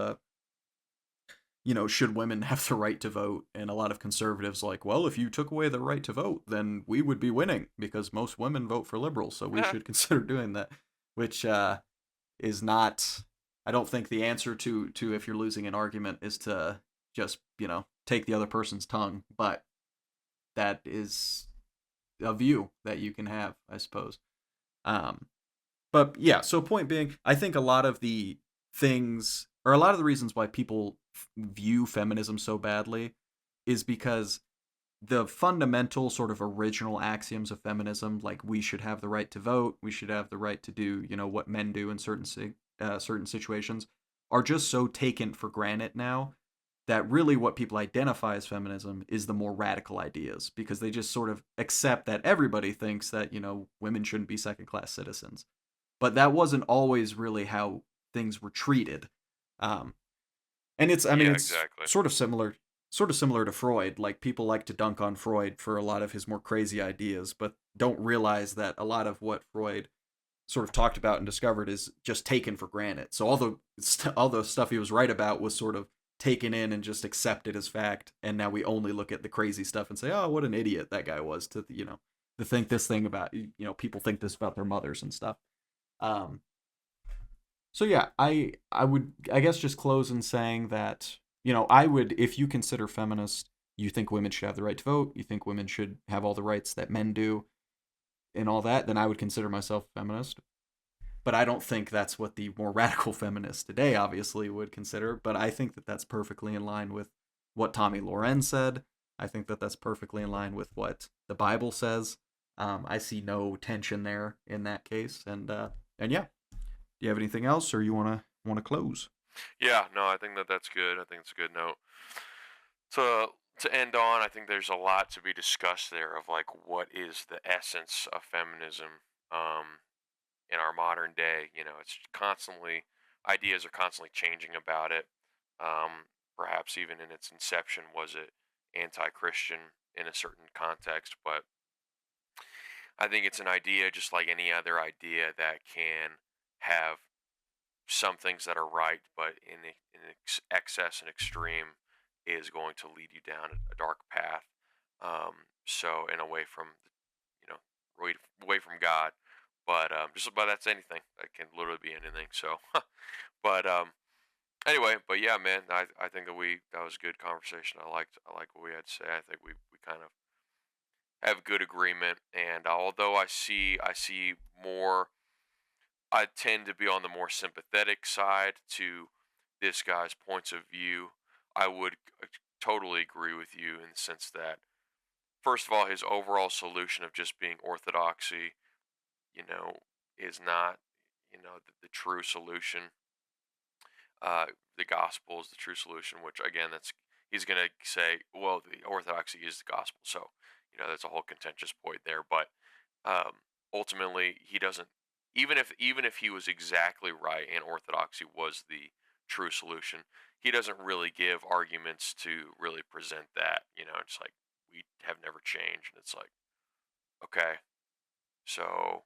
should women have the right to vote, and a lot of conservatives like, well, if you took away the right to vote, then we would be winning because most women vote for liberals, so we should consider doing that, which is not, I don't think the answer to if you're losing an argument is to just, take the other person's tongue, but that is a view that you can have, I suppose. Um, but yeah, so point being, I think a lot of the things, or a lot of the reasons why people view feminism so badly is because the fundamental sort of original axioms of feminism, like we should have the right to vote, we should have the right to do, what men do in certain situations, are just so taken for granted now that really what people identify as feminism is the more radical ideas, because they just sort of accept that everybody thinks that, women shouldn't be second class citizens. But that wasn't always really how things were treated. Um, and I mean, Yeah. it's Exactly. sort of similar to Freud. Like people like to dunk on Freud for a lot of his more crazy ideas, but don't realize that a lot of what Freud sort of talked about and discovered is just taken for granted. So all the stuff he was right about was sort of taken in and just accepted as fact, and now we only look at the crazy stuff and say, "Oh, what an idiot that guy was to to think this thing about people think this about their mothers and stuff." Um, so yeah, I would, I guess, just close in saying that I would, if you consider feminist, you think women should have the right to vote, you think women should have all the rights that men do, and all that, then I would consider myself a feminist. But I don't think that's what the more radical feminists today obviously would consider. But I think that that's perfectly in line with what Tommy Loren said. I think that that's perfectly in line with what the Bible says. I see no tension there in that case, and yeah. Do you have anything else, or you wanna close? Yeah. No, I think that's good. I think it's a good note to end on. I think there's a lot to be discussed there of like what is the essence of feminism. In our modern day. It's constantly ideas are constantly changing about it. Perhaps even in its inception, was it anti-Christian in a certain context? But I think it's an idea just like any other idea that can have some things that are right, but excess and extreme is going to lead you down a dark path. So, and away from you know, away from God. But that's anything. That can literally be anything. So, but anyway, but yeah, man, I think that was a good conversation. I like what we had to say. I think we kind of have good agreement. And although I see more, I tend to be on the more sympathetic side to this guy's points of view. I would totally agree with you in the sense that, first of all, his overall solution of just being orthodoxy, you know, is not, the true solution. uh, the gospel is the true solution, which again, that's he's going to say, well, the orthodoxy is the gospel. So, that's a whole contentious point there. But ultimately, he doesn't. Even if he was exactly right and orthodoxy was the true solution, he doesn't really give arguments to really present that. It's like we have never changed, and it's like, okay, so,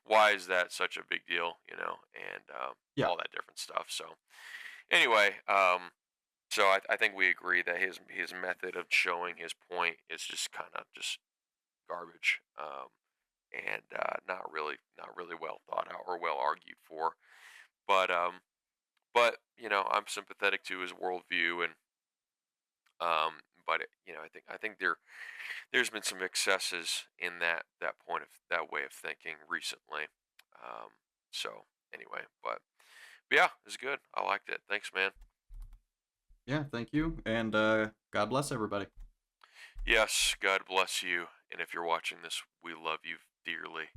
why is that such a big deal? And Yeah. all that different stuff. So anyway, so I think we agree that his method of showing his point is just kind of just garbage, and not really well thought out or well argued for. But I'm sympathetic to his worldview, and but I think there's been some excesses in that point of that way of thinking recently. Um, so anyway, but yeah, it's good. I liked it. Thanks, man. Yeah, thank you, and God bless everybody. Yes, God bless you. And if you're watching this, we love you dearly.